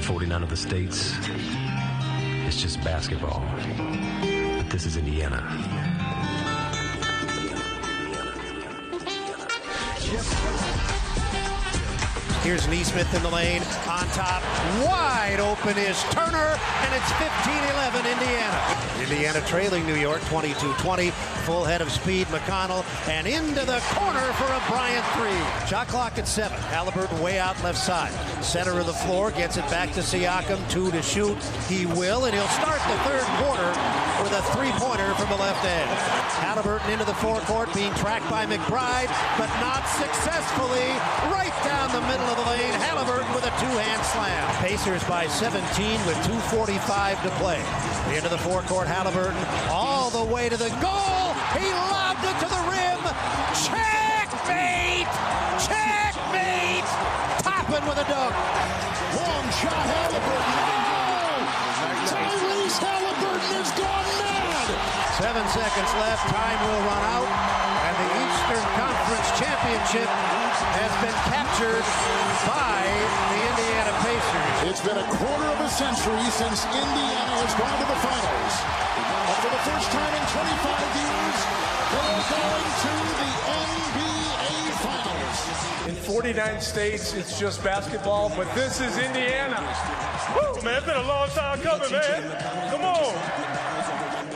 49 of the states, it's just basketball. But this is Indiana. Here's Neesmith in the lane. On top, wide open is Turner, and it's 15-11 Indiana. Indiana trailing New York 22-20. Full head of speed, McConnell, and into the corner for a Bryant three. Shot clock at 7. Halliburton way out left side. Center of the floor, gets it back to Siakam. 2 to shoot. He will, and he'll start the third quarter with a three-pointer from the left edge. Halliburton into the forecourt, being tracked by McBride, but not successfully. Right down the middle of the lane, Halliburton with a two-hand slam. Pacers by 17 with 2:45 to play. Into the forecourt, Halliburton all the way to the goal. He lobbed it to the rim. Checkmate! Checkmate! Toppin with a dunk. Long shot, Halliburton. Oh! Tyrese Halliburton has gone mad. 7 seconds left. Time will run out. And the Eastern Conference Championship has been captured by the Indiana Pacers. It's been a quarter of a century since Indiana has gone to the finals. And for the first time in 25 years, they're going to the NBA Finals. In 49 states, it's just basketball, but this is Indiana. Woo, man, it's been a long time coming, man. Come on.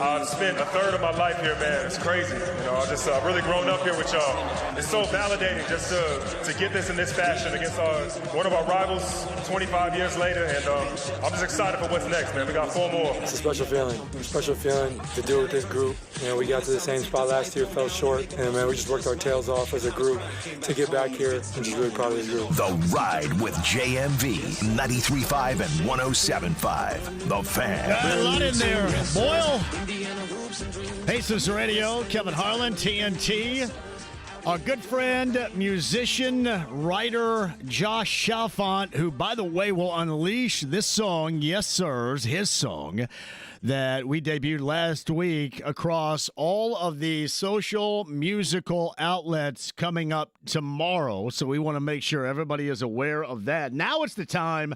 I've spent a third of my life here, man. It's crazy. You know, I've just really grown up here with y'all. It's so validating just to get this in this fashion against one of our rivals 25 years later, and I'm just excited for what's next, man. We got 4 more. It's a special feeling to do it with this group. You know, we got to the same spot last year, fell short, and man, we just worked our tails off as a group to get back here, and just really proud of this group. The Ride with JMV, 93.5 and 107.5. The Fan. Got a lot in there. Boyle. Pacers Radio, Kevin Harlan, TNT. Our good friend, musician, writer, Josh Chalfant, who, by the way, will unleash this song, yes, sirs, his song, that we debuted last week across all of the social musical outlets coming up tomorrow. So we want to make sure everybody is aware of that. Now it's the time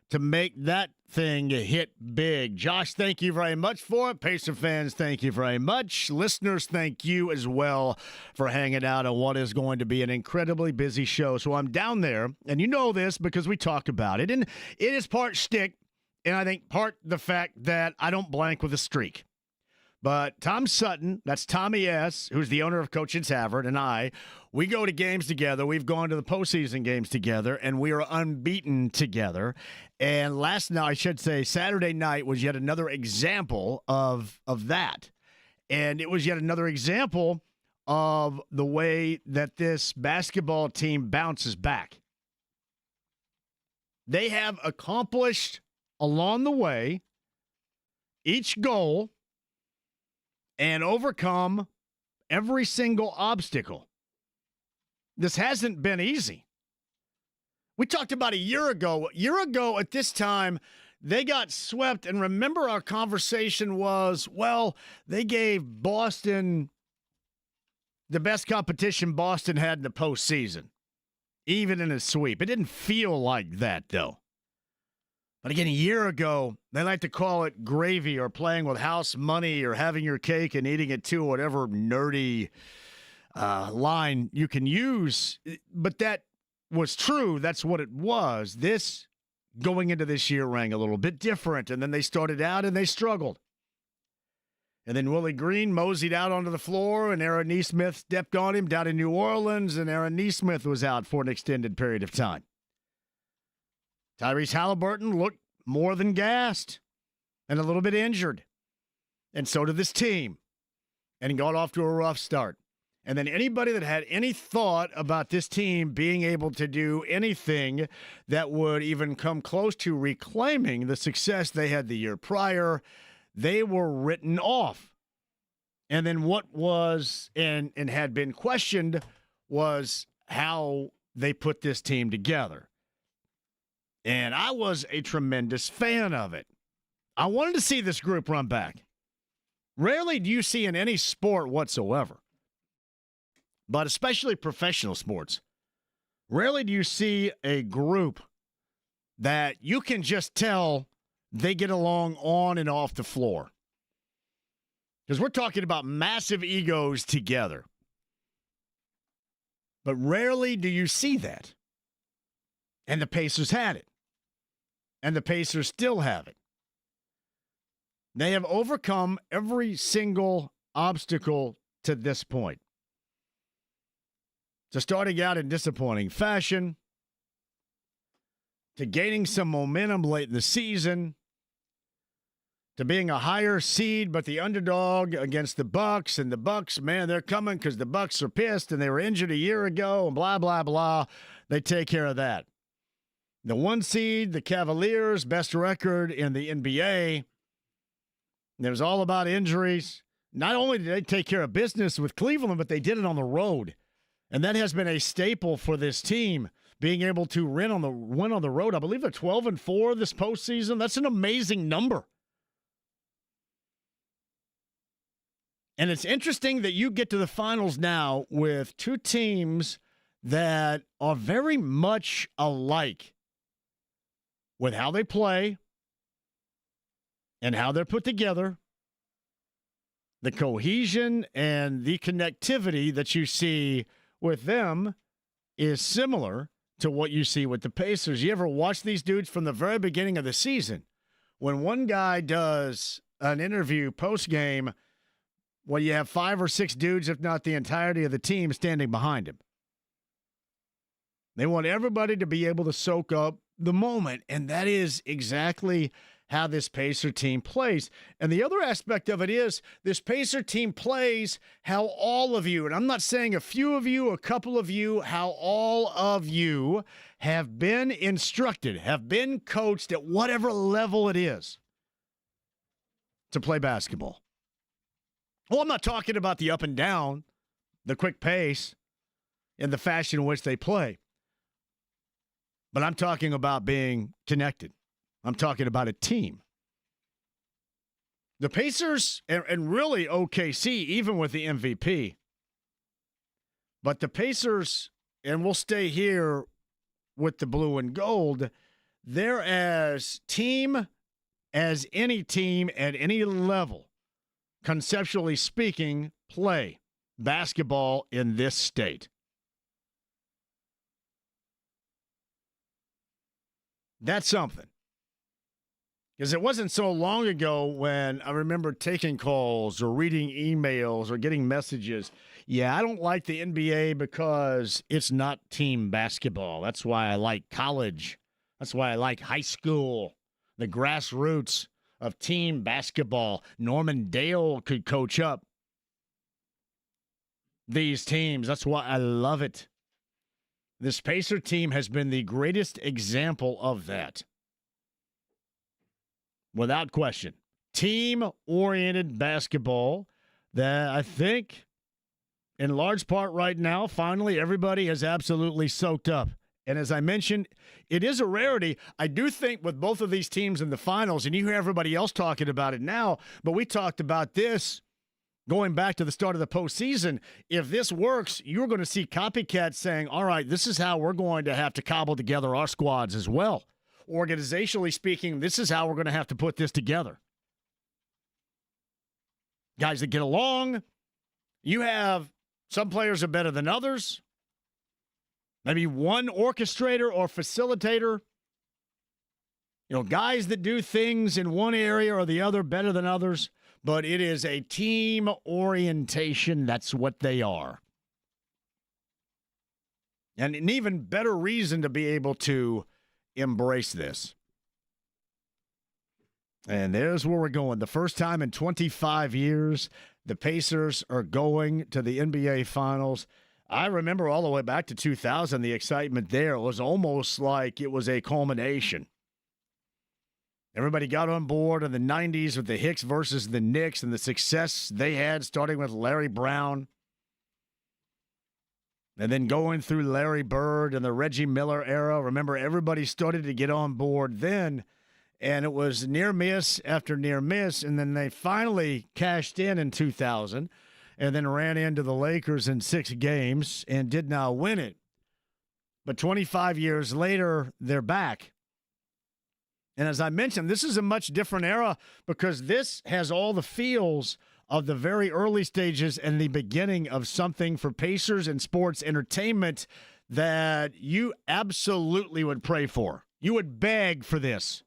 to make that thing hit big. Josh, thank you very much for it. Pacer fans, thank you very much. Listeners, thank you as well for hanging out on what is going to be an incredibly busy show. So I'm down there, and you know this because we talk about it, and it is part shtick, and I think part the fact that I don't blank with a streak. But Tom Sutton, that's Tommy S., who's the owner of Coach and Tavern, and we go to games together. We've gone to the postseason games together, and we are unbeaten together. And last night, I should say Saturday night, was yet another example of that. And it was yet another example of the way that this basketball team bounces back. They have accomplished along the way each goal and overcome every single obstacle. This hasn't been easy. We talked about a year ago. A year ago at this time, they got swept, and remember our conversation was, well, they gave Boston the best competition Boston had in the postseason, even in a sweep. It didn't feel like that, though. But again, a year ago, they like to call it gravy or playing with house money or having your cake and eating it too, whatever nerdy line you can use. But that was true. That's what it was. This, going into this year, rang a little bit different. And then they started out and they struggled. And then Willie Green moseyed out onto the floor, and Aaron Neesmith stepped on him down in New Orleans, and Aaron Neesmith was out for an extended period of time. Tyrese Halliburton looked more than gassed and a little bit injured. And so did this team. And got off to a rough start. And then anybody that had any thought about this team being able to do anything that would even come close to reclaiming the success they had the year prior, they were written off. And then what was and had been questioned was how they put this team together. And I was a tremendous fan of it. I wanted to see this group run back. Rarely do you see in any sport whatsoever, but especially professional sports, rarely do you see a group that you can just tell they get along on and off the floor. Because we're talking about massive egos together. But rarely do you see that. And the Pacers had it. And the Pacers still have it. They have overcome every single obstacle to this point. To starting out in disappointing fashion, to gaining some momentum late in the season, to being a higher seed but the underdog against the Bucks, and the Bucks, man, they're coming because the Bucks are pissed and they were injured a year ago and blah, blah, blah. They take care of that. The 1 seed, the Cavaliers, best record in the NBA. It was all about injuries. Not only did they take care of business with Cleveland, but they did it on the road. And that has been a staple for this team, being able to win on the road. I believe they're 12-4 this postseason. That's an amazing number. And it's interesting that you get to the finals now with two teams that are very much alike with how they play and how they're put together, the cohesion and the connectivity that you see with them is similar to what you see with the Pacers. You ever watch these dudes from the very beginning of the season? When one guy does an interview post-game, well, you have 5 or 6 dudes, if not the entirety of the team, standing behind him. They want everybody to be able to soak up the moment, and that is exactly how this Pacer team plays. And the other aspect of it is this Pacer team plays how all of you, and I'm not saying a few of you, a couple of you, how all of you have been instructed, have been coached at whatever level it is to play basketball. Well, I'm not talking about the up and down, the quick pace, and the fashion in which they play. But I'm talking about being connected. I'm talking about a team. The Pacers, and really OKC, even with the MVP. But the Pacers, and we'll stay here with the blue and gold, they're as team as any team at any level, conceptually speaking, play basketball in this state. That's something. Because it wasn't so long ago when I remember taking calls or reading emails or getting messages. Yeah, I don't like the NBA because it's not team basketball. That's why I like college. That's why I like high school, the grassroots of team basketball. Norman Dale could coach up these teams. That's why I love it. This Pacer team has been the greatest example of that. Without question. Team-oriented basketball that I think, in large part right now, finally everybody has absolutely soaked up. And as I mentioned, it is a rarity. I do think with both of these teams in the finals, and you hear everybody else talking about it now, but we talked about this going back to the start of the postseason. If this works, you're going to see copycats saying, all right, this is how we're going to have to cobble together our squads as well. Organizationally speaking, this is how we're going to have to put this together. Guys that get along, you have some players are better than others. Maybe one orchestrator or facilitator. You know, guys that do things in one area or the other better than others. But it is a team orientation. That's what they are. And an even better reason to be able to embrace this. And there's where we're going. The first time in 25 years, the Pacers are going to the NBA Finals. I remember all the way back to 2000, the excitement there. It was almost like it was a culmination. Everybody got on board in the 90s with the Hicks versus the Knicks and the success they had, starting with Larry Brown. And then going through Larry Bird and the Reggie Miller era. Remember, everybody started to get on board then, and it was near miss after near miss, and then they finally cashed in 2000 and then ran into the Lakers in 6 games and did not win it. But 25 years later, they're back. And as I mentioned, this is a much different era because this has all the feels of the very early stages and the beginning of something for Pacers and sports entertainment that you absolutely would pray for. You would beg for this.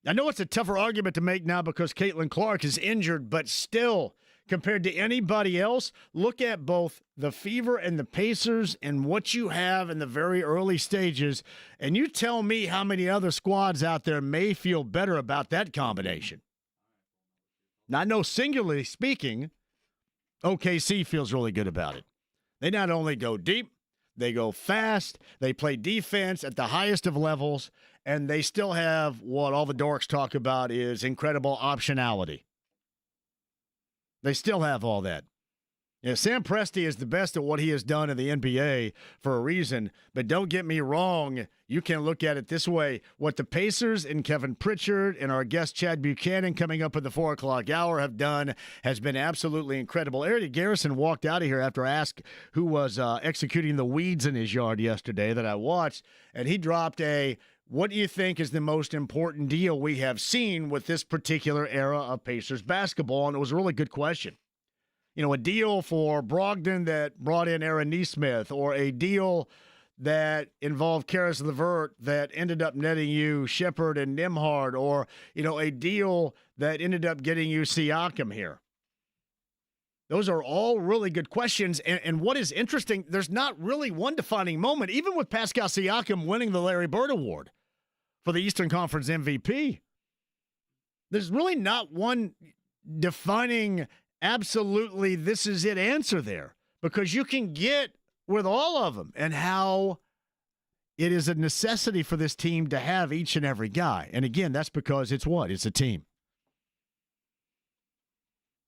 I know it's a tougher argument to make now because Caitlin Clark is injured, but still, compared to anybody else, look at both the Fever and the Pacers and what you have in the very early stages, and you tell me how many other squads out there may feel better about that combination. Now, I know singularly speaking, OKC feels really good about it. They not only go deep, they go fast, they play defense at the highest of levels, and they still have what all the dorks talk about is incredible optionality. They still have all that. Yeah, Sam Presti is the best at what he has done in the NBA for a reason, but don't get me wrong, you can look at it this way. What the Pacers and Kevin Pritchard and our guest Chad Buchanan coming up at the 4 o'clock hour have done has been absolutely incredible. Eric Garrison walked out of here after I asked who was executing the weeds in his yard yesterday that I watched, and he dropped what do you think is the most important deal we have seen with this particular era of Pacers basketball? And it was a really good question. A deal for Brogdon that brought in Aaron Nesmith, or a deal that involved Karis LeVert that ended up netting you Shepard and Nembhard, or, a deal that ended up getting you Siakam here. Those are all really good questions. And what is interesting, there's not really one defining moment, even with Pascal Siakam winning the Larry Bird Award for the Eastern Conference MVP. There's really not one defining, absolutely, this is it answer there, because you can get with all of them and how it is a necessity for this team to have each and every guy. And again, that's because it's what? It's a team.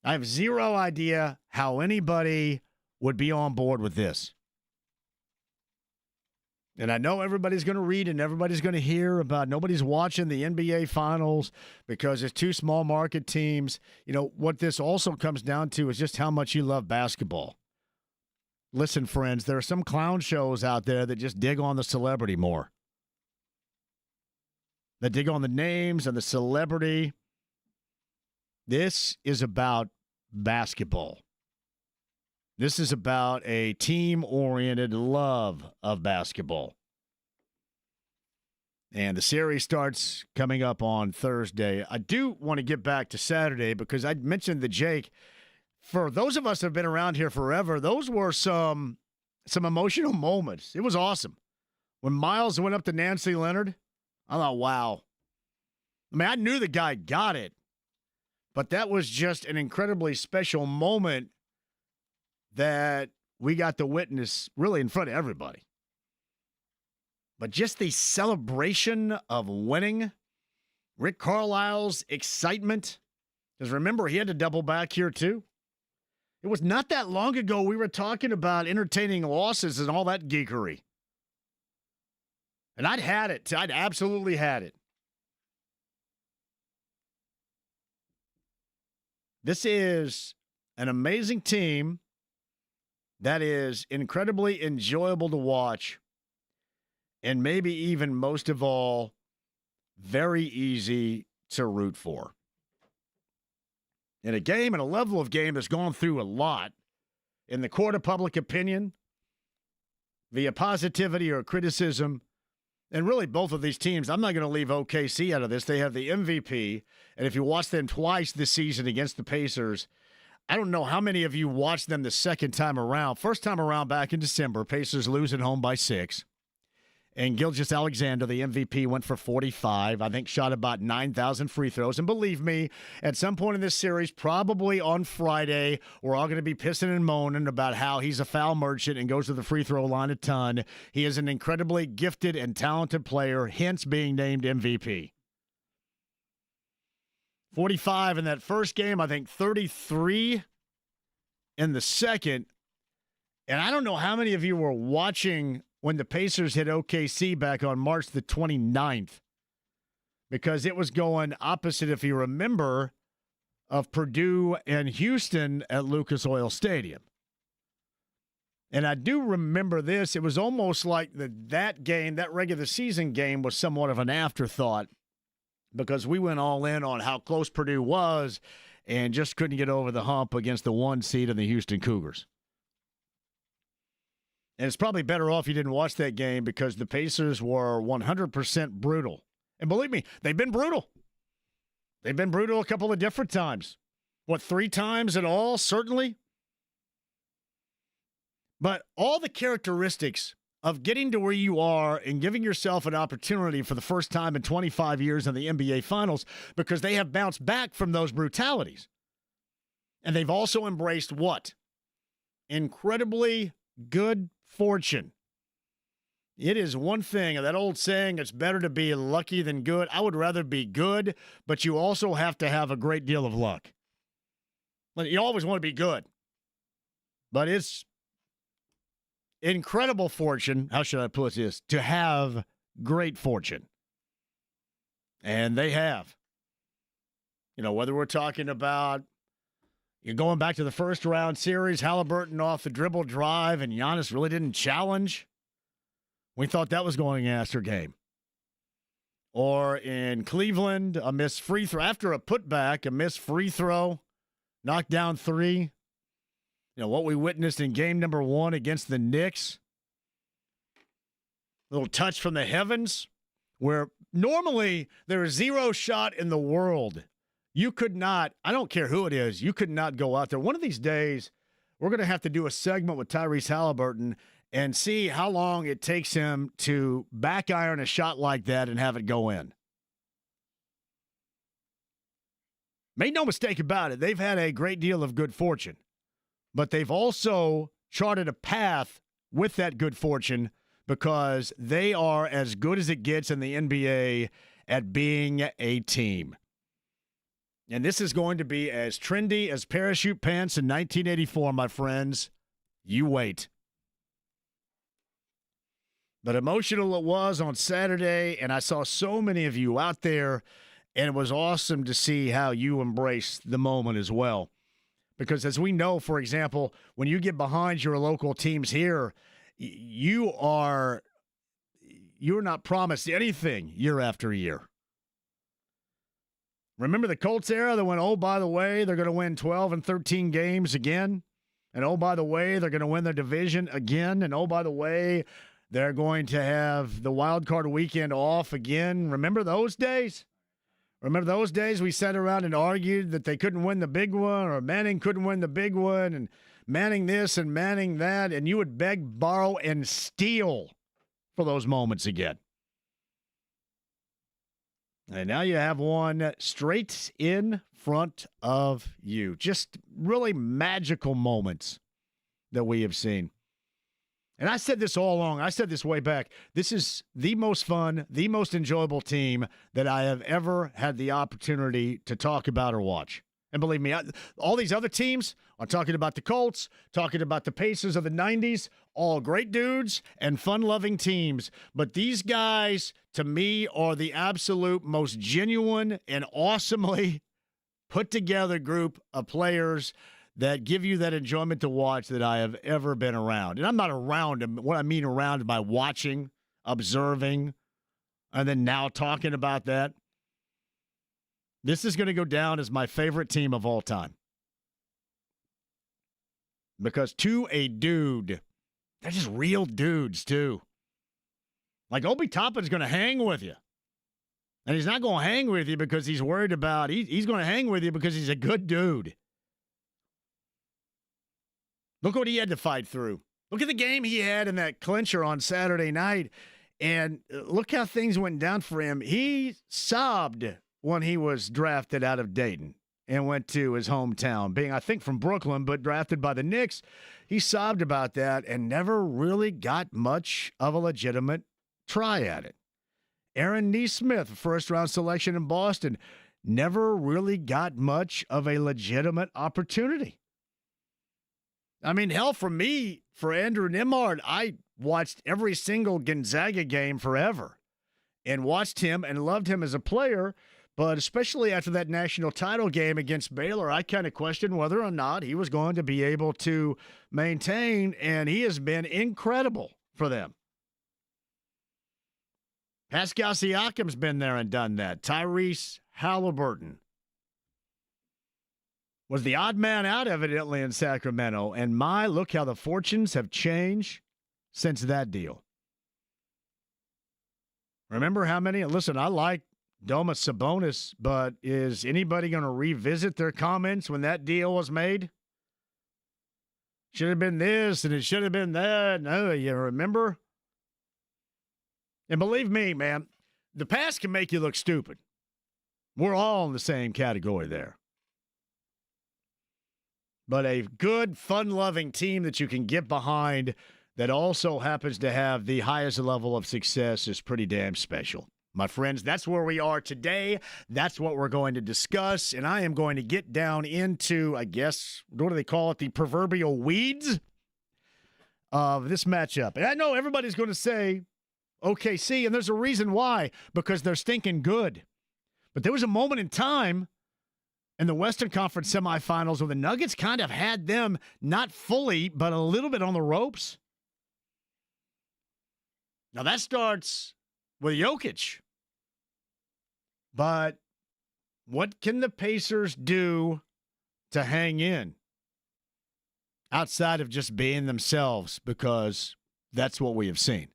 I have zero idea how anybody would be on board with this. And I know everybody's going to read and everybody's going to hear about nobody's watching the NBA Finals because it's two small market teams. What this also comes down to is just how much you love basketball. Listen, friends, there are some clown shows out there that just dig on the celebrity more. That dig on the names and the celebrity. This is about basketball. This is about a team-oriented love of basketball. And the series starts coming up on Thursday. I do want to get back to Saturday because I mentioned the Jake. For those of us that have been around here forever, those were some emotional moments. It was awesome. When Miles went up to Nancy Leonard, I thought, wow. I knew the guy got it, but that was just an incredibly special moment that we got to witness really in front of everybody. But just the celebration of winning, Rick Carlisle's excitement, because remember, he had to double back here too. It was not that long ago we were talking about entertaining losses and all that geekery. And I'd had it. I'd absolutely had it. This is an amazing team that is incredibly enjoyable to watch, and maybe even most of all, very easy to root for. In a game and a level of game that's gone through a lot, in the court of public opinion, via positivity or criticism, and really both of these teams, I'm not going to leave OKC out of this. They have the MVP, and if you watch them twice this season against the Pacers, I don't know how many of you watched them the second time around. First time around back in December, Pacers losing home by 6. And Gilgeous-Alexander, the MVP, went for 45. I think shot about 9,000 free throws. And believe me, at some point in this series, probably on Friday, we're all going to be pissing and moaning about how he's a foul merchant and goes to the free throw line a ton. He is an incredibly gifted and talented player, hence being named MVP. 45 in that first game, I think 33 in the second. And I don't know how many of you were watching when the Pacers hit OKC back on March the 29th, because it was going opposite, if you remember, of Purdue and Houston at Lucas Oil Stadium. And I do remember this. It was almost like that game, that regular season game, was somewhat of an afterthought because we went all in on how close Purdue was and just couldn't get over the hump against the 1 seed of the Houston Cougars. And it's probably better off you didn't watch that game because the Pacers were 100% brutal. And believe me, they've been brutal. They've been brutal a couple of different times. 3 times in all, certainly? But all the characteristics of getting to where you are and giving yourself an opportunity for the first time in 25 years in the NBA Finals, because they have bounced back from those brutalities. And they've also embraced what? Incredibly good fortune. It is one thing, that old saying, it's better to be lucky than good. I would rather be good, but you also have to have a great deal of luck. You always want to be good. But it's incredible fortune, how should I put this, to have great fortune. And they have. Whether we're talking about you're going back to the first round series, Halliburton off the dribble drive, and Giannis really didn't challenge. We thought that was going after game. Or in Cleveland, a missed free throw. After a putback, a missed free throw, knocked down 3. What we witnessed in game number 1 against the Knicks. A little touch from the heavens, where normally there is 0 shot in the world. You could not, I don't care who it is, you could not go out there. One of these days, we're going to have to do a segment with Tyrese Halliburton and see how long it takes him to back iron a shot like that and have it go in. Make no mistake about it, they've had a great deal of good fortune. But they've also charted a path with that good fortune because they are as good as it gets in the NBA at being a team. And this is going to be as trendy as parachute pants in 1984, my friends. You wait. But emotional it was on Saturday, and I saw so many of you out there, and it was awesome to see how you embraced the moment as well. Because as we know, for example, when you get behind your local teams here, you're not promised anything year after year. Remember the Colts era that went, oh, by the way, they're going to win 12 and 13 games again? And oh, by the way, they're going to win their division again? And oh, by the way, they're going to have the wild card weekend off again? Remember those days? Remember those days we sat around and argued that they couldn't win the big one, or Manning couldn't win the big one, and Manning this and Manning that, and you would beg, borrow, and steal for those moments again. And now you have one straight in front of you. Just really magical moments that we have seen. And I said this all along. I said this way back. This is the most fun, the most enjoyable team that I have ever had the opportunity to talk about or watch. And believe me, all these other teams, I'm talking about the Colts, talking about the Pacers of the 90s, all great dudes and fun-loving teams. But these guys, to me, are the absolute most genuine and awesomely put-together group of players that give you that enjoyment to watch that I have ever been around. And I'm not around them. What I mean around by watching, observing, and then now talking about that. This is going to go down as my favorite team of all time. Because to a dude, they're just real dudes, too. Like Obi Toppin's going to hang with you. And he's not going to hang with you because he's worried about, he's going to hang with you because he's a good dude. Look what he had to fight through. Look at the game he had in that clincher on Saturday night. And look how things went down for him. He sobbed when he was drafted out of Dayton and went to his hometown, being, I think, from Brooklyn, but drafted by the Knicks. He sobbed about that and never really got much of a legitimate try at it. Aaron Nesmith, first-round selection in Boston, never really got much of a legitimate opportunity. I mean, hell, for me, for Andrew Nimard, I watched every single Gonzaga game forever and watched him and loved him as a player But especially after that national title game against Baylor, I kind of questioned whether or not he was going to be able to maintain, and he has been incredible for them. Pascal Siakam's been there and done that. Tyrese Halliburton was the odd man out, evidently, in Sacramento. And look how the fortunes have changed since that deal. Remember how many? Listen, I like Domas Sabonis, but is anybody going to revisit their comments when that deal was made? Should have been this and it should have been that. No, you remember? And believe me, man, the past can make you look stupid. We're all in the same category there. But a good, fun-loving team that you can get behind that also happens to have the highest level of success is pretty damn special. My friends, that's where we are today. That's what we're going to discuss. And I am going to get down into, I guess, what do they call it, the proverbial weeds of this matchup. And I know everybody's going to say OKC, and there's a reason why, because they're stinking good. But there was a moment in time in the Western Conference semifinals where the Nuggets kind of had them not fully, but a little bit on the ropes. Now that starts with Jokic. But what can the Pacers do to hang in outside of just being themselves? Because that's what we have seen.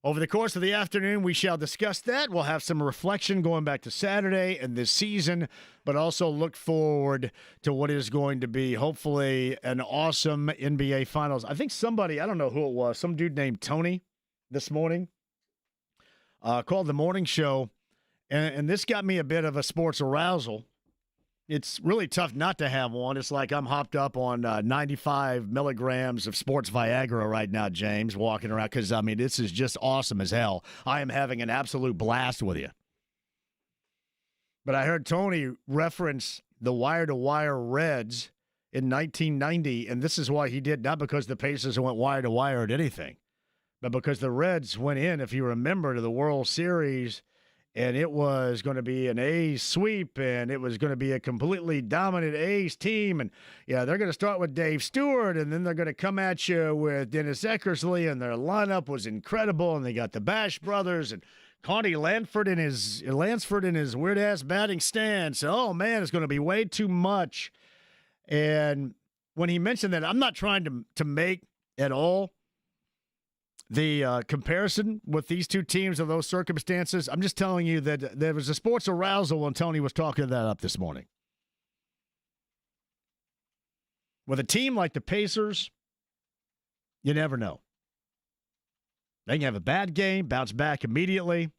Over the course of the afternoon, we shall discuss that. We'll have some reflection going back to Saturday and this season, but also look forward to what is going to be, hopefully, an awesome NBA Finals. I think somebody, I don't know who it was, some dude named Tony this morning called the morning show, and this got me a bit of a sports arousal. It's really tough not to have one. It's like I'm hopped up on 95 milligrams of sports Viagra right now, James, walking around, because, I mean, this is just awesome as hell. I am having an absolute blast with you. But I heard Tony reference the wire-to-wire Reds in 1990, and this is why he did, not because the Pacers went wire-to-wire at anything, but because the Reds went in, if you remember, to the World Series, and it was going to be an A's sweep, and it was going to be a completely dominant A's team. And, yeah, they're going to start with Dave Stewart, and then they're going to come at you with Dennis Eckersley, and their lineup was incredible. And they got the Bash brothers and Connie Lansford in his weird-ass batting stance. Oh, man, it's going to be way too much. And when he mentioned that, I'm not trying to make at all the comparison with these two teams of those circumstances. I'm just telling you that there was a sports arousal when Tony was talking that up this morning. With a team like the Pacers, you never know. They can have a bad game, bounce back immediately.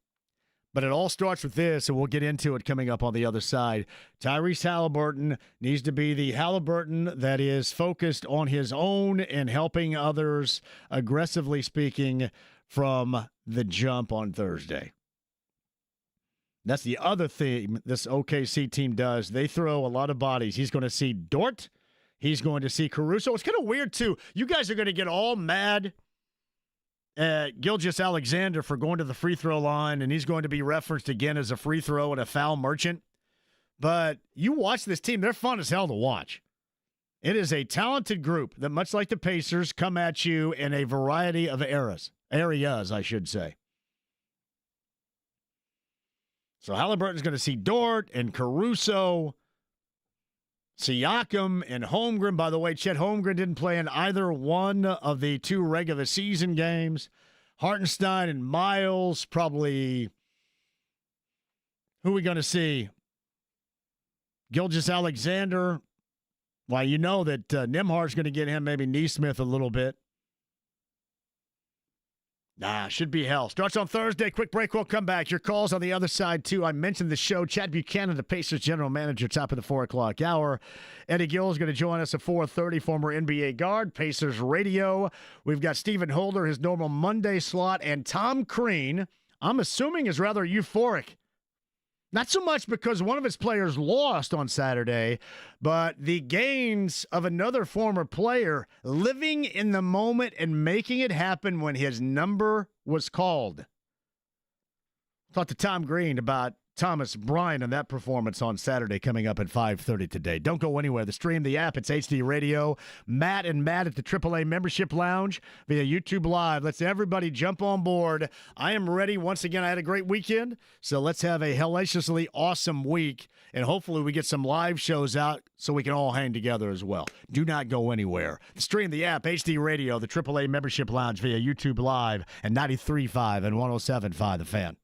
But it all starts with this, and we'll get into it coming up on the other side. Tyrese Halliburton needs to be the Halliburton that is focused on his own and helping others, aggressively speaking, from the jump on Thursday. That's the other thing this OKC team does. They throw a lot of bodies. He's going to see Dort. He's going to see Caruso. It's kind of weird, too. You guys are going to get all mad at Gilgeous-Alexander for going to the free throw line, and he's going to be referenced again as a free throw and a foul merchant. But you watch this team, they're fun as hell to watch. It is a talented group that, much like the Pacers, come at you in a variety of areas, I should say. So Halliburton's going to see Dort and Caruso, Siakam and Holmgren. By the way, Chet Holmgren didn't play in either one of the two regular season games. Hartenstein and Miles, probably. Who are we going to see? Gilgeous-Alexander. Well, you know that Nembhard's going to get him, maybe Neesmith a little bit. Should be hell. Starts on Thursday. Quick break. We'll come back. Your calls on the other side, too. I mentioned the show. Chad Buchanan, the Pacers general manager, top of the 4 o'clock hour. Eddie Gill is going to join us at 4:30, former NBA guard, Pacers radio. We've got Stephen Holder, his normal Monday slot, and Tom Crean, I'm assuming, is rather euphoric. Not so much because one of his players lost on Saturday, but the gains of another former player living in the moment and making it happen when his number was called. Talked to Tom Green about Thomas Bryan and that performance on Saturday coming up at 5:30 today. Don't go anywhere. The stream, the app, it's HD Radio. Matt and Matt at the AAA Membership Lounge via YouTube Live. Let's everybody jump on board. I am ready. Once again, I had a great weekend, so let's have a hellaciously awesome week, and hopefully we get some live shows out so we can all hang together as well. Do not go anywhere. The stream, the app, HD Radio, the AAA Membership Lounge via YouTube Live, and 93.5 and 107.5 The Fan.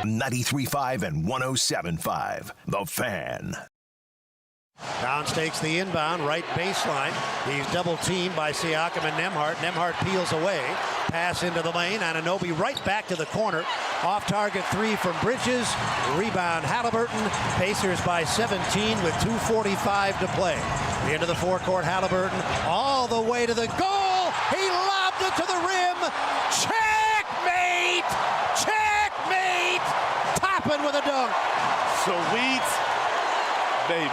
93.5 and 107.5. The Fan. Downs takes the inbound, right baseline. He's double-teamed by Siakam and Nembhard. Nembhard peels away. Pass into the lane. Anunoby right back to the corner. Off-target three from Bridges. Rebound Halliburton. Pacers by 17 with 2:45 to play. The end of the forecourt, Halliburton all the way to the goal. He lobbed it to the rim. Checkmate! Checkmate! Toppin with a dunk. Sweet baby.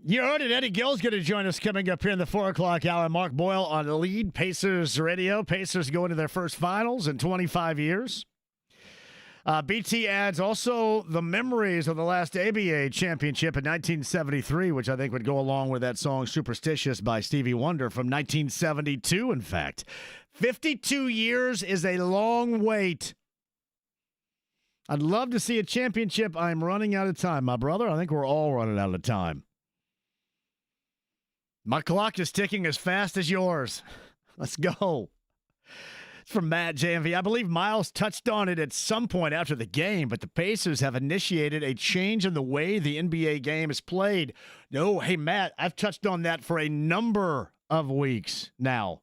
You heard it. Eddie Gill's going to join us coming up here in the 4 o'clock hour. Mark Boyle on the lead. Pacers radio. Pacers going to their first finals in 25 years. BT adds also the memories of the last ABA championship in 1973, which I think would go along with that song Superstitious by Stevie Wonder from 1972, in fact. 52 years is a long wait. I'd love to see a championship. I'm running out of time, my brother. I think we're all running out of time. My clock is ticking as fast as yours. Let's go. It's from Matt, JMV. I believe Miles touched on it at some point after the game, but the Pacers have initiated a change in the way the NBA game is played. No, hey, Matt, I've touched on that for a number of weeks now.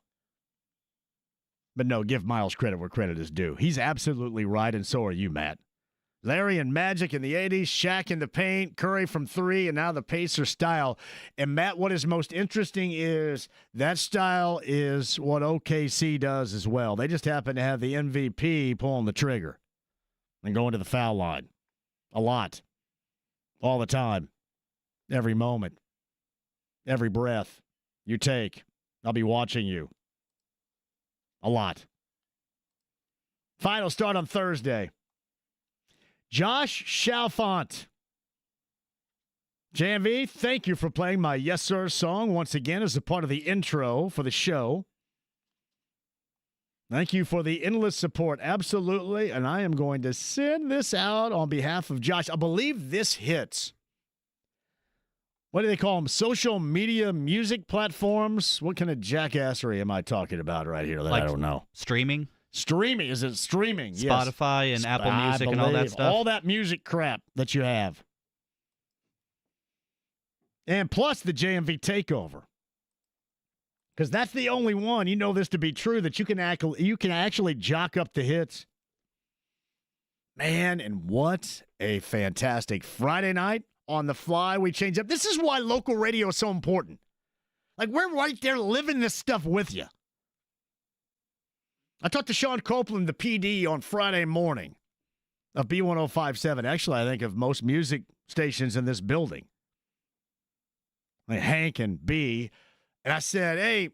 But no, give Miles credit where credit is due. He's absolutely right, and so are you, Matt. Larry and Magic in the 80s, Shaq in the paint, Curry from three, and now the Pacers style. And, Matt, what is most interesting is that style is what OKC does as well. They just happen to have the MVP pulling the trigger and going to the foul line a lot, all the time, every moment, every breath you take. I'll be watching you a lot. Finals start on Thursday. Josh Chalfant. JMV, thank you for playing my Yes Sir song once again as a part of the intro for the show. Thank you for the endless support. Absolutely. And I am going to send this out on behalf of Josh. I believe this hits. What do they call them? Social media music platforms? What kind of jackassery am I talking about right here that I don't know? Streaming? Streaming. Is it streaming? Spotify Yes. and Apple Music and all that stuff? All that music crap that you have. And plus the JMV takeover. Because that's the only one, you know this to be true, that you can actually jock up the hits. Man, and what a fantastic Friday night on the fly. We change up. This is why local radio is so important. Like, we're right there living this stuff with you. I talked to Sean Copeland, the PD, on Friday morning of B1057. Actually, I think of most music stations in this building. Like Hank and B. And I said, hey,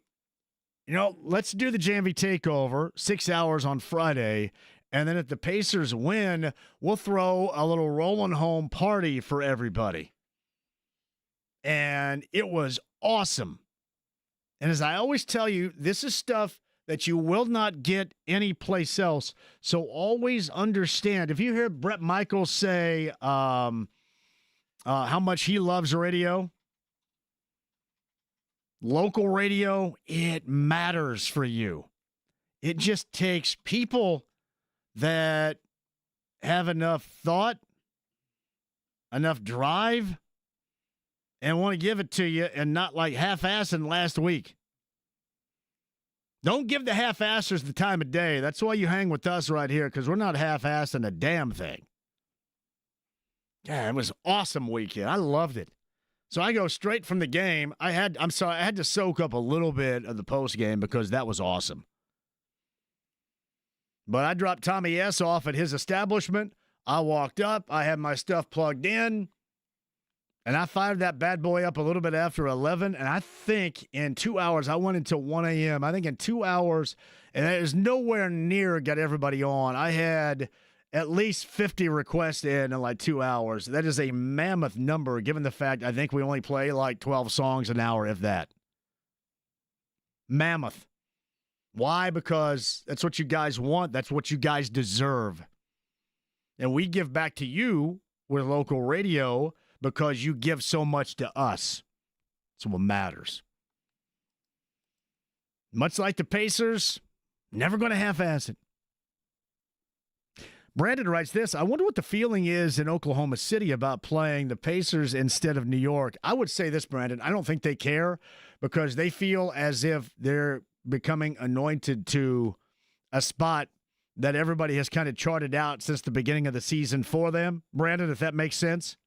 let's do the JMV takeover, 6 hours on Friday. And then if the Pacers win, we'll throw a little rolling home party for everybody. And it was awesome. And as I always tell you, this is stuff that you will not get anyplace else. So always understand, if you hear Brett Michaels say how much he loves radio, local radio, it matters for you. It just takes people that have enough thought, enough drive, and want to give it to you and not like half-assing last week. Don't give the half-assers the time of day. That's why you hang with us right here, because we're not half-assing a damn thing. Yeah, it was an awesome weekend. I loved it. So I go straight from the game. I had to soak up a little bit of the post game because that was awesome. But I dropped Tommy S. off at his establishment. I walked up. I had my stuff plugged in. And I fired that bad boy up a little bit after 11. And I think in 2 hours, I went until 1 a.m. I think in 2 hours, and it was nowhere near got everybody on. I had at least 50 requests in like 2 hours. That is a mammoth number, given the fact I think we only play like 12 songs an hour, if that. Mammoth. Why? Because that's what you guys want. That's what you guys deserve. And we give back to you with local radio because you give so much to us. That's what matters. Much like the Pacers, never going to half-ass it. Brandon writes this. I wonder what the feeling is in Oklahoma City about playing the Pacers instead of New York. I would say this, Brandon. I don't think they care because they feel as if they're becoming anointed to a spot that everybody has kind of charted out since the beginning of the season for them. Brandon, if that makes sense.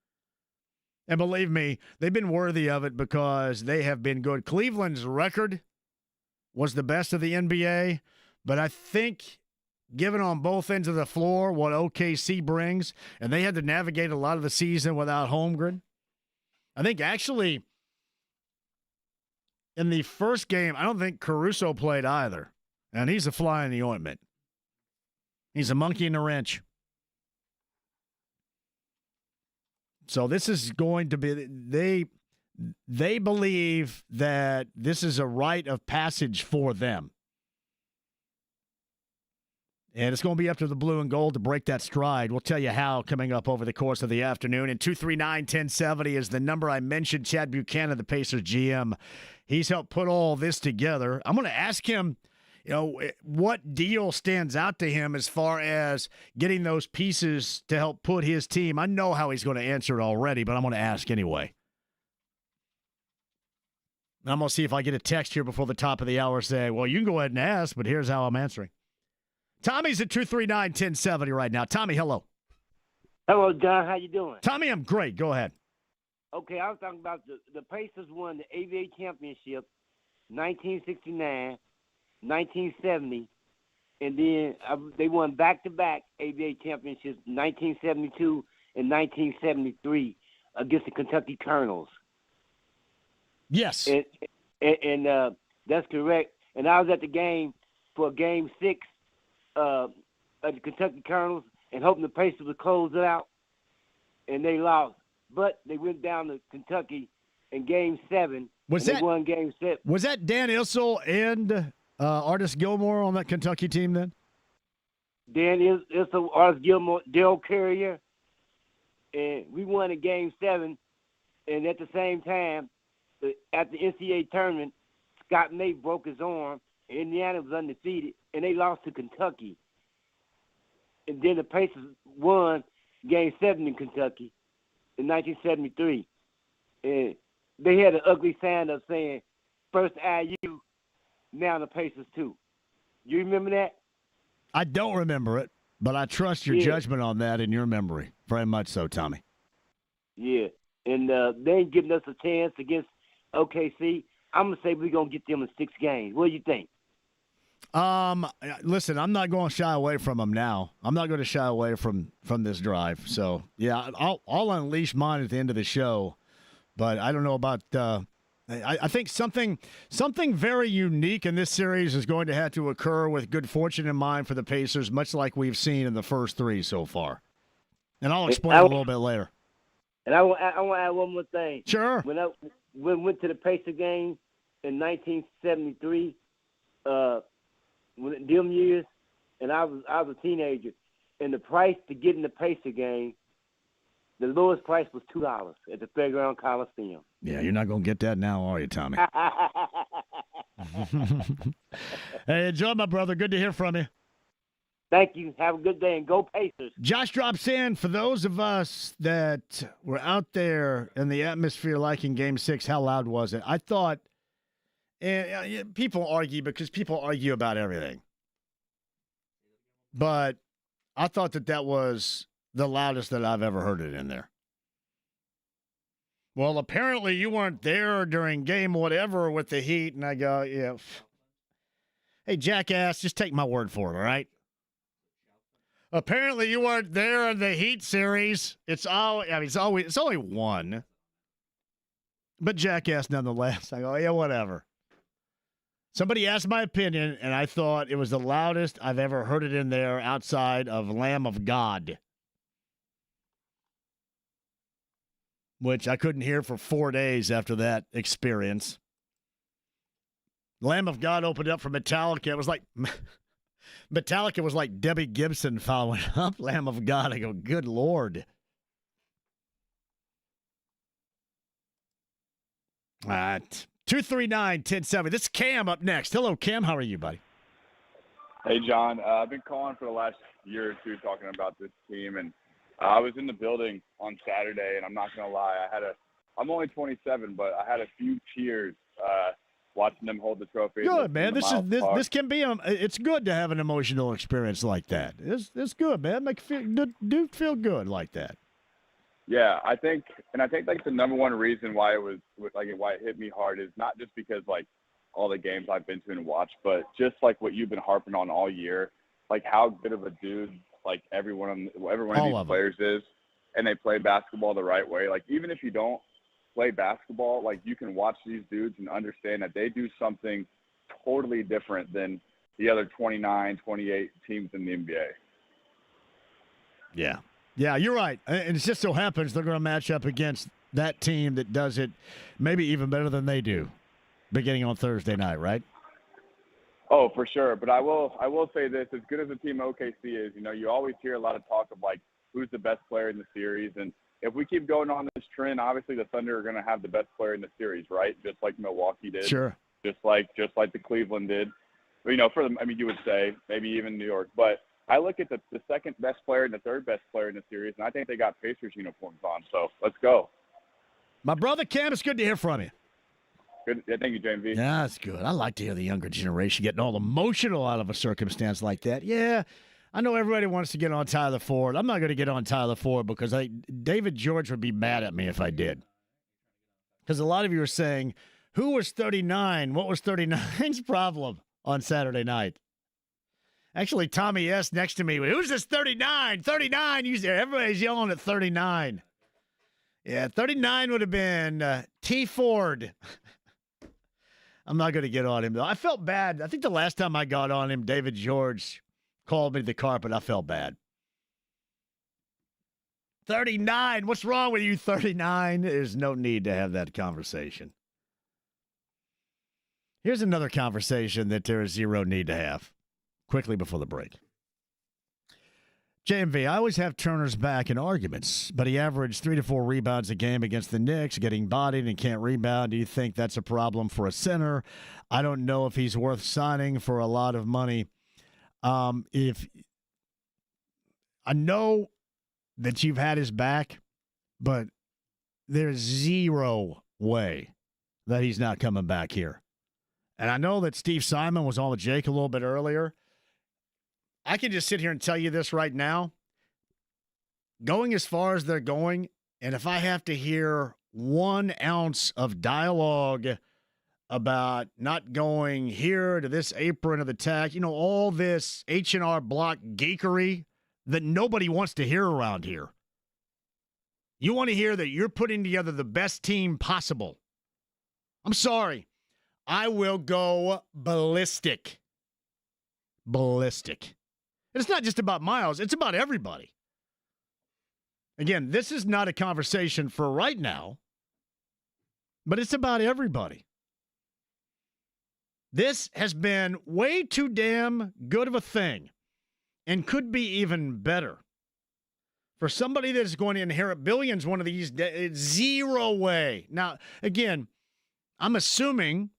And believe me, they've been worthy of it because they have been good. Cleveland's record was the best of the NBA, but I think given on both ends of the floor what OKC brings, and they had to navigate a lot of the season without Holmgren. I think actually in the first game, I don't think Caruso played either, and he's a fly in the ointment. He's a monkey in the wrench. So this is going to be they believe that this is a rite of passage for them. And it's going to be up to the blue and gold to break that stride. We'll tell you how coming up over the course of the afternoon. And 239-1070 is the number I mentioned. Chad Buchanan, the Pacers GM. He's helped put all this together. I'm going to ask him, what deal stands out to him as far as getting those pieces to help put his team. I know how he's going to answer it already, but I'm going to ask anyway. And I'm going to see if I get a text here before the top of the hour saying, well, you can go ahead and ask, but here's how I'm answering. Tommy's at 239-1070 right now. Tommy, hello. Hello, John. How you doing? Tommy, I'm great. Go ahead. Okay, I was talking about the Pacers won the ABA championship 1969, 1970, and then they won back-to-back ABA championships 1972 and 1973 against the Kentucky Colonels. Yes. And that's correct. And I was at the game for Game 6 of the Kentucky Colonels and hoping the Pacers would close it out, and they lost. But they went down to Kentucky in Game 7, they won Game 7. Was that Dan Issel and Artis Gilmore on that Kentucky team then? Dan Issel, Artis Gilmore, Dale Carrier, and we won in Game 7. And at the same time, at the NCAA tournament, Scott May broke his arm. Indiana was undefeated, and they lost to Kentucky. And then the Pacers won Game 7 in Kentucky in 1973. And they had an ugly sign up saying, first IU, now the Pacers too. You remember that? I don't remember it, but I trust your judgment on that and your memory. Very much so, Tommy. Yeah. And they ain't giving us a chance against OKC. I'm going to say we're going to get them in 6 games. What do you think? Listen, I'm not going to shy away from them now. I'm not going to shy away from this drive. So, yeah, I'll unleash mine at the end of the show. But I don't know about I think something very unique in this series is going to have to occur with good fortune in mind for the Pacers, much like we've seen in the first 3 so far. And I'll explain a little bit later. And I want to add one more thing. Sure. When I went to the Pacer game in 1973, them years, and I was a teenager, and the price to get in the Pacer game, the lowest price was $2 at the Fairground Coliseum. Yeah, you're not going to get that now, are you, Tommy? Hey, enjoy, my brother. Good to hear from you. Thank you. Have a good day, and go Pacers. Josh drops in. For those of us that were out there in the atmosphere like in Game 6, how loud was it? I thought, and people argue because people argue about everything. But I thought that was the loudest that I've ever heard it in there. Well, apparently you weren't there during game whatever with the Heat. And I go, yeah. Hey, jackass, just take my word for it, all right? Apparently you weren't there in the Heat series. It's only one. But jackass nonetheless. I go, yeah, whatever. Somebody asked my opinion, and I thought it was the loudest I've ever heard it in there outside of Lamb of God, which I couldn't hear for 4 days after that experience. Lamb of God opened up for Metallica. It was like Metallica was like Debbie Gibson following up Lamb of God. I go, good Lord. All right. 239-1070. This is Cam up next. Hello, Cam. How are you, buddy? Hey, John. I've been calling for the last year or two talking about this team, and I was in the building on Saturday, and I'm not gonna lie, I'm only 27, but I had a few tears watching them hold the trophy. Good, man. This can be it's good to have an emotional experience like that. It's good, man. Do feel good like that. Yeah, I think like the number one reason why why it hit me hard is not just because like all the games I've been to and watched, but just like what you've been harping on all year, like how good of a dude like every one of these players is, and they play basketball the right way. Like even if you don't play basketball, like you can watch these dudes and understand that they do something totally different than the other 29, 28 teams in the NBA. Yeah. Yeah, you're right. And it just so happens they're going to match up against that team that does it maybe even better than they do beginning on Thursday night, right? Oh, for sure. But I will say this, as good as the team OKC is, you always hear a lot of talk of like who's the best player in the series. And if we keep going on this trend, obviously the Thunder are going to have the best player in the series, right? Just like Milwaukee did. Sure. Just like the Cleveland did. You would say maybe even New York. But I look at the second best player and the third best player in the series, and I think they got Pacers uniforms on. So let's go. My brother Cam, it's good to hear from you. Good. Yeah, thank you, JMV. Yeah, that's good. I like to hear the younger generation getting all emotional out of a circumstance like that. Yeah, I know everybody wants to get on Tyler Ford. I'm not going to get on Tyler Ford because David George would be mad at me if I did. Because a lot of you are saying, who was 39? What was 39's problem on Saturday night? Actually, Tommy S. next to me, who's this 39? 39, everybody's yelling at 39. Yeah, 39 would have been T. Ford. I'm not going to get on him, though. I felt bad. I think the last time I got on him, David George called me to the carpet. I felt bad. 39, what's wrong with you, 39? There's no need to have that conversation. Here's another conversation that there is zero need to have. Quickly before the break. JMV, I always have Turner's back in arguments, but he averaged 3 to 4 rebounds a game against the Knicks, getting bodied and can't rebound. Do you think that's a problem for a center? I don't know if he's worth signing for a lot of money. If I know that you've had his back, but there's zero way that he's not coming back here. And I know that Steve Simon was on with Jake a little bit earlier. I can just sit here and tell you this right now. Going as far as they're going, and if I have to hear 1 ounce of dialogue about not going here to this apron of the tack, all this H&R Block geekery that nobody wants to hear around here. You want to hear that you're putting together the best team possible. I'm sorry. I will go ballistic. Ballistic. It's not just about Miles. It's about everybody. Again, this is not a conversation for right now, but it's about everybody. This has been way too damn good of a thing and could be even better. For somebody that is going to inherit billions one of these days, zero way. Now, again, I'm assuming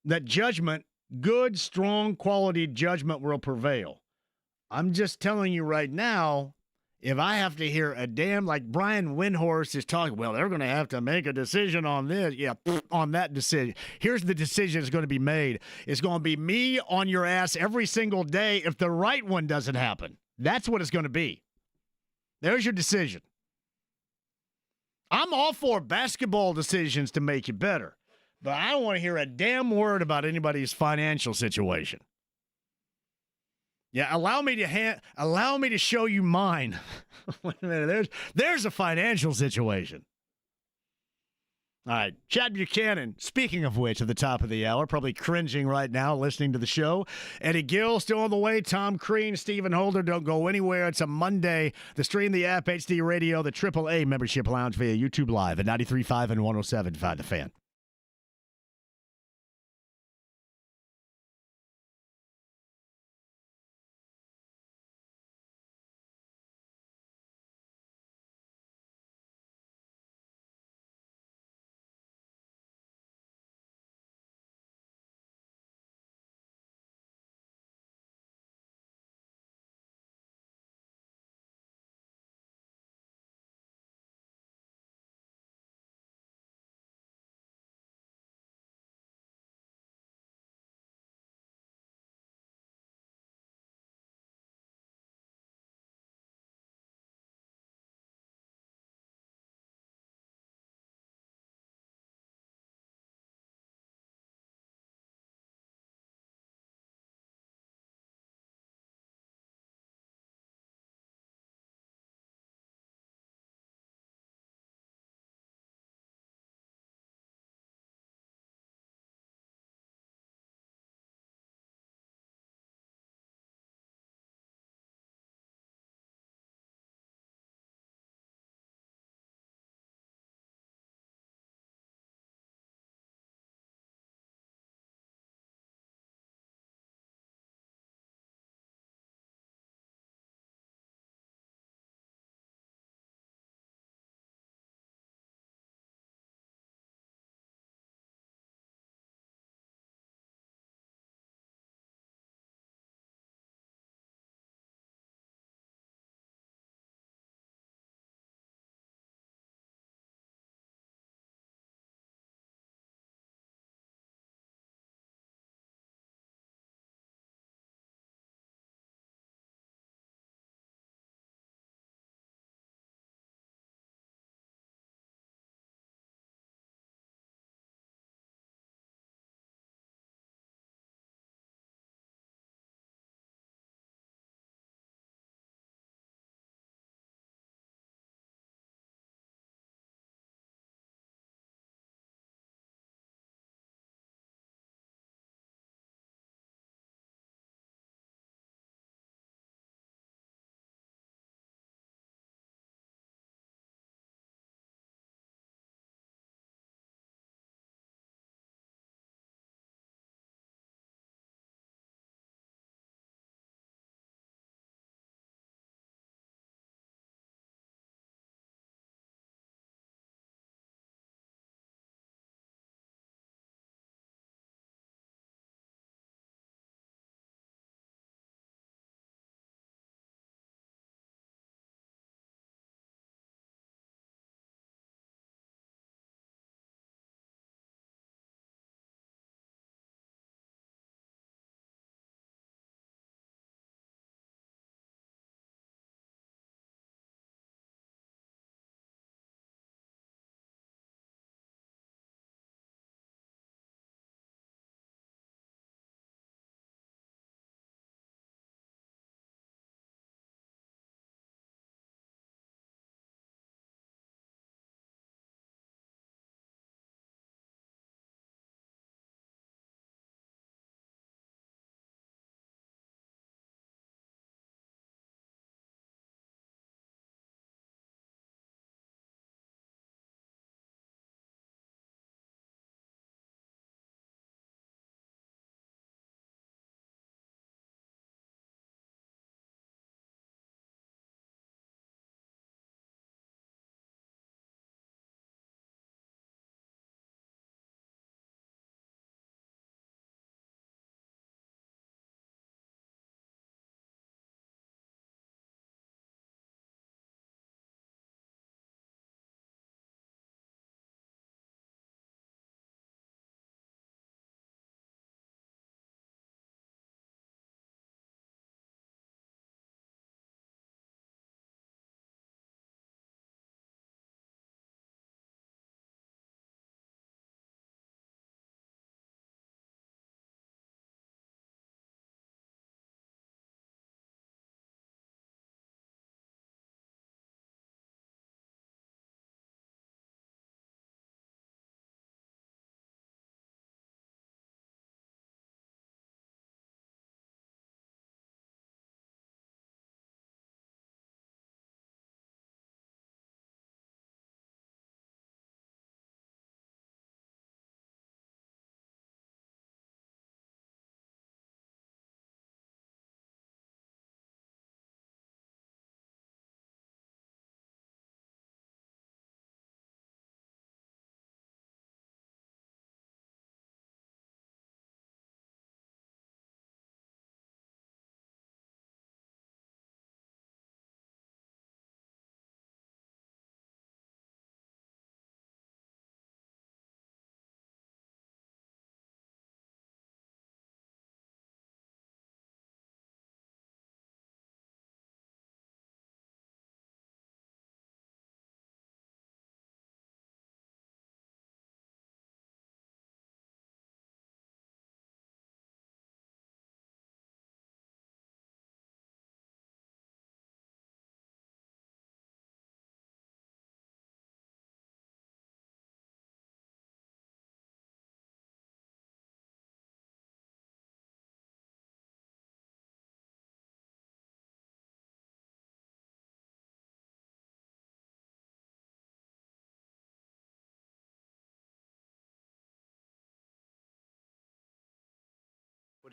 that judgment, good, strong, quality judgment will prevail. I'm just telling you right now, if I have to hear a damn, like Brian Windhorst is talking, well, they're going to have to make a decision on this. Yeah, on that decision. Here's the decision that's going to be made. It's going to be me on your ass every single day if the right one doesn't happen. That's what it's going to be. There's your decision. I'm all for basketball decisions to make you better. But I don't want to hear a damn word about anybody's financial situation. Yeah, allow me to show you mine. Wait a minute, there's a financial situation. All right, Chad Buchanan, speaking of which, at the top of the hour, probably cringing right now listening to the show. Eddie Gill still on the way. Tom Crean, Stephen Holder, don't go anywhere. It's a Monday. The stream, the app, HD Radio, the AAA membership lounge via YouTube Live at 93.5 and 107.5 The Fan.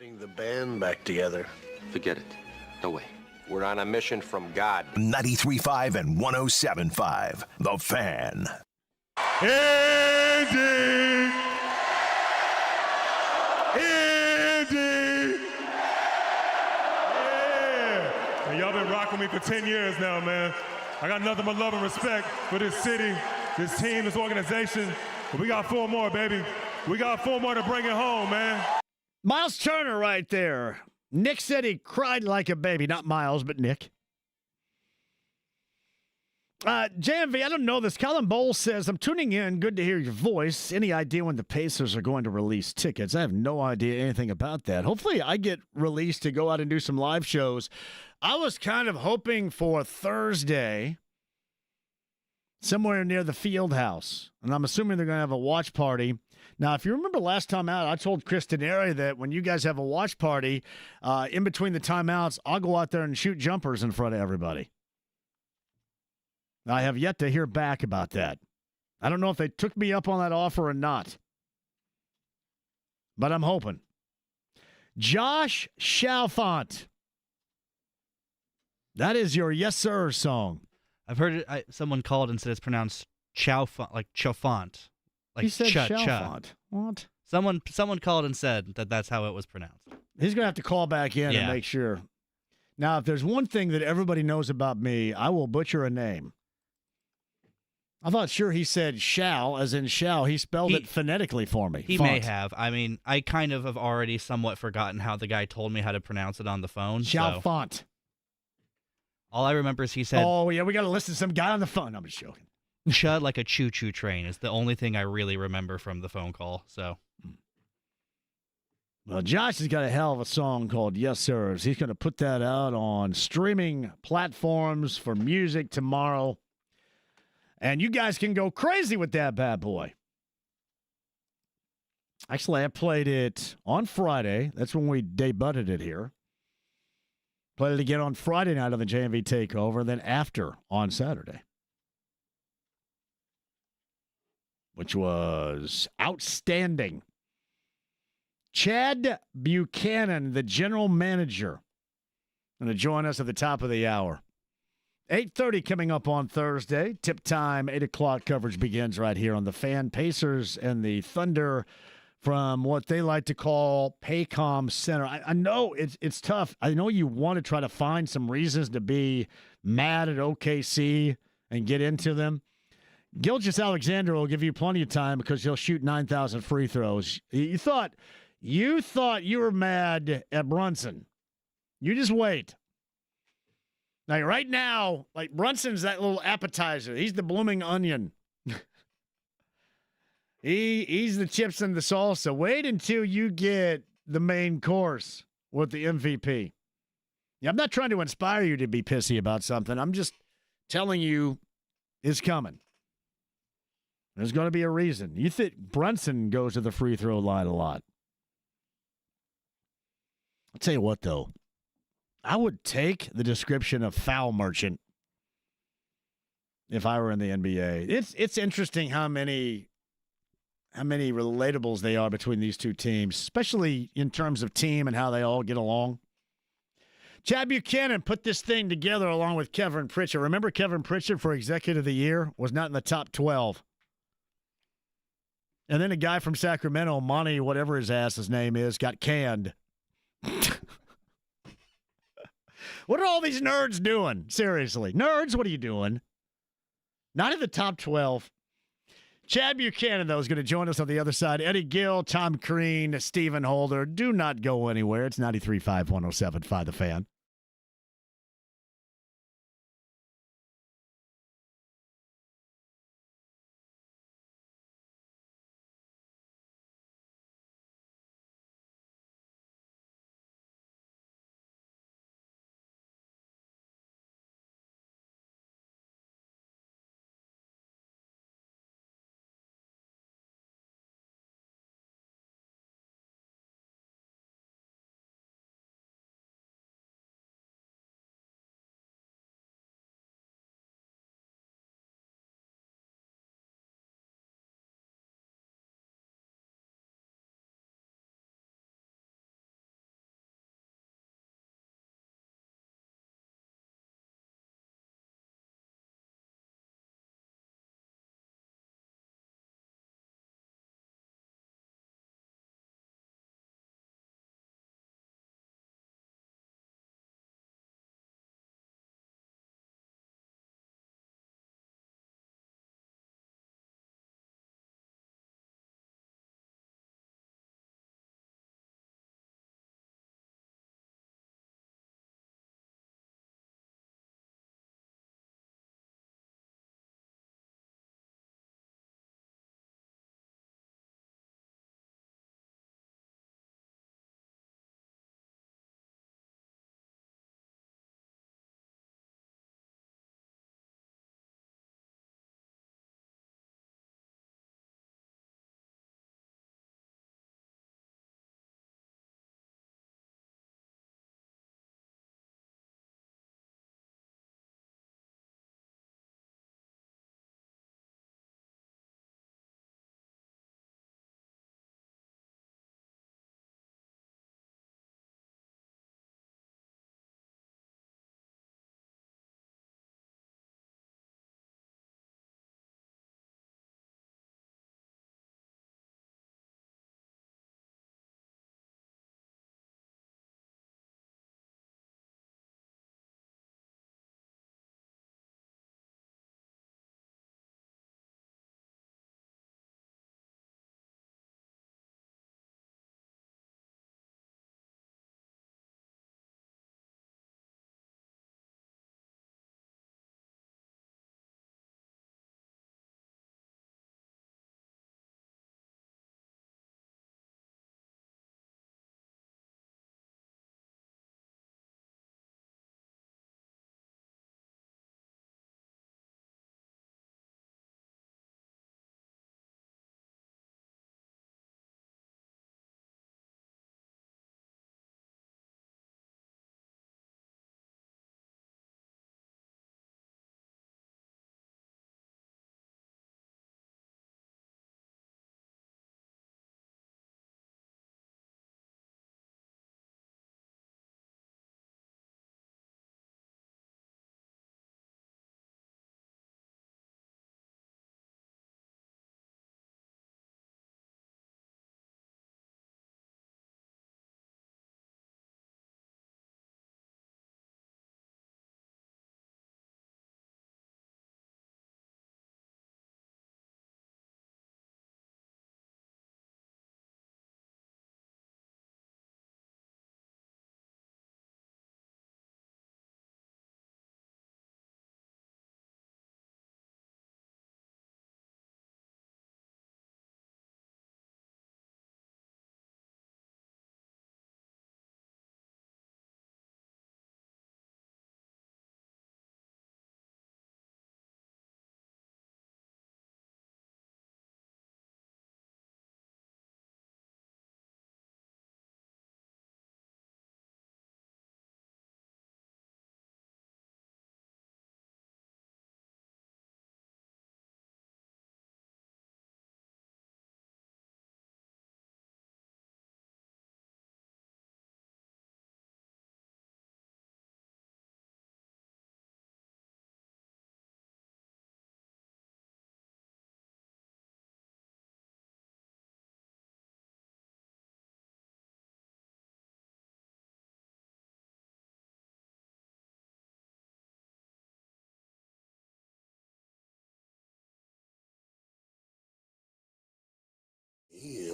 Putting the band back together. Forget it. No way. We're on a mission from God. 93.5 and 107.5. The Fan. Andy! Yeah! And y'all been rocking me for 10 years now, man. I got nothing but love and respect for this city, this team, this organization. But we got 4 more, baby. We got 4 more to bring it home, man. Miles Turner right there. Nick said he cried like a baby. Not Miles, but Nick. JMV, I don't know this. Colin Bowles says, I'm tuning in. Good to hear your voice. Any idea when the Pacers are going to release tickets? I have no idea anything about that. Hopefully I get released to go out and do some live shows. I was kind of hoping for Thursday, somewhere near the field house. And I'm assuming they're going to have a watch party. Now, if you remember last time out, I told Chris Denari that when you guys have a watch party, in between the timeouts, I'll go out there and shoot jumpers in front of everybody. I have yet to hear back about that. I don't know if they took me up on that offer or not. But I'm hoping. Josh Chalfant. That is your Yes Sir song. I've heard it. Someone called and said it's pronounced Chalfant, like Chalfant. Like he said Chalfant. What? Someone called and said that that's how it was pronounced. He's going to have to call back in and make sure. Now, if there's one thing that everybody knows about me, I will butcher a name. I thought sure he said shall, as in shall. He spelled it phonetically for me. He may have. I mean, I kind of have already somewhat forgotten how the guy told me how to pronounce it on the phone. Chalfant. So. All I remember is he said... Oh, yeah, we got to listen to some guy on the phone. I'm just joking. Chud like a choo-choo train is the only thing I really remember from the phone call. So, well, Josh has got a hell of a song called Yes Sirs. He's going to put that out on streaming platforms for music tomorrow. And you guys can go crazy with that bad boy. Actually, I played it on Friday. That's when we debuted it here. Played it again on Friday night on the JMV Takeover, then after on Saturday, which was outstanding. Chad Buchanan, the general manager, going to join us at the top of the hour. 8:30 coming up on Thursday. Tip time, 8 o'clock coverage begins right here on the Fan. Pacers and the Thunder from what they like to call Paycom Center. I know it's tough. I know you want to try to find some reasons to be mad at OKC and get into them. Gilgeous-Alexander will give you plenty of time because he'll shoot 9,000 free throws. You thought you were mad at Brunson. You just wait. Like right now, like Brunson's that little appetizer. He's the blooming onion. He's the chips and the salsa. Wait until you get the main course with the MVP. Yeah, I'm not trying to inspire you to be pissy about something. I'm just telling you it's coming. There's going to be a reason. You think Brunson goes to the free throw line a lot. I'll tell you what, though. I would take the description of foul merchant if I were in the NBA. It's interesting how many relatables they are between these two teams, especially in terms of team and how they all get along. Chad Buchanan put this thing together along with Kevin Pritchard. Remember Kevin Pritchard for Executive of the Year was not in the top 12. And then a guy from Sacramento, Monty, whatever his ass's name is, got canned. What are all these nerds doing? Seriously. Nerds, what are you doing? Not in the top 12. Chad Buchanan, though, is going to join us on the other side. Eddie Gill, Tom Crean, Stephen Holder. Do not go anywhere. It's 93.5, 107.5 The Fan.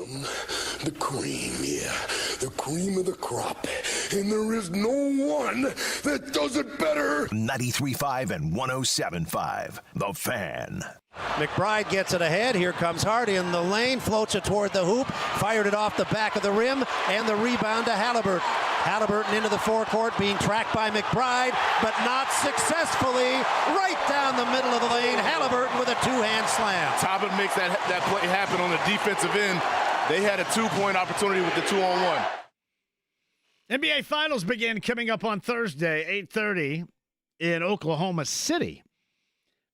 them the cream, yeah, the cream of the crop. And there is no one that does it better. 93.5 and 107.5, The Fan. McBride gets it ahead. Here comes Hart in the lane, floats it toward the hoop, fired it off the back of the rim, and the rebound to Halliburton. Halliburton into the forecourt, being tracked by McBride, but not successfully. Right down the middle of the lane, Halliburton with a two-hand slam. Talbot makes that play happen on the defensive end. They had a two-point opportunity with the 2-on-1. NBA Finals begin coming up on Thursday, 8:30 in Oklahoma City.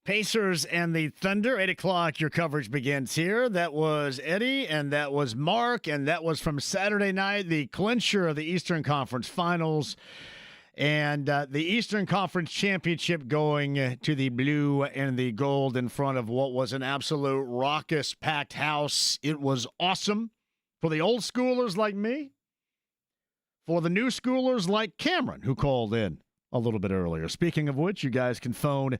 Pacers and the Thunder, 8 o'clock, your coverage begins here. That was Eddie, and that was Mark, and that was from Saturday night, the clincher of the Eastern Conference Finals. And the Eastern Conference Championship going to the blue and the gold in front of what was an absolute raucous, packed house. It was awesome for the old schoolers like me, for the new schoolers like Cameron, who called in a little bit earlier. Speaking of which, you guys can phone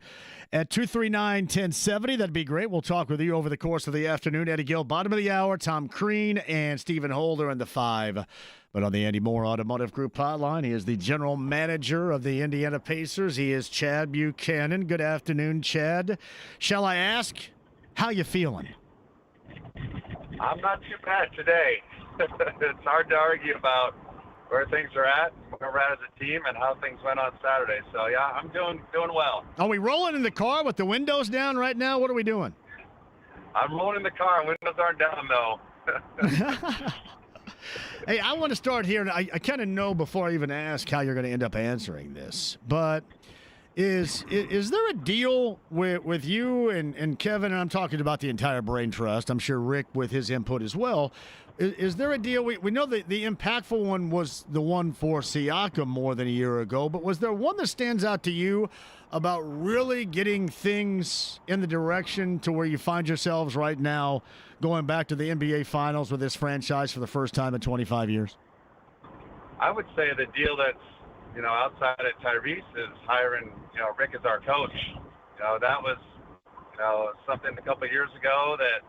at 239-1070. That'd be great. We'll talk with you over the course of the afternoon. Eddie Gill, bottom of the hour. Tom Crean and Stephen Holder in the 5. But on the Andy Moore Automotive Group hotline, he is the general manager of the Indiana Pacers. He is Chad Buchanan. Good afternoon, Chad. Shall I ask, how you feeling? I'm not too bad today. It's hard to argue about where things are at, where we're at as a team, and how things went on Saturday. So, yeah, I'm doing well. Are we rolling in the car with the windows down right now? What are we doing? I'm rolling in the car. Windows aren't down, though. Hey, I want to start here. I kind of know before I even ask how you're going to end up answering this, but is there a deal with you and Kevin, and I'm talking about the entire Brain Trust, I'm sure Rick with his input as well, is there a deal? We know that the impactful one was the one for Siakam more than a year ago, but was there one that stands out to you about really getting things in the direction to where you find yourselves right now going back to the NBA Finals with this franchise for the first time in 25 years? I would say the deal that's, outside of Tyrese is hiring, Rick as our coach. That was, something a couple of years ago that,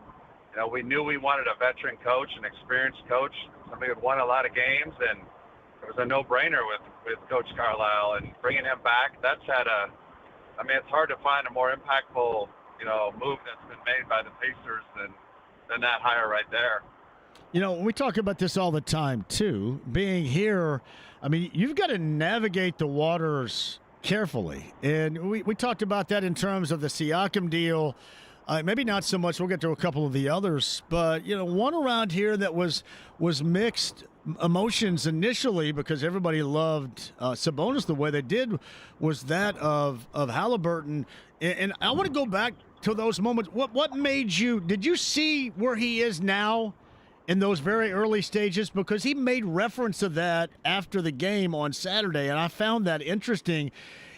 we knew we wanted a veteran coach, an experienced coach, somebody who'd won a lot of games, and it was a no-brainer with Coach Carlisle, and bringing him back, it's hard to find a more impactful, move that's been made by the Pacers than that hire right there. We talk about this all the time, too. Being here, you've got to navigate the waters carefully. And we talked about that in terms of the Siakam deal. Maybe not so much. We'll get to a couple of the others. But, one around here that was mixed emotions initially because everybody loved Sabonis the way they did was that of Halliburton. And I want to go back to those moments. What made you – did you see where he is now in those very early stages? Because he made reference to that after the game on Saturday, and I found that interesting.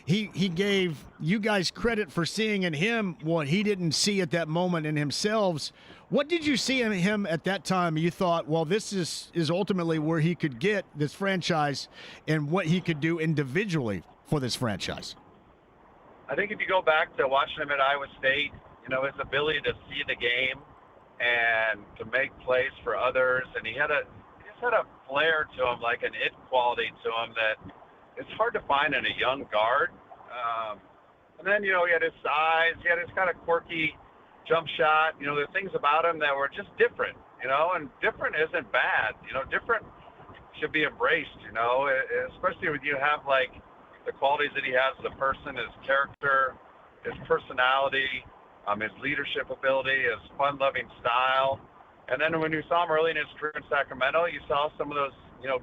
He gave you guys credit for seeing in him what he didn't see at that moment in himself. What did you see in him at that time? You thought, well, this is ultimately where he could get this franchise and what he could do individually for this franchise. I think if you go back to watching him at Iowa State, his ability to see the game and to make plays for others, and he just had a flair to him, like an it quality to him that it's hard to find in a young guard. And then, he had his size, he had his kind of quirky jump shot. There are things about him that were just different, and different isn't bad. Different should be embraced, especially when you have, like, the qualities that he has as a person, his character, his personality, his leadership ability, his fun-loving style. And then when you saw him early in his career in Sacramento, you saw some of those,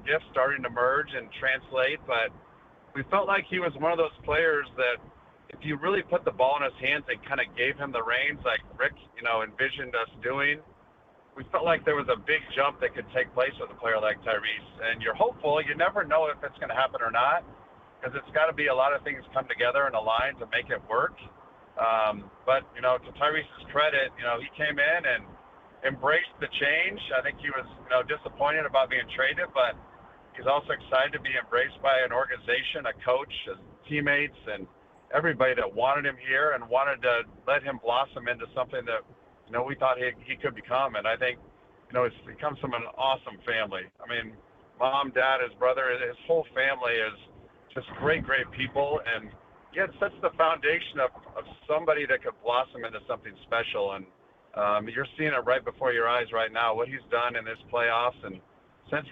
gifts starting to merge and translate. But we felt like he was one of those players that if you really put the ball in his hands and kind of gave him the reins like Rick, envisioned us doing, we felt like there was a big jump that could take place with a player like Tyrese. And you're hopeful. You never know if it's going to happen or not, because it's got to be a lot of things come together and align to make it work. But, to Tyrese's credit, he came in and embraced the change. I think he was, disappointed about being traded, but he's also excited to be embraced by an organization, a coach, his teammates, and everybody that wanted him here and wanted to let him blossom into something that, we thought he could become. And I think, It's become from an awesome family. I mean, mom, dad, his brother, his whole family is just great people. And it sets the foundation of somebody that could blossom into something special. And you're seeing it right before your eyes right now, what he's done in this playoffs. And since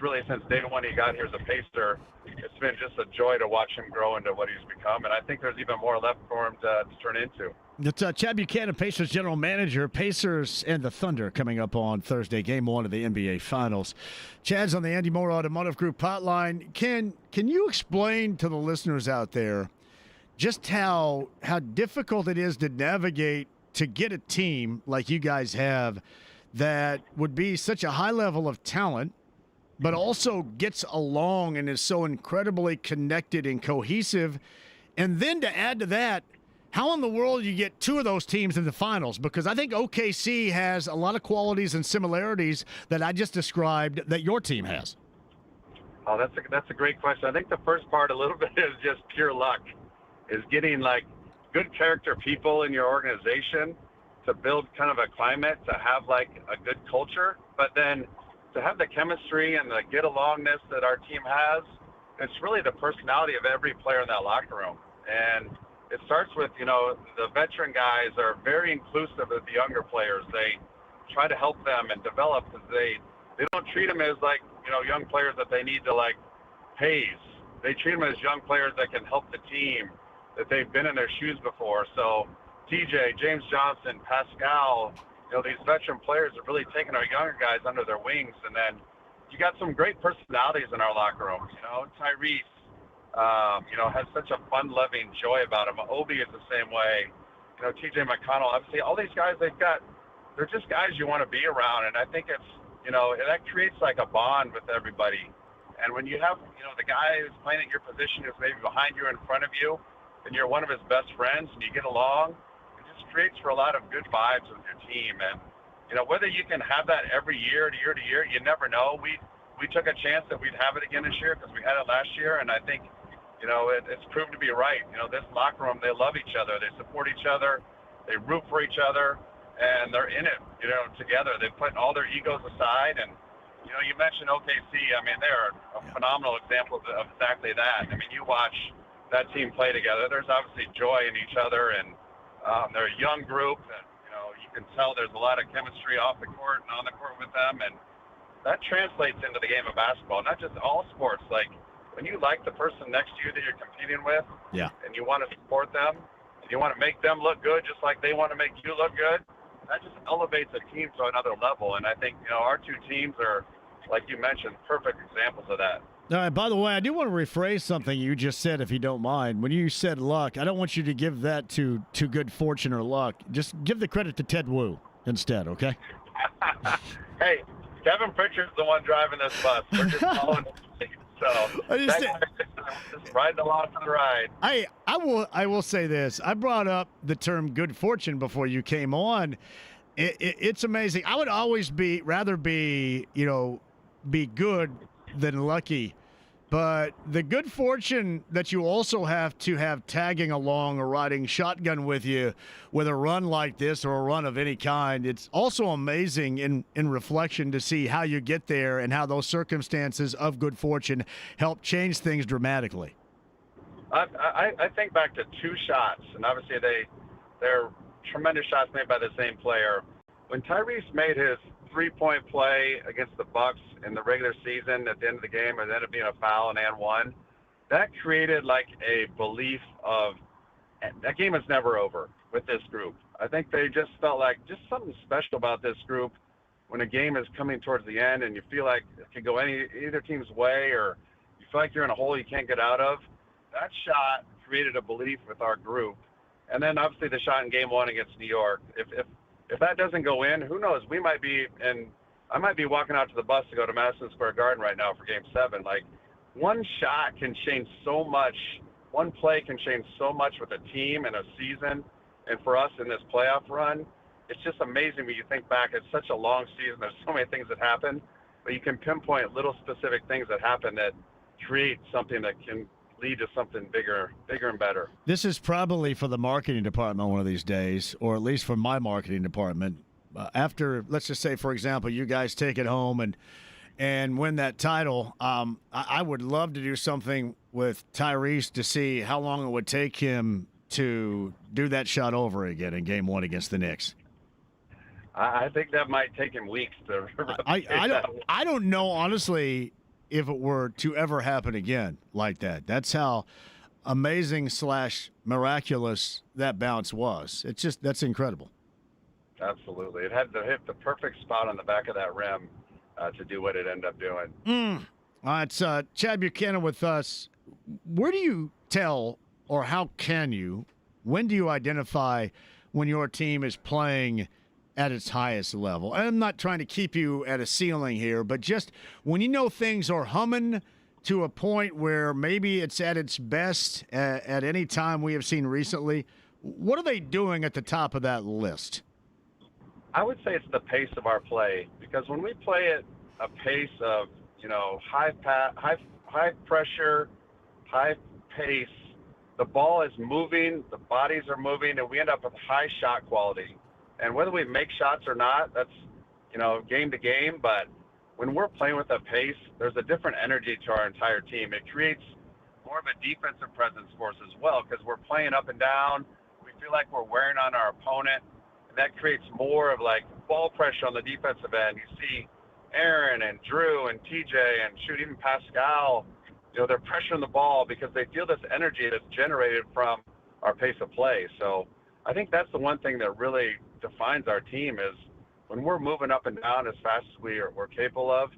day one he got here as a Pacer, it's been just a joy to watch him grow into what he's become. And I think there's even more left for him to turn into. It's Chad Buchanan, Pacers general manager. Pacers and the Thunder coming up on Thursday, game 1 of the NBA Finals. Chad's on the Andy Moore Automotive Group hotline. Can you explain to the listeners out there just how difficult it is to navigate to get a team like you guys have that would be such a high level of talent, but also gets along and is so incredibly connected and cohesive? And then to add to that, how in the world you get 2 of those teams in the finals? Because I think OKC has a lot of qualities and similarities that I just described that your team has. Oh, that's a great question. I think the first part a little bit is just pure luck, is getting like good character people in your organization to build kind of a climate, to have like a good culture, but then to have the chemistry and the get alongness that our team has. It's really the personality of every player in that locker room. And it starts with, the veteran guys are very inclusive of the younger players. They try to help them and develop, because they don't treat them as like, young players that they need to like haze. They treat them as young players that can help the team, that they've been in their shoes before. So TJ, James Johnson, Pascal, these veteran players have really taken our younger guys under their wings. And then you got some great personalities in our locker room. Tyrese, has such a fun-loving joy about him. Obi is the same way. TJ McConnell, obviously, all these guys they're just guys you want to be around. And I think it's, that creates like a bond with everybody. And when you have, the guy who's playing at your position is maybe behind you or in front of you, and you're one of his best friends and you get along, it just creates for a lot of good vibes with your team. And, whether you can have that every year to year, you never know. We took a chance that we'd have it again this year because we had it last year. And I think, it's proved to be right. This locker room, they love each other. They support each other. They root for each other. And they're in it, together. They put all their egos aside. And, you mentioned OKC. I mean, they're a phenomenal example of exactly that. I mean, you watch that team play together. There's obviously joy in each other. And they're a young group. And, you can tell there's a lot of chemistry off the court and on the court with them. And that translates into the game of basketball, not just all sports. Like, when you like the person next to you that you're competing with, and you want to support them, and you want to make them look good just like they want to make you look good, that just elevates a team to another level. And I think, our 2 teams are, like you mentioned, perfect examples of that. All right, by the way, I do want to rephrase something you just said, if you don't mind. When you said luck, I don't want you to give that to good fortune or luck. Just give the credit to Ted Wu instead, okay? Hey, Kevin Pritchard's the one driving this bus. We're just following so just riding along for the ride. I will say this. I brought up the term good fortune before you came on. It's amazing. I would always rather be good than lucky. But the good fortune that you also have to have tagging along or riding shotgun with you with a run like this or a run of any kind, it's also amazing in reflection to see how you get there and how those circumstances of good fortune help change things dramatically. I think back to 2 shots, and obviously they're tremendous shots made by the same player. When Tyrese made his 3-point play against the Bucks in the regular season at the end of the game, and ended up being a foul and one, that created like a belief of that game is never over with this group. I think they just felt like just something special about this group when a game is coming towards the end and you feel like it could go either team's way, or you feel like you're in a hole you can't get out of. That shot created a belief with our group. And then obviously the shot in game 1 against New York. If that doesn't go in, who knows? We might be, and I might be walking out to the bus to go to Madison Square Garden right now for game 7. Like, one shot can change so much. One play can change so much with a team and a season. And for us in this playoff run, it's just amazing when you think back. It's such a long season. There's so many things that happen, but you can pinpoint little specific things that happen that create something that can lead to something bigger and better. This is probably for the marketing department one of these days, or at least for my marketing department. after, let's just say, for example, you guys take it home and win that title, I would love to do something with Tyrese to see how long it would take him to do that shot over again in Game 1 against the Knicks. I think that might take him weeks to. I don't know, honestly, if it were to ever happen again like that. That's how amazing / miraculous that bounce was. That's incredible. Absolutely. It had to hit the perfect spot on the back of that rim to do what it ended up doing. All right, it's Chad Buchanan with us. Where do you tell, or how can you, when do you identify when your team is playing at its highest level? I'm not trying to keep you at a ceiling here, but just when you know things are humming to a point where maybe it's at its best at any time we have seen recently, what are they doing at the top of that list? I would say it's the pace of our play, because when we play at a pace of, high pressure, high pace, the ball is moving, the bodies are moving, and we end up with high shot quality. And whether we make shots or not, that's, game to game. But when we're playing with a pace, there's a different energy to our entire team. It creates more of a defensive presence for us as well, because we're playing up and down. We feel like we're wearing on our opponent, and that creates more of like ball pressure on the defensive end. You see Aaron and Drew and TJ and even Pascal, they're pressuring the ball because they feel this energy that's generated from our pace of play. So I think that's the one thing that really defines our team is when we're moving up and down as fast as we're capable of,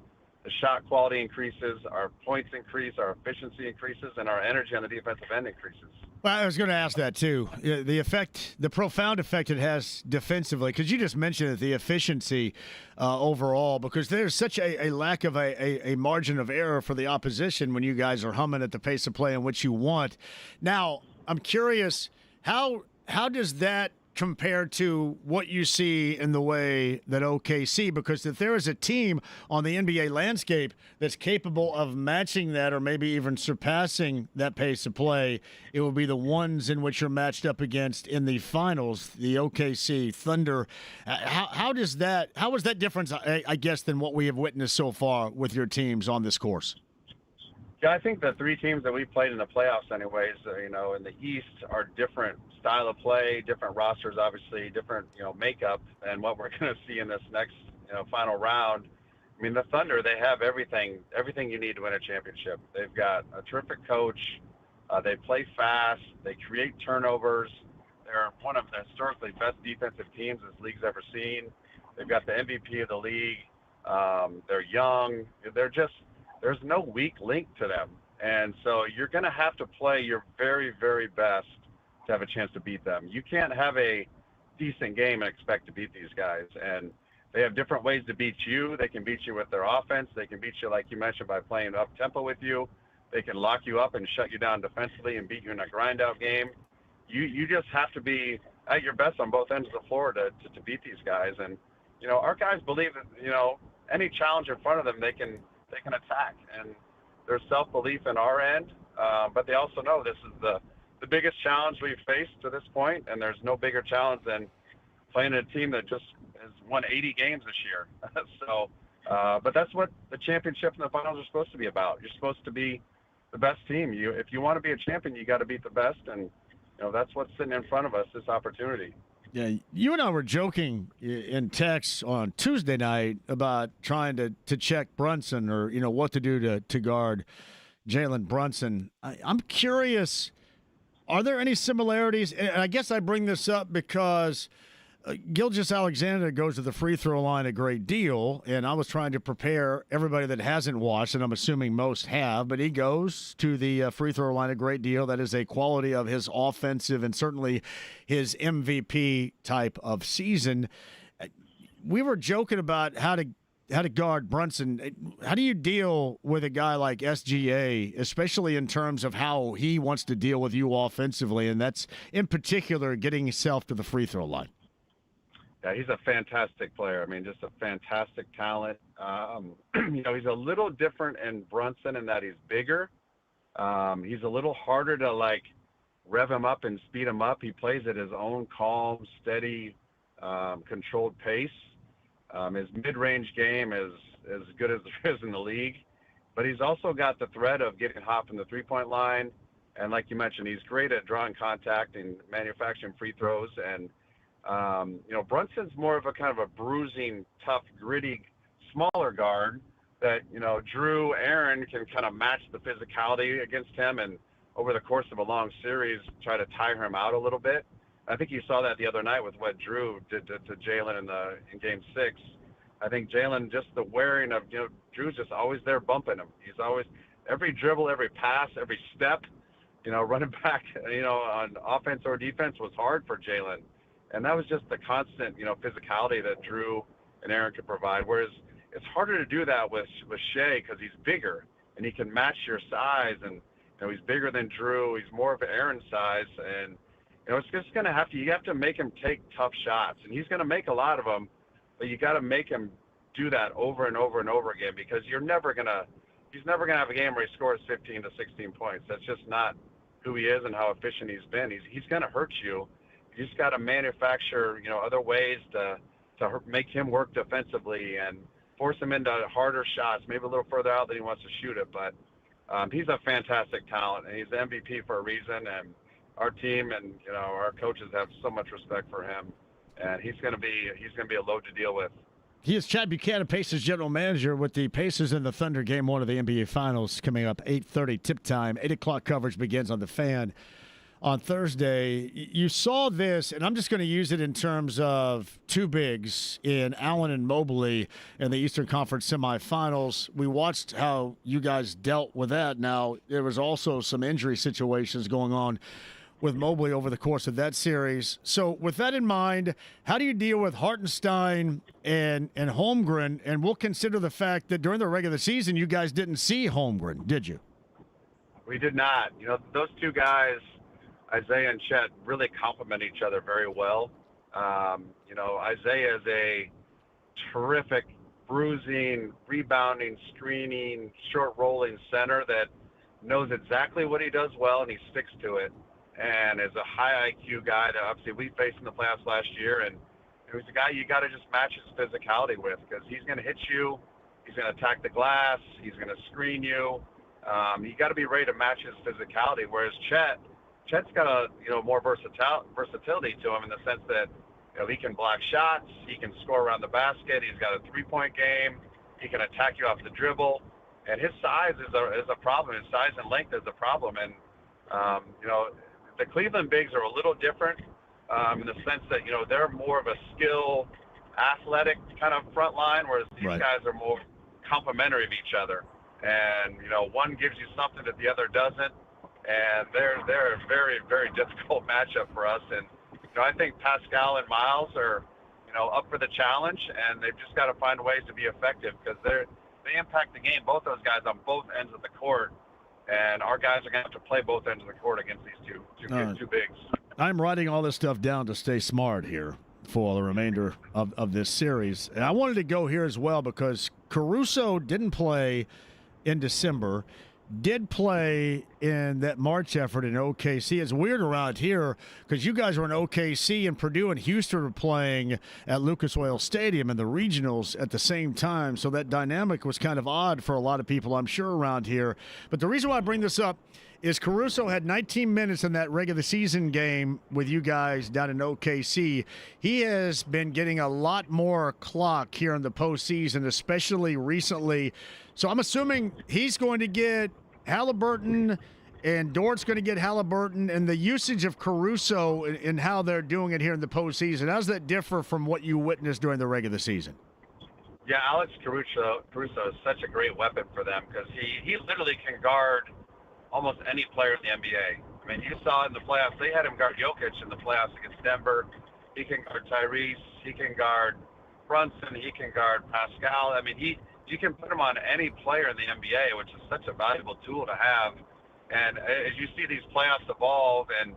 the shot quality increases, our points increase, our efficiency increases, and our energy on the defensive end increases. Well, I was going to ask that too. The profound effect it has defensively, because you just mentioned it, the efficiency overall, because there's such a lack of a margin of error for the opposition when you guys are humming at the pace of play in which you want. Now, I'm curious, how does that compare to what you see in the way that OKC? Because if there is a team on the NBA landscape that's capable of matching that or maybe even surpassing that pace of play, it will be the ones in which you're matched up against in the finals, the OKC Thunder. How was that difference, I guess, than what we have witnessed so far with your teams on this course? Yeah, I think the three teams that we played in the playoffs anyways, in the East are different style of play, different rosters, obviously, different, makeup than what we're going to see in this next, final round. I mean, the Thunder, they have everything you need to win a championship. They've got a terrific coach. They play fast. They create turnovers. They're one of the historically best defensive teams this league's ever seen. They've got the MVP of the league. They're young. There's no weak link to them. And so you're going to have to play your very, very best to have a chance to beat them. You can't have a decent game and expect to beat these guys. And they have different ways to beat you. They can beat you with their offense. They can beat you, like you mentioned, by playing up-tempo with you. They can lock you up and shut you down defensively and beat you in a grind-out game. You just have to be at your best on both ends of the floor to beat these guys. And, our guys believe that, any challenge in front of them, they can attack. And there's self-belief in our end, but they also know this is the biggest challenge we've faced to this point, and there's no bigger challenge than playing a team that just has won 80 games this year. So, but that's what the championship and the finals are supposed to be about. You're supposed to be the best team. If you want to be a champion, you got to beat the best, and that's what's sitting in front of us, this opportunity. Yeah, you and I were joking in text on Tuesday night about trying to check Brunson or, what to do to guard Jalen Brunson. I'm curious, are there any similarities? And I guess I bring this up because Gilgeous-Alexander goes to the free throw line a great deal, and I was trying to prepare everybody that hasn't watched, and I'm assuming most have, but he goes to the free throw line a great deal. That is a quality of his offensive and certainly his MVP type of season. We were joking about how to guard Brunson. How do you deal with a guy like SGA, especially in terms of how he wants to deal with you offensively, and that's in particular getting himself to the free throw line? Yeah, he's a fantastic player. I mean, just a fantastic talent. He's a little different in Brunson in that he's bigger. He's a little harder to rev him up and speed him up. He plays at his own calm, steady controlled pace. His mid-range game is as good as there is in the league, but he's also got the threat of getting hot from the three-point line. And like you mentioned, he's great at drawing contact and manufacturing free throws. And, Brunson's more of a kind of a bruising, tough, gritty, smaller guard that, Drew, Aaron can kind of match the physicality against him and over the course of a long series try to tire him out a little bit. I think you saw that the other night with what Drew did to Jalen in Game 6. I think Jalen, just the wearing of, Drew's just always there bumping him. He's always, every dribble, every pass, every step, running back, on offense or defense was hard for Jalen. And that was just the constant, physicality that Drew and Aaron could provide. Whereas it's harder to do that with Shea because he's bigger and he can match your size. And, he's bigger than Drew. He's more of an Aaron size. And, it's just going to you have to make him take tough shots. And he's going to make a lot of them, but you got to make him do that over and over and over again because he's never going to have a game where he scores 15 to 16 points. That's just not who he is and how efficient he's been. He's going to hurt you. You just got to manufacture, other ways to make him work defensively and force him into harder shots, maybe a little further out than he wants to shoot it. But he's a fantastic talent, and he's the MVP for a reason. And our team and our coaches have so much respect for him, and he's going to be a load to deal with. He is Chad Buchanan, Pacers general manager, with the Pacers and the Thunder game 1 of the NBA Finals coming up 8:30 tip time. 8 o'clock coverage begins on The Fan on Thursday. You saw this, and I'm just going to use it in terms of two bigs in Allen and Mobley in the Eastern Conference semifinals. We watched how you guys dealt with that. Now, there was also some injury situations going on with Mobley over the course of that series. So with that in mind, how do you deal with Hartenstein and Holmgren? And we'll consider the fact that during the regular season, you guys didn't see Holmgren, did you? We did not. Those two guys, Isaiah and Chet, really complement each other very well. Isaiah is a terrific bruising, rebounding, screening, short rolling center that knows exactly what he does well and he sticks to it. And is a high IQ guy that obviously we faced in the playoffs last year. And he's a guy you got to just match his physicality with because he's going to hit you. He's going to attack the glass. He's going to screen you. You got to be ready to match his physicality. Whereas Chet's got more versatility to him in the sense that he can block shots. He can score around the basket. He's got a three-point game. He can attack you off the dribble. And his size is a problem. His size and length is a problem. And, the Cleveland bigs are a little different in the sense that, they're more of a skill, athletic kind of front line, whereas these guys are more complementary of each other. And, one gives you something that the other doesn't. And they're a very, very difficult matchup for us. And, I think Pascal and Miles are, up for the challenge, and they've just got to find ways to be effective because they impact the game, both those guys on both ends of the court. And our guys are going to have to play both ends of the court against these two bigs. I'm writing all this stuff down to stay smart here for the remainder of this series. And I wanted to go here as well because Caruso didn't play in December, did play in that March effort in OKC. It's weird around here because you guys were in OKC and Purdue and Houston were playing at Lucas Oil Stadium in the regionals at the same time. So that dynamic was kind of odd for a lot of people, I'm sure, around here. But the reason why I bring this up is Caruso had 19 minutes in that regular season game with you guys down in OKC. He has been getting a lot more clock here in the postseason, especially recently. So I'm assuming he's going to get Halliburton and Dort's going to get Halliburton, and the usage of Caruso and how they're doing it here in the postseason. How does that differ from what you witnessed during the regular season? Yeah, Alex Caruso is such a great weapon for them because he literally can guard almost any player in the NBA. I mean, you saw in the playoffs, they had him guard Jokic in the playoffs against Denver. He can guard Tyrese. He can guard Brunson. He can guard Pascal. I mean, you can put him on any player in the NBA, which is such a valuable tool to have. And as you see these playoffs evolve and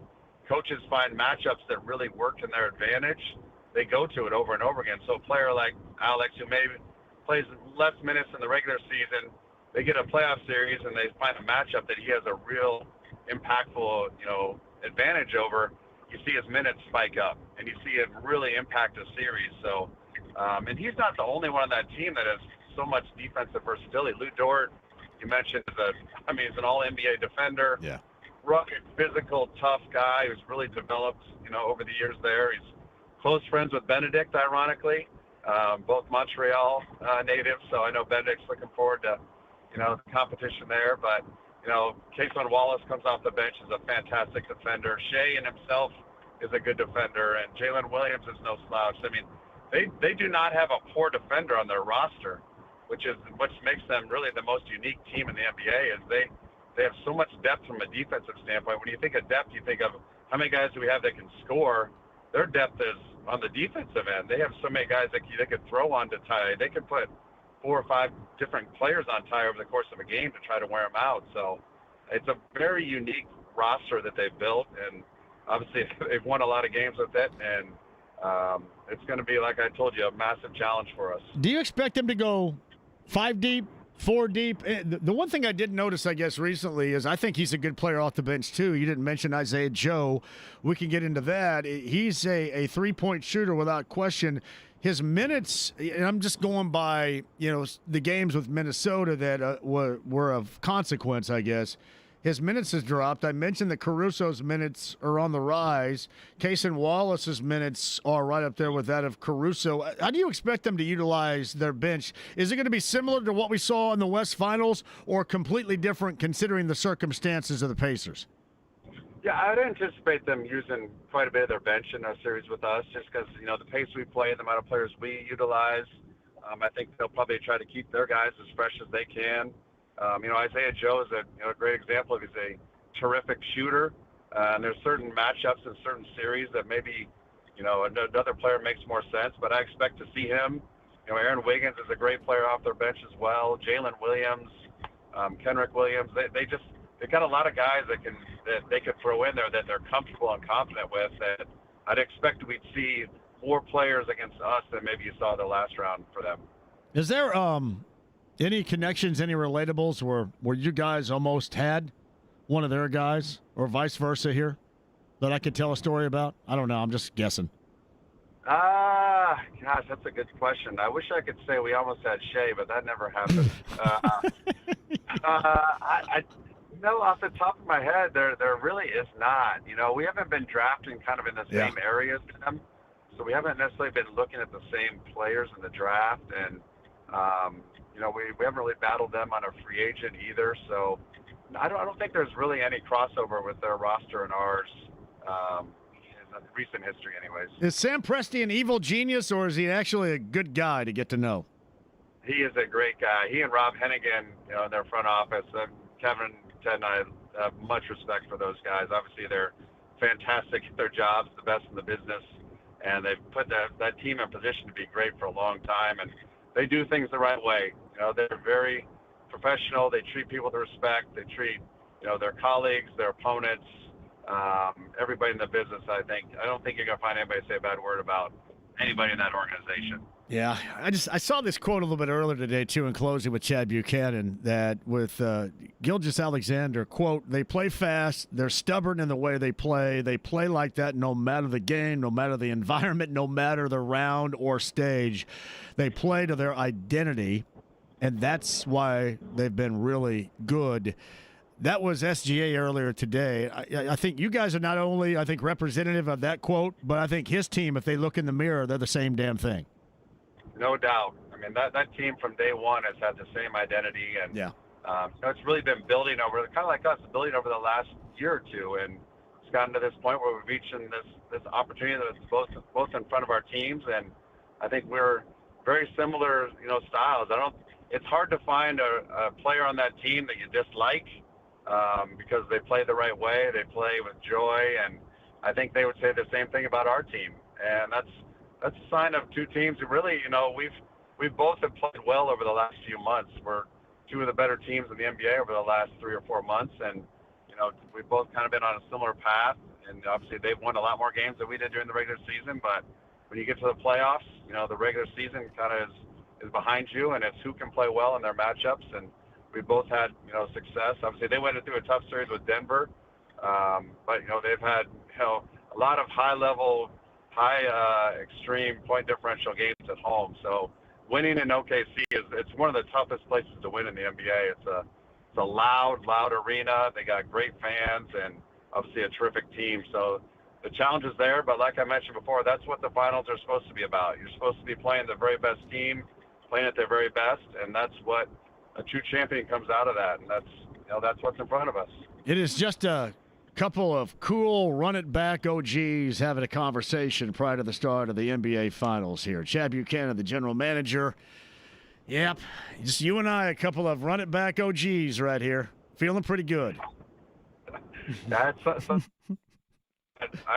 coaches find matchups that really work in their advantage, they go to it over and over again. So a player like Alex, who maybe plays less minutes in the regular season, they get a playoff series and they find a matchup that he has a real impactful, advantage over. you see his minutes spike up, and you see it really impact a series. So, and he's not the only one on that team that has so much defensive versatility. Lou Dort, you mentioned, he's an all-NBA defender. Yeah. Rugged, physical, tough guy who's really developed, over the years there. He's close friends with Benedict, ironically, both Montreal natives. So I know Benedict's looking forward to, the competition there. But, Cason Wallace comes off the bench, is a fantastic defender. Shea in himself is a good defender, and Jalen Williams is no slouch. I mean, they do not have a poor defender on their roster, which makes them really the most unique team in the NBA. Is they have so much depth from a defensive standpoint. When you think of depth, you think of how many guys do we have that can score. Their depth is on the defensive end. They have so many guys that they could throw on to Ty. They could put 4 or 5 different players on Ty over the course of a game to try to wear him out. So it's a very unique roster that they've built, and obviously they've won a lot of games with it, and it's going to be, like I told you, a massive challenge for us. Do you expect them to go 5 deep, 4 deep? The one thing I did notice, I guess, recently is I think he's a good player off the bench, too. You didn't mention Isaiah Joe. We can get into that. He's a three-point shooter without question. His minutes, and I'm just going by, the games with Minnesota that were of consequence, I guess. His minutes has dropped. I mentioned that Caruso's minutes are on the rise. Cason Wallace's minutes are right up there with that of Caruso. How do you expect them to utilize their bench? Is it going to be similar to what we saw in the West Finals, or completely different considering the circumstances of the Pacers? Yeah, I'd anticipate them using quite a bit of their bench in a series with us, just because, the pace we play, the amount of players we utilize. I think they'll probably try to keep their guys as fresh as they can. Isaiah Joe is a great example of, he's a terrific shooter. And there's certain matchups in certain series that maybe, another player makes more sense, but I expect to see him. Aaron Wiggins is a great player off their bench as well. Jalen Williams, Kenrick Williams, they've got a lot of guys that they could throw in there that they're comfortable and confident with. And I'd expect we'd see more players against us than maybe you saw the last round for them. Is there any connections, any relatables where you guys almost had one of their guys, or vice versa here, that I could tell a story about? I don't know. I'm just guessing. Gosh, that's a good question. I wish I could say we almost had Shea, but that never happened. Off the top of my head, there really is not. We haven't been drafting kind of in the same areas as them, so we haven't necessarily been looking at the same players in the draft, and we haven't really battled them on a free agent either. So I don't think there's really any crossover with their roster and ours in recent history, anyways. Is Sam Presti an evil genius, or is he actually a good guy to get to know? He is a great guy. He and Rob Hennigan, in their front office, Kevin, Ted, and I have much respect for those guys. Obviously, they're fantastic at their jobs, the best in the business, and they've put that team in position to be great for a long time, and they do things the right way. They're very professional. They treat people with respect. They treat, their colleagues, their opponents, everybody in the business. I don't think you're going to find anybody say a bad word about anybody in that organization. Yeah, I saw this quote a little bit earlier today, too, in closing with Chad Buchanan, that with Gilgeous-Alexander, quote, they play fast, they're stubborn in the way they play like that no matter the game, no matter the environment, no matter the round or stage. They play to their identity, and that's why they've been really good. That was SGA earlier today. I think you guys are not only, representative of that quote, but I think his team, if they look in the mirror, they're the same damn thing. No doubt. I mean, that team from day one has had the same identity, and it's really been building over, kind of like us, building over the last year or two, and it's gotten to this point where we've reached this opportunity that's both in front of our teams, and I think we're very similar, styles. It's hard to find a player on that team that you dislike because they play the right way, they play with joy, and I think they would say the same thing about our team, and that's a sign of two teams who really, we've both have played well over the last few months. We're two of the better teams in the NBA over the last 3 or 4 months, and we've both kind of been on a similar path. And obviously, they've won a lot more games than we did during the regular season. But when you get to the playoffs, the regular season kind of is behind you, and it's who can play well in their matchups. And we both had success. Obviously, they went through a tough series with Denver, but they've had a lot of high-level, extreme point differential games at home. So winning in OKC it's one of the toughest places to win in the NBA. It's a loud arena. They got great fans and obviously a terrific team. So the challenge is there, but like I mentioned before, that's what the finals are supposed to be about. You're supposed to be playing the very best team, playing at their very best, and that's what a true champion comes out of that, and that's what's in front of us. It is just a couple of cool run-it-back OGs having a conversation prior to the start of the NBA Finals here. Chad Buchanan, the general manager. Yep, just you and I, a couple of run-it-back OGs right here. Feeling pretty good. I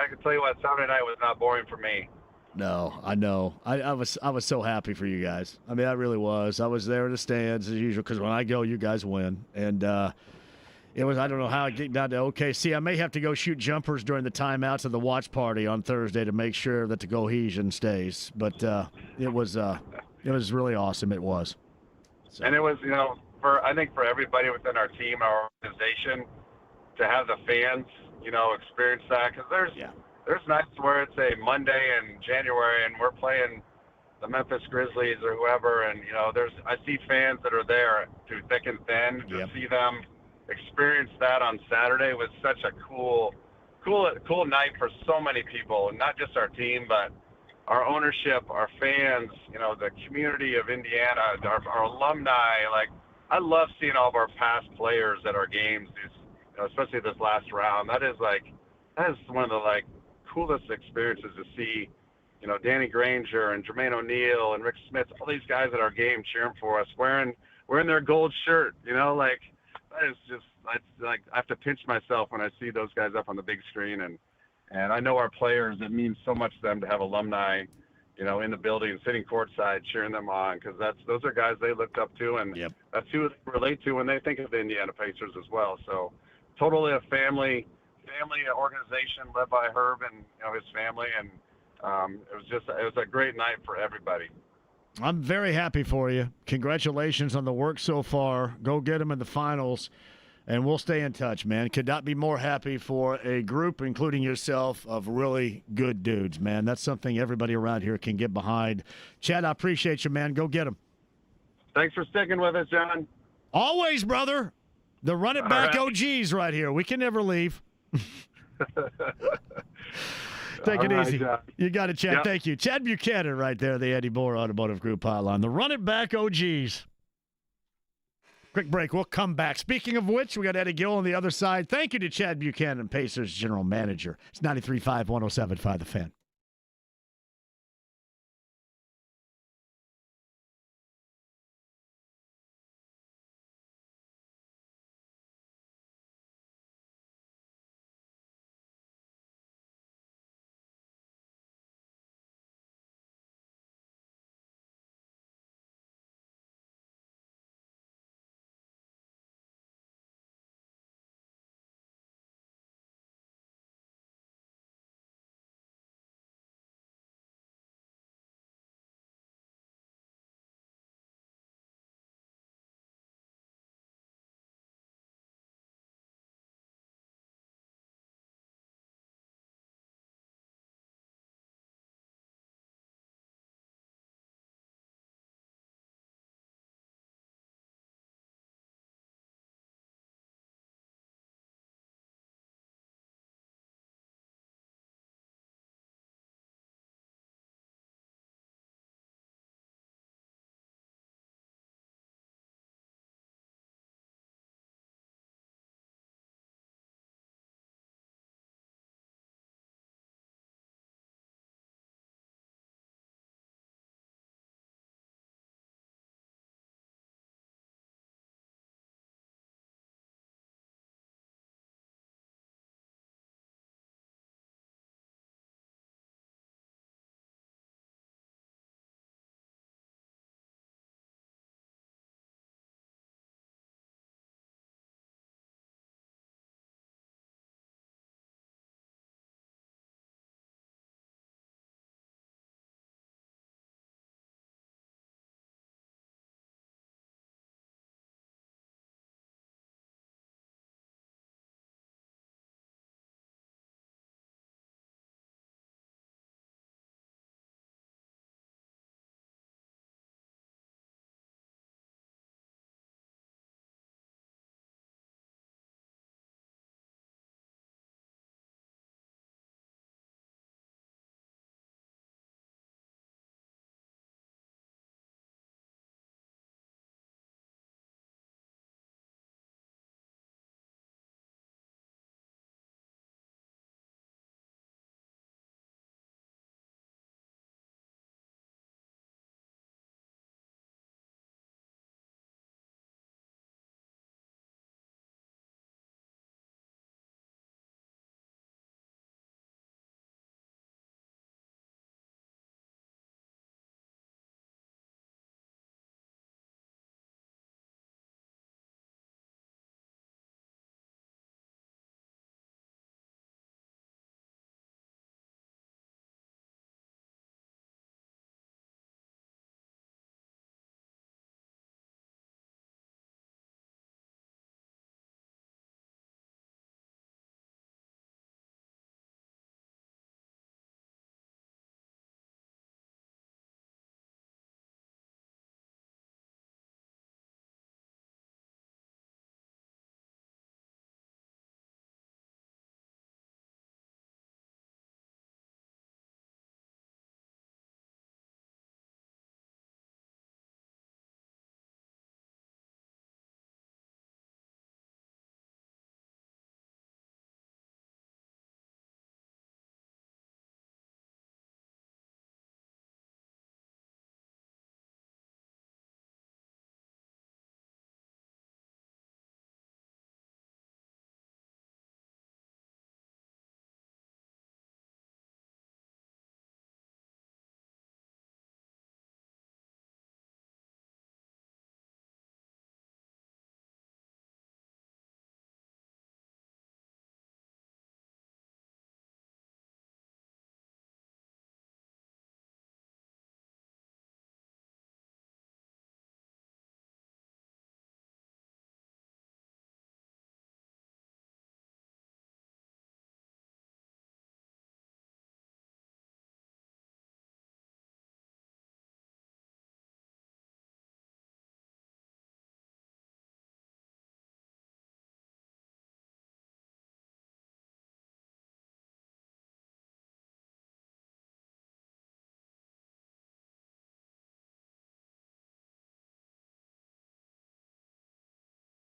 can tell you what, Saturday night was not boring for me. No, I know. I was so happy for you guys. I mean, I really was. I was there in the stands as usual because when I go, you guys win. And it was, I don't know how I get down to OKC. I may have to go shoot jumpers during the timeouts of the watch party on Thursday to make sure that the cohesion stays. But it was really awesome. It was. So. And it was, I think for everybody within our team, our organization, to have the fans, experience that, because there's nights where it's a Monday in January and we're playing the Memphis Grizzlies or whoever, and I see fans that are there through thick and thin. To see them experience that on Saturday was such a cool night for so many people, and not just our team, but our ownership, our fans, the community of Indiana, our alumni. Like, I love seeing all of our past players at our games, especially this last round. That is one of the coolest experiences to see, Danny Granger and Jermaine O'Neal and Rick Smith, all these guys at our game cheering for us, wearing their gold shirt, that is just, I have to pinch myself when I see those guys up on the big screen, and I know our players, it means so much to them to have alumni, in the building, sitting courtside, cheering them on, because those are guys they looked up to, and that's who they relate to when they think of the Indiana Pacers as well. So totally a family organization led by Herb and his family, and it was a great night for everybody. I'm very happy for you. Congratulations on the work so far. Go get them in the finals, and we'll stay in touch, man. Could not be more happy for a group, including yourself, of really good dudes, man. That's something everybody around here can get behind. Chad, I appreciate you, man. Go get them. Thanks for sticking with us, John. Always, brother. The run-it-back OGs right here. We can never leave. Take it easy. You got it, Chad. Yep. Thank you. Chad Buchanan right there, the Eddie Moore Automotive Group hotline. The run-it-back OGs. Quick break. We'll come back. Speaking of which, we got Eddie Gill on the other side. Thank you to Chad Buchanan, Pacers General Manager. It's 93.5, 107.5 The Fan.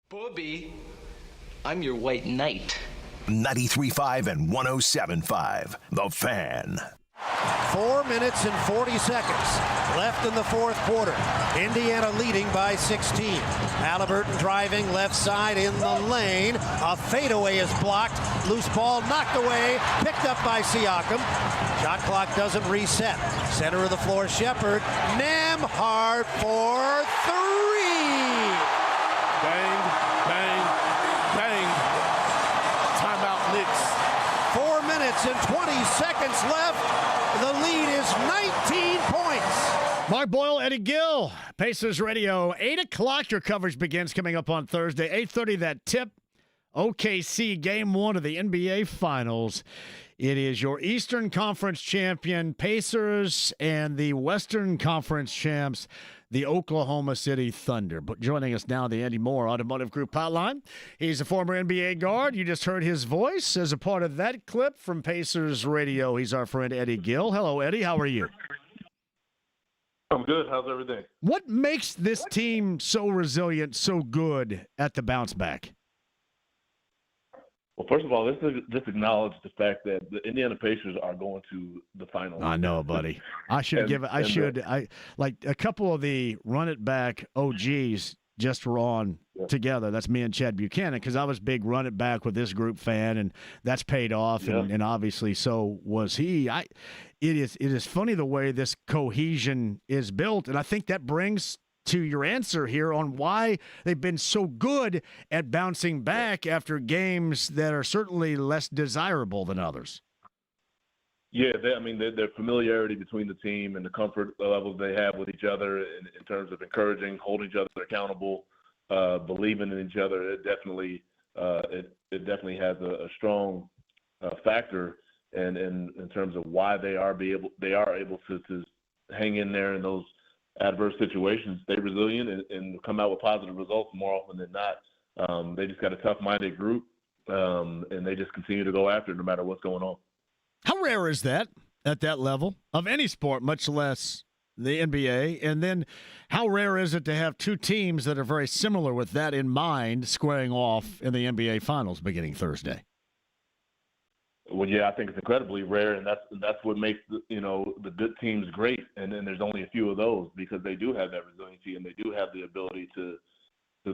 Bobby, I'm your white knight. 93.5 and 107.5, The Fan. 4 minutes and 40 seconds left in the fourth quarter. Indiana leading by 16. Halliburton driving left side in the lane. A fadeaway is blocked. Loose ball knocked away. Picked up by Siakam. Shot clock doesn't reset. Center of the floor, Shepard. Nembhard for three. Bang, bang, bang. Timeout Knicks. 4 minutes and 20 seconds left. The lead is 19 points. Mark Boyle, Eddie Gill, Pacers Radio. 8 o'clock your coverage begins coming up on Thursday. 8:30 that tip. OKC Game 1 of the NBA Finals. It is your Eastern Conference champion Pacers and the Western Conference champs, the Oklahoma City Thunder. But joining us now, the Andy Moore Automotive Group hotline. He's a former NBA guard. You just heard his voice as a part of that clip from Pacers Radio. He's our friend Eddie Gill. Hello, Eddie. How are you? I'm good. How's everything? What makes this team so resilient, so good at the bounce back? Well, first of all, let's just acknowledge the fact that the Indiana Pacers are going to the finals. I know, buddy. I should give it. I like a couple of the run it back OGs just were on together. That's me and Chad Buchanan, because I was big run it back with this group fan, and that's paid off, and obviously so was he. It is funny the way this cohesion is built, and I think that brings to your answer here on why they've been so good at bouncing back after games that are certainly less desirable than others. Yeah, their familiarity between the team and the comfort levels they have with each other in terms of encouraging, holding each other accountable, believing in each other. It definitely has a strong factor, and in terms of why they are able to hang in there in those adverse situations, stay resilient, and come out with positive results more often than not. They just got a tough-minded group, and they just continue to go after it no matter what's going on. How rare is that at that level of any sport, much less the NBA? And then how rare is it to have two teams that are very similar with that in mind squaring off in the NBA Finals beginning Thursday? Well, yeah, I think it's incredibly rare, and that's what makes the good teams great. And then there's only a few of those, because they do have that resiliency and they do have the ability to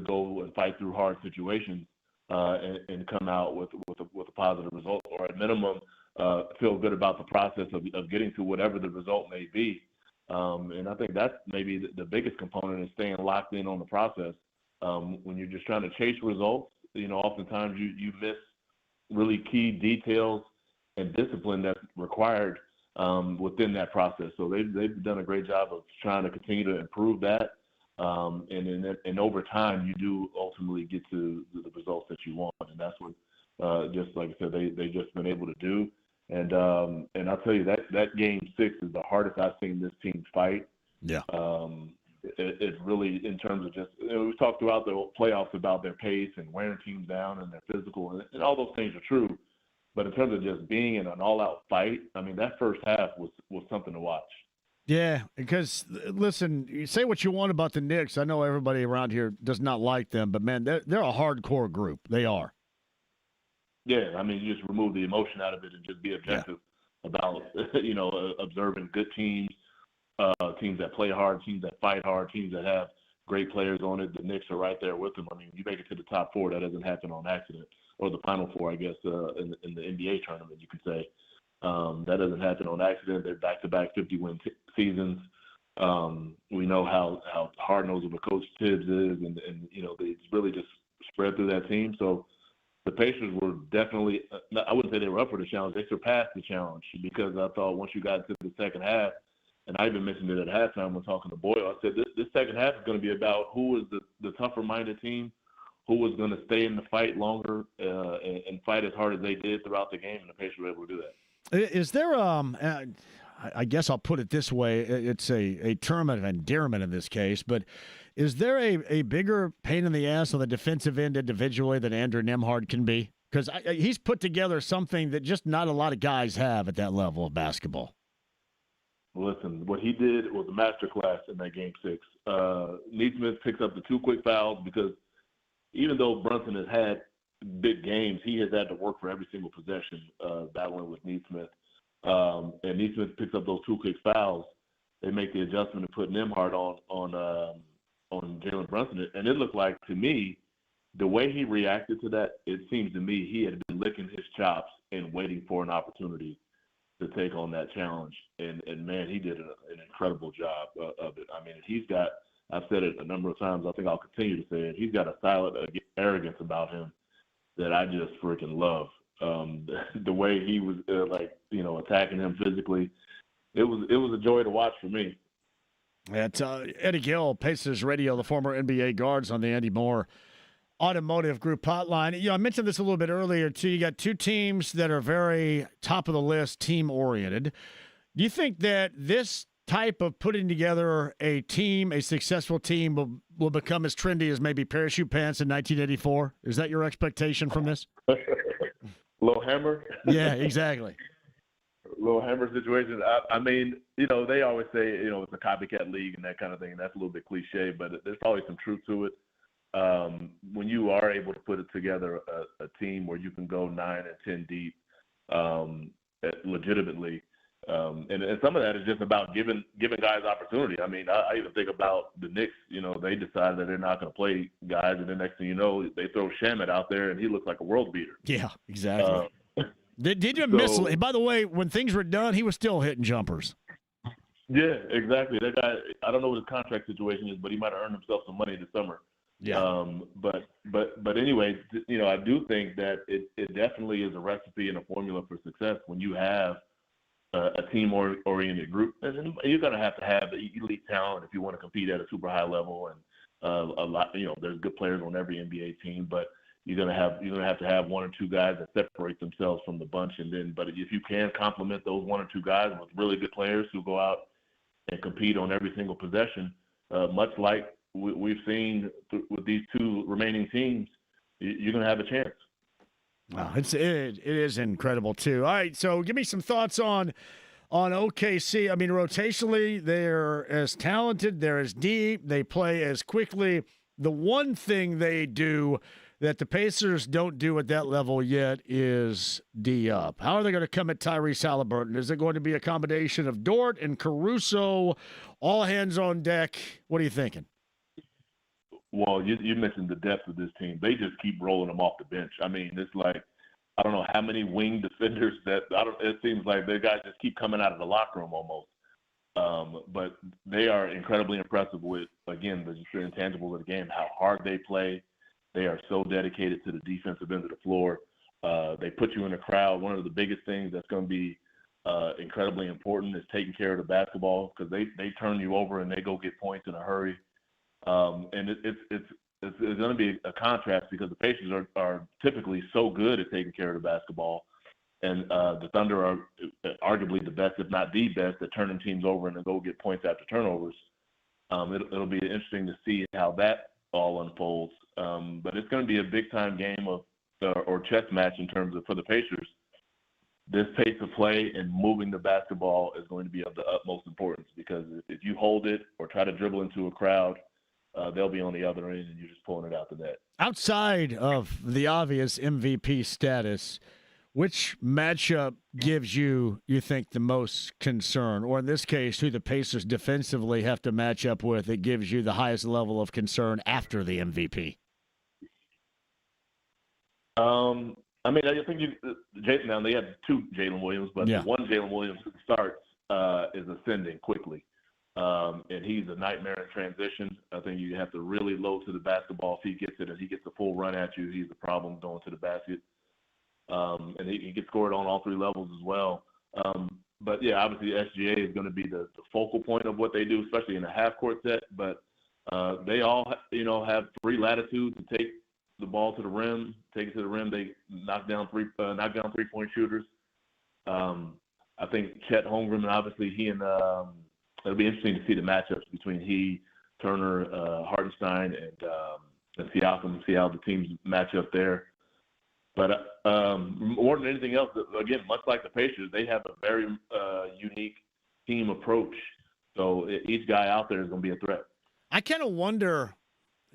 go and fight through hard situations and come out with a positive result, or at minimum feel good about the process of getting to whatever the result may be. And I think that's maybe the biggest component, is staying locked in on the process. When you're just trying to chase results, oftentimes you miss really key details and discipline that's required within that process. So they've done a great job of trying to continue to improve that. And over time, you do ultimately get to the results that you want. And that's what, just like I said, they just been able to do. And I'll tell you, that Game 6 is the hardest I've seen this team fight. Yeah. It really, in terms of just, we've talked throughout the playoffs about their pace and wearing teams down and their physical, and all those things are true. But in terms of just being in an all-out fight, that first half was something to watch. Yeah, because, listen, you say what you want about the Knicks. I know everybody around here does not like them, but, man, they're a hardcore group. They are. Yeah, you just remove the emotion out of it and just be objective about, observing good teams, teams that play hard, teams that fight hard, teams that have great players on it. The Knicks are right there with them. You make it to the top four, that doesn't happen on accident, or the Final Four, I guess, in the NBA tournament, you could say. That doesn't happen on accident. They're back-to-back 50-win seasons. We know how hard-nosed of a coach Tibbs is, and it's really just spread through that team. So the Pacers were definitely – I wouldn't say they were up for the challenge. They surpassed the challenge, because I thought once you got into the second half, and I even mentioned it at halftime when talking to Boyle, I said this second half is going to be about who was the tougher-minded team, who was going to stay in the fight longer and fight as hard as they did throughout the game, and the Pacers were able to do that. Is there I guess I'll put it this way, it's a term of endearment in this case, but is there a bigger pain in the ass on the defensive end individually than Andrew Nembhard can be? Because he's put together something that just not a lot of guys have at that level of basketball. Listen, what he did was a masterclass in that Game 6. Neesmith picks up the two quick fouls because even though Brunson has had big games, he has had to work for every single possession, battling with Neesmith. And Neesmith picks up those 2 quick fouls. They make the adjustment of putting Nembhard on Jalen Brunson. And it looked like, to me, the way he reacted to that, it seems to me he had been licking his chops and waiting for an opportunity to take on that challenge. And man, he did an incredible job of it. I mean, I've said it a number of times, I think I'll continue to say it, he's got a silent arrogance about him that I just freaking love. The way he was attacking him physically, it was a joy to watch for me. That's Eddie Gill, Pacers Radio, the former NBA guards on the Andy Moore Automotive Group hotline. I mentioned this a little bit earlier, too. You got 2 teams that are very top of the list, team-oriented. Do you think that this type of putting together a team, a successful team, will become as trendy as maybe parachute pants in 1984? Is that your expectation from this? Little hammer? Yeah, exactly. Little hammer situation. I mean, they always say, it's a copycat league and that kind of thing. And that's a little bit cliche, but there's probably some truth to it. When you are able to put it together a team where you can go 9 and 10 deep legitimately, and some of that is just about giving guys opportunity. I mean, I even think about the Knicks. They decide that they're not going to play guys, and the next thing you know, they throw Shamet out there, and he looks like a world beater. Yeah, exactly. Did you miss? By the way, when things were done, he was still hitting jumpers. Yeah, exactly. That guy, I don't know what his contract situation is, but he might have earned himself some money this summer. Yeah. But anyway, I do think that it definitely is a recipe and a formula for success when you have a team-oriented group. And you're going to have the elite talent if you want to compete at a super high level. And a lot, there's good players on every NBA team, but you're going to have 1 or 2 guys that separate themselves from the bunch. But if you can complement those 1 or 2 guys with really good players who go out and compete on every single possession, much like we've seen with these 2 remaining teams, you're going to have a chance. Wow, it is incredible too. All right, so give me some thoughts on OKC. I mean, rotationally, they're as talented, they're as deep, they play as quickly. The one thing they do that the Pacers don't do at that level yet is D up. How are they going to come at Tyrese Halliburton? Is it going to be a combination of Dort and Caruso, all hands on deck? What are you thinking? Well, you mentioned the depth of this team. They just keep rolling them off the bench. I mean, it's like, I don't know how many wing defenders it seems like the guys just keep coming out of the locker room almost. But they are incredibly impressive with, again, the intangibles of the game, how hard they play. They are so dedicated to the defensive end of the floor. They put you in a crowd. One of the biggest things that's going to be incredibly important is taking care of the basketball, because they turn you over and they go get points in a hurry. And it's going to be a contrast, because the Pacers are typically so good at taking care of the basketball, and the Thunder are arguably the best, if not the best, at turning teams over and then go get points after turnovers. It'll be interesting to see how that all unfolds. But it's going to be a big-time game or chess match in terms of, for the Pacers, this pace of play and moving the basketball is going to be of the utmost importance, because if you hold it or try to dribble into a crowd, they'll be on the other end and you're just pulling it out the net. Outside of the obvious MVP status, which matchup gives you think, the most concern? Or in this case, who the Pacers defensively have to match up with, it gives you the highest level of concern after the MVP? I mean, I think now they have 2 Jalen Williams, but the one Jalen Williams who starts is ascending quickly. And he's a nightmare in transition. I think you have to really load to the basketball. If he gets it and he gets a full run at you, he's a problem going to the basket. And he gets scored on all 3 levels as well. But, yeah, obviously SGA is going to be the focal point of what they do, especially in a half-court set. But they all, have free latitude to take the ball to the rim, take it to the rim. They knock down three-point shooters. I think Chet Holmgren, and obviously he and it'll be interesting to see the matchups between he, Turner, Hartenstein, and Siakam, see how the teams match up there. But more than anything else, again, much like the Pacers, they have a very unique team approach. So each guy out there is going to be a threat. I kind of wonder,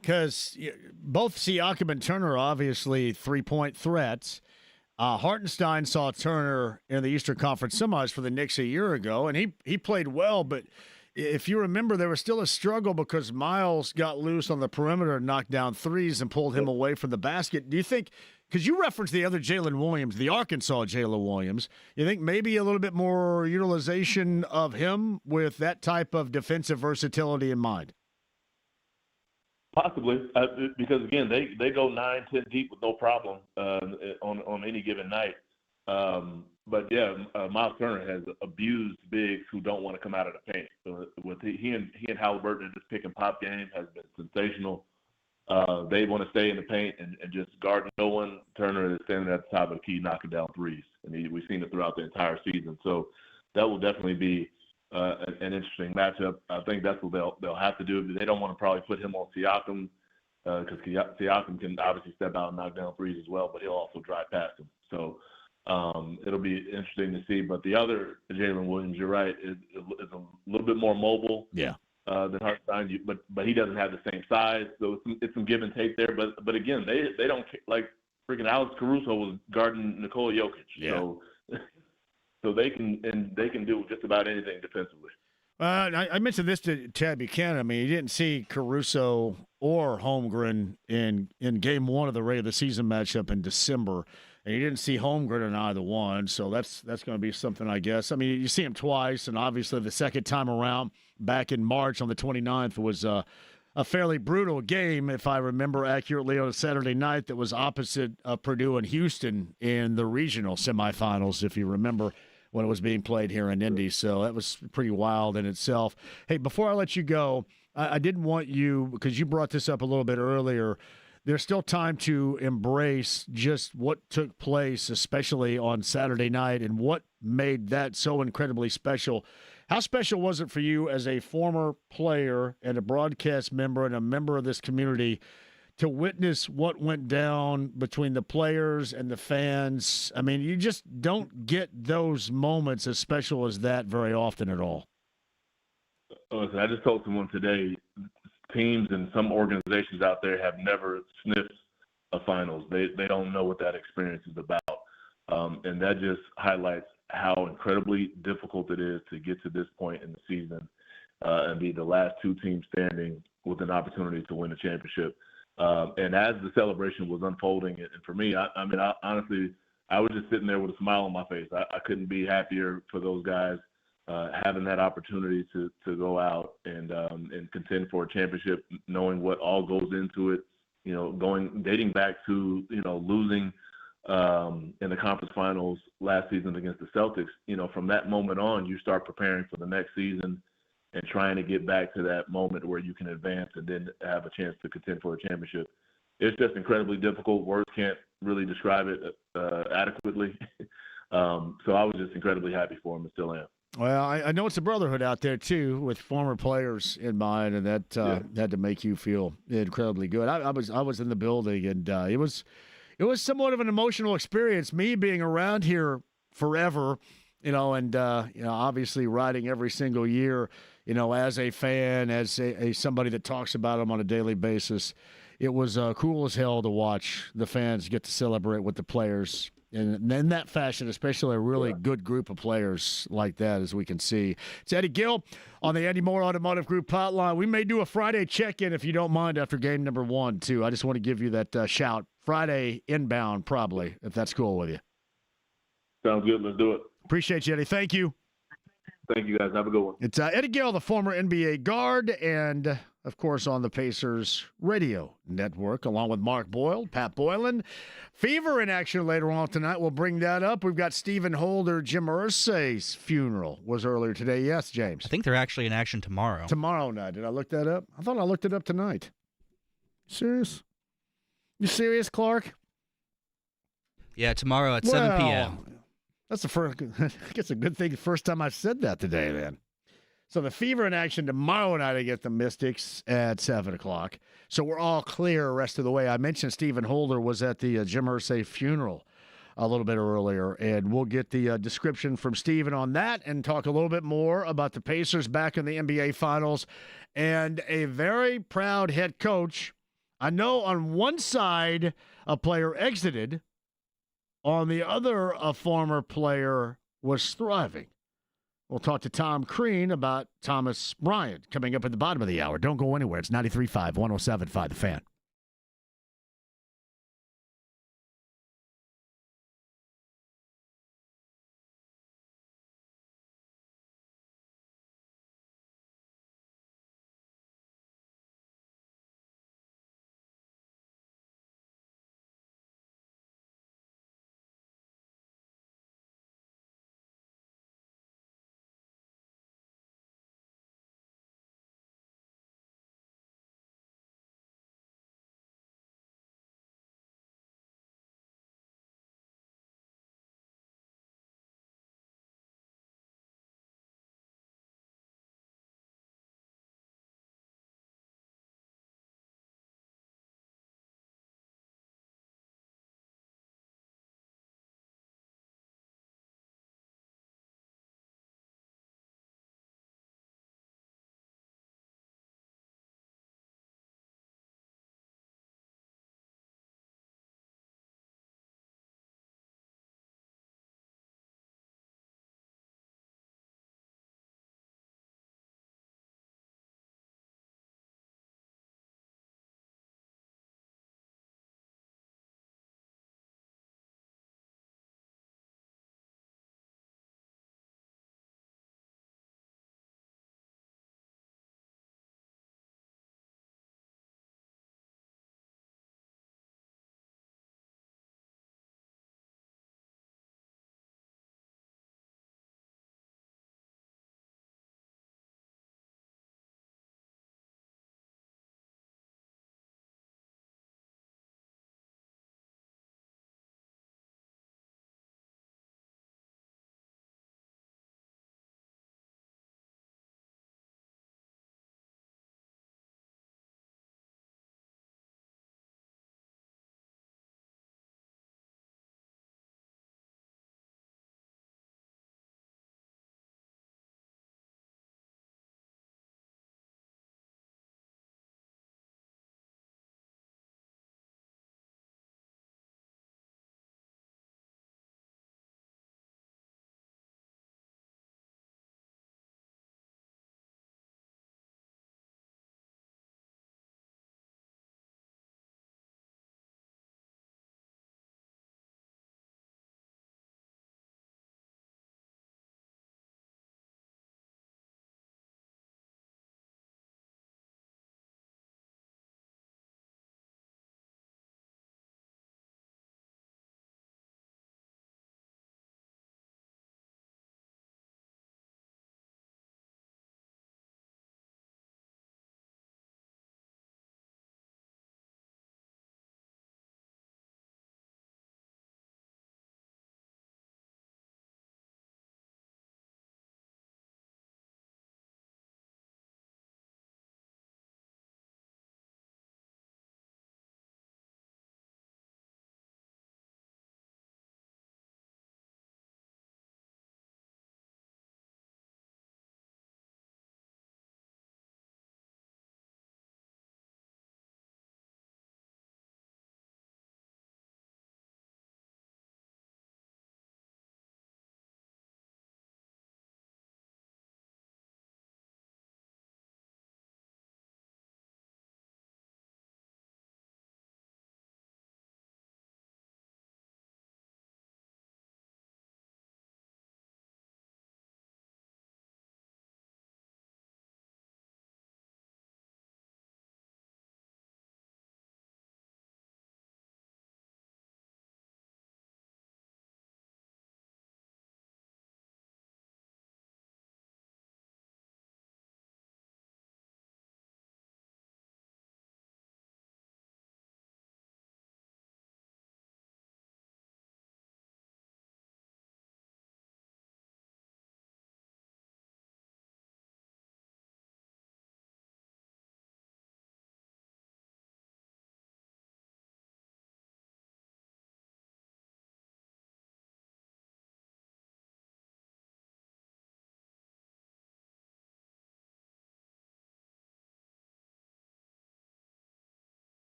because both Siakam and Turner are obviously three-point threats. Hartenstein saw Turner in the Eastern Conference semis for the Knicks a year ago, and he played well, but if you remember, there was still a struggle because Miles got loose on the perimeter and knocked down threes and pulled him away from the basket. Do you think, because you referenced the other Jalen Williams, the Arkansas Jalen Williams, you think maybe a little bit more utilization of him with that type of defensive versatility in mind? Possibly, because again, they go 9-10 deep with no problem on any given night. But yeah, Miles Turner has abused bigs who don't want to come out of the paint. So with he and Halliburton in this pick and pop game has been sensational. They want to stay in the paint and just guard no one. Turner is standing at the top of the key, knocking down threes, and we've seen it throughout the entire season. So that will definitely be an interesting matchup. I think that's what they'll have to do. They don't want to probably put him on Siakam because Siakam can obviously step out and knock down threes as well, but he'll also drive past him. So it'll be interesting to see. But the other Jalen Williams, you're right, is a little bit more mobile. Yeah. Than Hartenstein, but he doesn't have the same size, so it's some give and take there. But again, they don't like freaking Alex Caruso was guarding Nikola Jokic, so they can do just about anything defensively. I mentioned this to Chad Buchanan. I mean, you didn't see Caruso or Holmgren in Game 1 of the regular season matchup in December, and you didn't see Holmgren in either one. So that's going to be something, I guess. I mean, you see him twice, and obviously the second time around back in March on the 29th was a fairly brutal game, if I remember accurately, on a Saturday night that was opposite Purdue and Houston in the regional semifinals, if you remember, when it was being played here in Indy. So that was pretty wild in itself. Hey, before I let you go, I didn't want you, because you brought this up a little bit earlier, there's still time to embrace just what took place, especially on Saturday night, and what made that so incredibly special. How special was it for you as a former player and a broadcast member and a member of this community to witness what went down between the players and the fans? I mean, you just don't get those moments as special as that very often at all. Listen, I just told someone today, teams and some organizations out there have never sniffed a finals. They don't know what that experience is about. And that just highlights how incredibly difficult it is to get to this point in the season and be the last two teams standing with an opportunity to win a championship. And as the celebration was unfolding, and for me, I honestly, I was just sitting there with a smile on my face. I couldn't be happier for those guys having that opportunity to go out and contend for a championship, knowing what all goes into it. You know, dating back to losing in the conference finals last season against the Celtics. You know, from that moment on, you start preparing for the next season and trying to get back to that moment where you can advance and then have a chance to contend for a championship. It's just incredibly difficult. Words can't really describe it adequately. So I was just incredibly happy for him and still am. Well, I know it's a brotherhood out there, too, with former players in mind, and that had to make you feel incredibly good. I was in the building, and it was somewhat of an emotional experience, me being around here forever, and obviously riding every single year, as a fan, as a somebody that talks about them on a daily basis. It was cool as hell to watch the fans get to celebrate with the players. And in that fashion, especially a really good group of players like that, as we can see. It's Eddie Gill on the Eddie Moore Automotive Group hotline. We may do a Friday check-in, if you don't mind, after game number 1, too. I just want to give you that shout. Friday inbound, probably, if that's cool with you. Sounds good. Let's do it. Appreciate you, Eddie. Thank you. Thank you, guys. Have a good one. It's Eddie Gill, the former NBA guard, and, of course, on the Pacers radio network, along with Mark Boyle, Pat Boylan. Fever in action later on tonight. We'll bring that up. We've got Stephen Holder. Jim Irsay's funeral was earlier today. Yes, James? I think they're actually in action tomorrow. Tomorrow night. Did I look that up? I thought I looked it up tonight. Serious? You serious, Clark? Yeah, tomorrow at 7 p.m. That's the first. I guess a good thing. The first time I said that today. Then, so the Fever in action tomorrow night against the Mystics at 7:00. So we're all clear the rest of the way. I mentioned Stephen Holder was at the Jim Irsay funeral a little bit earlier, and we'll get the description from Stephen on that and talk a little bit more about the Pacers back in the NBA Finals and a very proud head coach I know on one side a player exited, on the other a former player was thriving. We'll talk to Tom Crean about Thomas Bryant coming up at the bottom of the hour. Don't go anywhere. It's 93.5, 107.5 The Fan.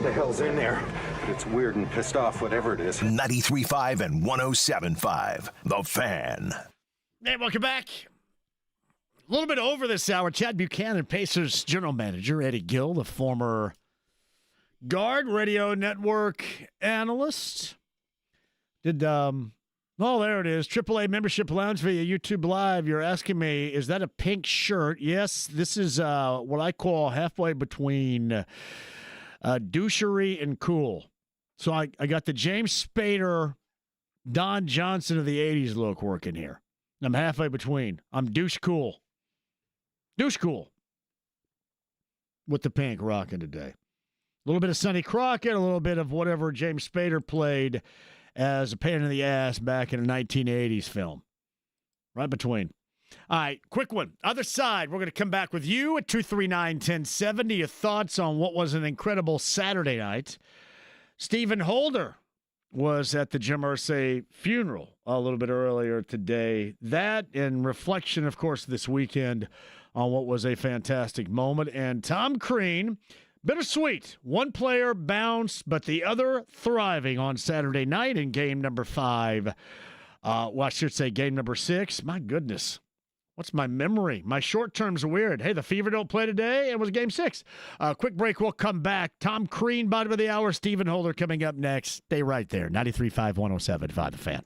the hell's in there, but it's weird and pissed off, whatever it is. 93.5 and 107.5. The Fan. Hey, welcome back. A little bit over this hour. Chad Buchanan, Pacers general manager. Eddie Gill, the former Guard Radio Network analyst. There it is. AAA Membership Lounge via YouTube Live. You're asking me, is that a pink shirt? Yes, this is what I call halfway between douchery and cool. So I got the James Spader, Don Johnson of the 80s look working here. I'm halfway between. I'm douche cool. Douche cool. With the pink rocking today. A little bit of Sonny Crockett, a little bit of whatever James Spader played as a pain in the ass back in a 1980s film. Right between. All right, quick one. Other side, we're going to come back with you at 239-1070. Your thoughts on what was an incredible Saturday night. Stephen Holder was at the Jim Irsay funeral a little bit earlier today. That in reflection, of course, this weekend on what was a fantastic moment. And Tom Crean, bittersweet. One player bounced, but the other thriving on Saturday night in game number 5. I should say game number 6. My goodness. What's my memory? My short term's weird. Hey, the Fever don't play today. It was game 6. Quick break. We'll come back. Tom Crean, bottom of the hour. Stephen Holder coming up next. Stay right there. 93.5, 107.5 The Fan.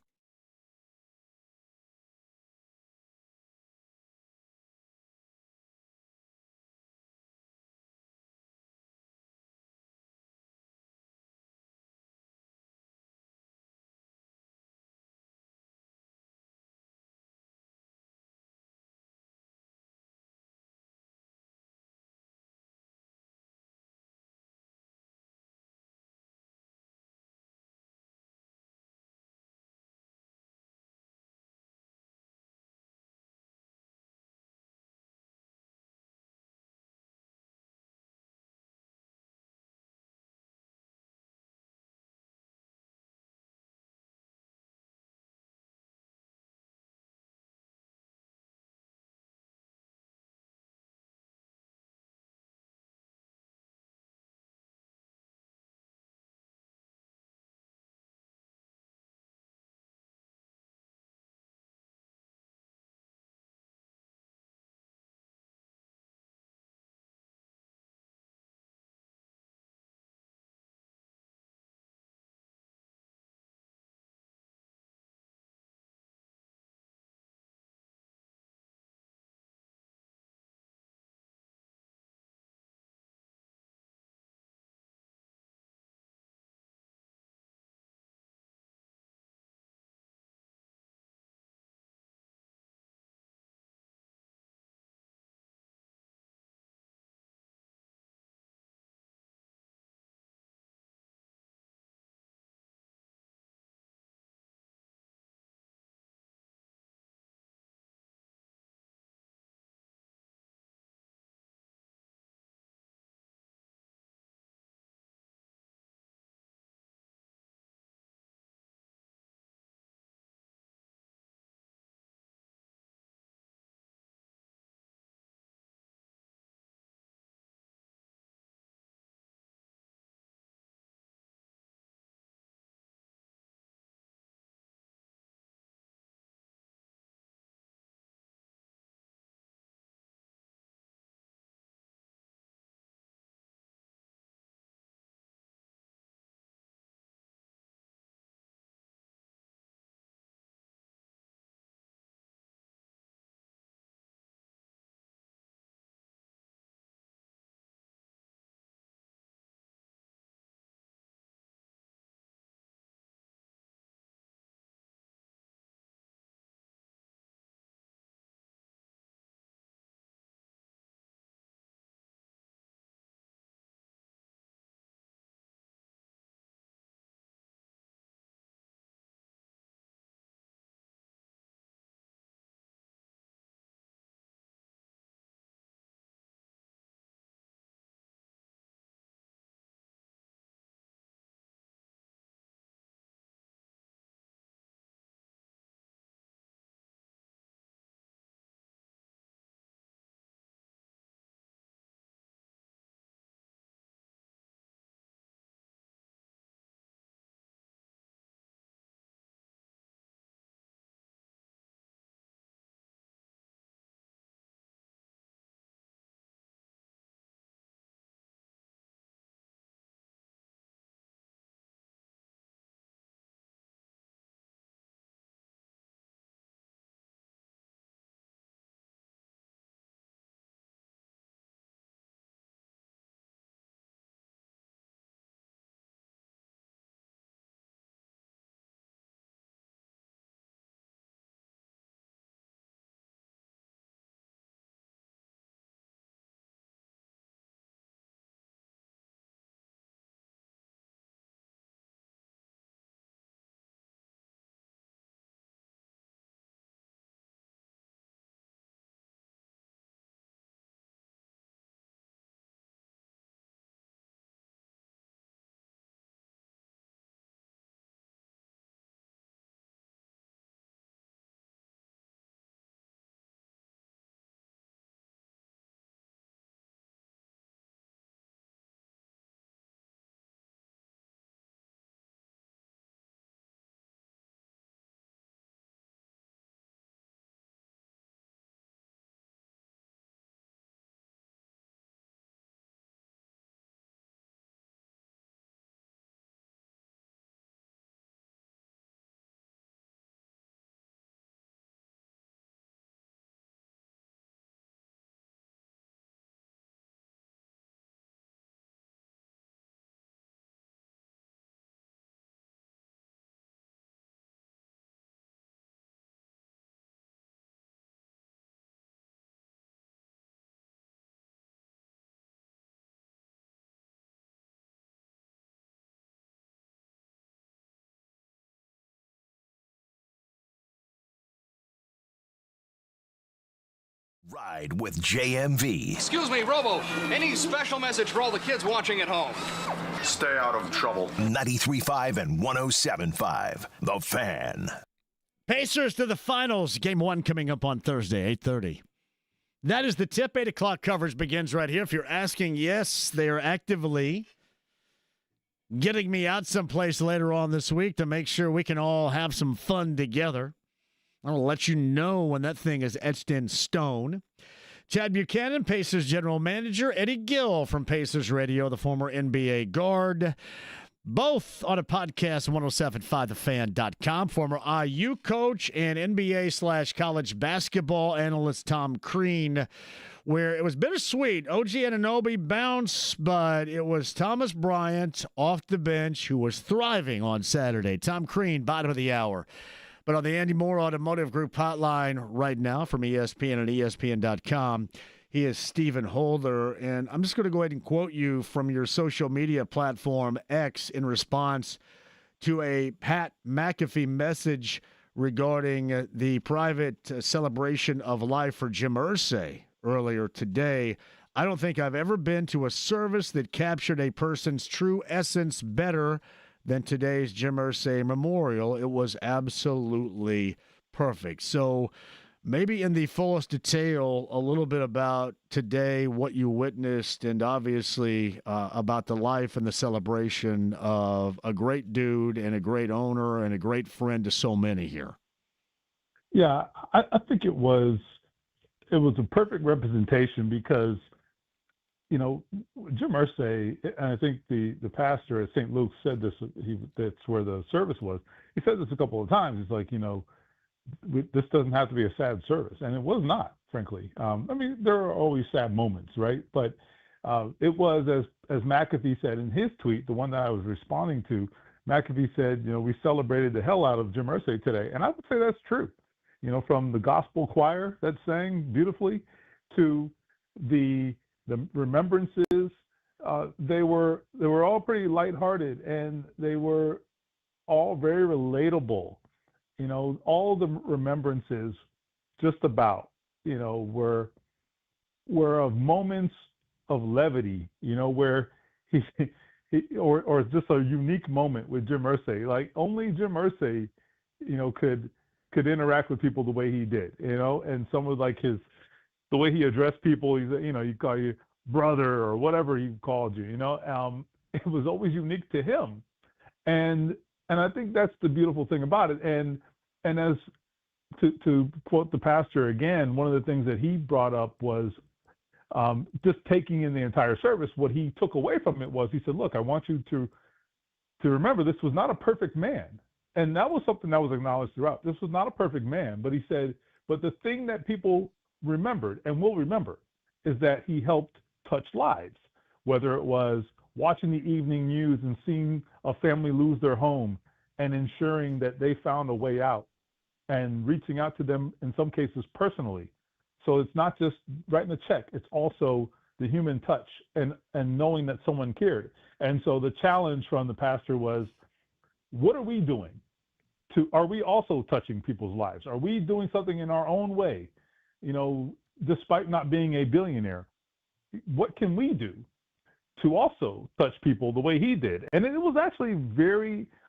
Ride with JMV. Excuse me, Robo. Any special message for all the kids watching at home? Stay out of trouble. 93.5 and 107.5. The Fan. Pacers to the finals. Game 1 coming up on Thursday, 8:30. That is the tip. 8 o'clock coverage begins right here. If you're asking, yes, they are actively getting me out someplace later on this week to make sure we can all have some fun together. I'll let you know when that thing is etched in stone. Chad Buchanan, Pacers general manager. Eddie Gill from Pacers Radio, the former NBA guard. Both on a podcast, 1075thefan.com. Former IU coach and NBA/college basketball analyst Tom Crean, where it was bittersweet. OG Anunoby bounced, but it was Thomas Bryant off the bench who was thriving on Saturday. Tom Crean, bottom of the hour. But on the Andy Moore Automotive Group hotline right now from ESPN and ESPN.com, he is Stephen Holder. And I'm just going to go ahead and quote you from your social media platform, X, in response to a Pat McAfee message regarding the private celebration of life for Jim Irsay earlier today. I don't think I've ever been to a service that captured a person's true essence better than today's Jim Irsay memorial. It was absolutely perfect. So maybe in the fullest detail, a little bit about today, what you witnessed, and obviously about the life and the celebration of a great dude and a great owner and a great friend to so many here. Yeah, I think it was a perfect representation because, you know, Jim Irsay, and I think the pastor at St. Luke's said this, that's where the service was. He said this a couple of times. He's like, you know, this doesn't have to be a sad service. And it was not, frankly. I mean, there are always sad moments, right? But it was, as McAfee said in his tweet, the one that I was responding to, McAfee said, you know, we celebrated the hell out of Jim Irsay today. And I would say that's true. You know, from the gospel choir that sang beautifully to the remembrances, they were all pretty lighthearted, and they were all very relatable. You know, all the remembrances just about, you know, were of moments of levity, you know, where he or just a unique moment with Jim Irsay. Like only Jim Irsay, you know, could interact with people the way he did, you know, and some of like the way he addressed people, he's, you know, he call you brother or whatever he called you, you know, it was always unique to him. And I think that's the beautiful thing about it. And as to quote the pastor again, one of the things that he brought up was just taking in the entire service. What he took away from it was, he said, look, I want you to remember this was not a perfect man. And that was something that was acknowledged throughout. This was not a perfect man, but he said, but the thing that people remembered and will remember is that he helped touch lives, whether it was watching the evening news and seeing a family lose their home and ensuring that they found a way out and reaching out to them in some cases personally. So it's not just writing a check, it's also the human touch and knowing that someone cared. And so the challenge from the pastor was, what are we doing? Are we also touching people's lives? Are we doing something in our own way? You know, despite not being a billionaire, what can we do to also touch people the way he did? And it was actually a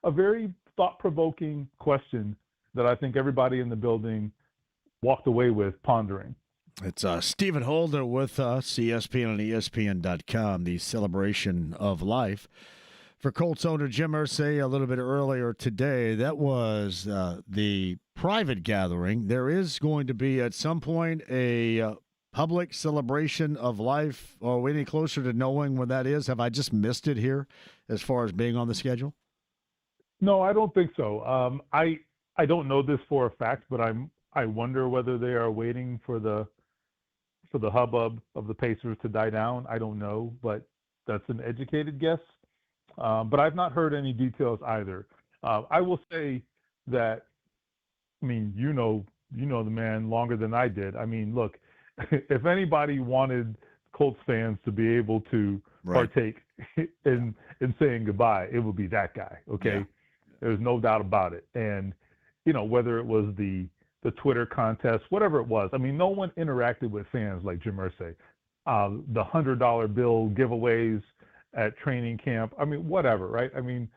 very thought-provoking question that I think everybody in the building walked away with pondering. It's Stephen Holder with us, ESPN and ESPN.com, the celebration of life. For Colts owner Jim Irsay a little bit earlier today, that was the private gathering. There is going to be at some point a public celebration of life. Are we any closer to knowing when that is? Have I just missed it here as far as being on the schedule? No, I don't think so. I don't know this for a fact, but I wonder whether they are waiting for the hubbub of the Pacers to die down. I don't know, but that's an educated guess. But I've not heard any details either. I will say that, I mean, you know the man longer than I did. I mean, look, if anybody wanted Colts fans to be able to partake in saying goodbye, it would be that guy. Okay, yeah. There's no doubt about it. And you know, whether it was the the Twitter contest, whatever it was. I mean, no one interacted with fans like Jim Irsay. The $100 bill giveaways at training camp. I mean, whatever, right? I mean,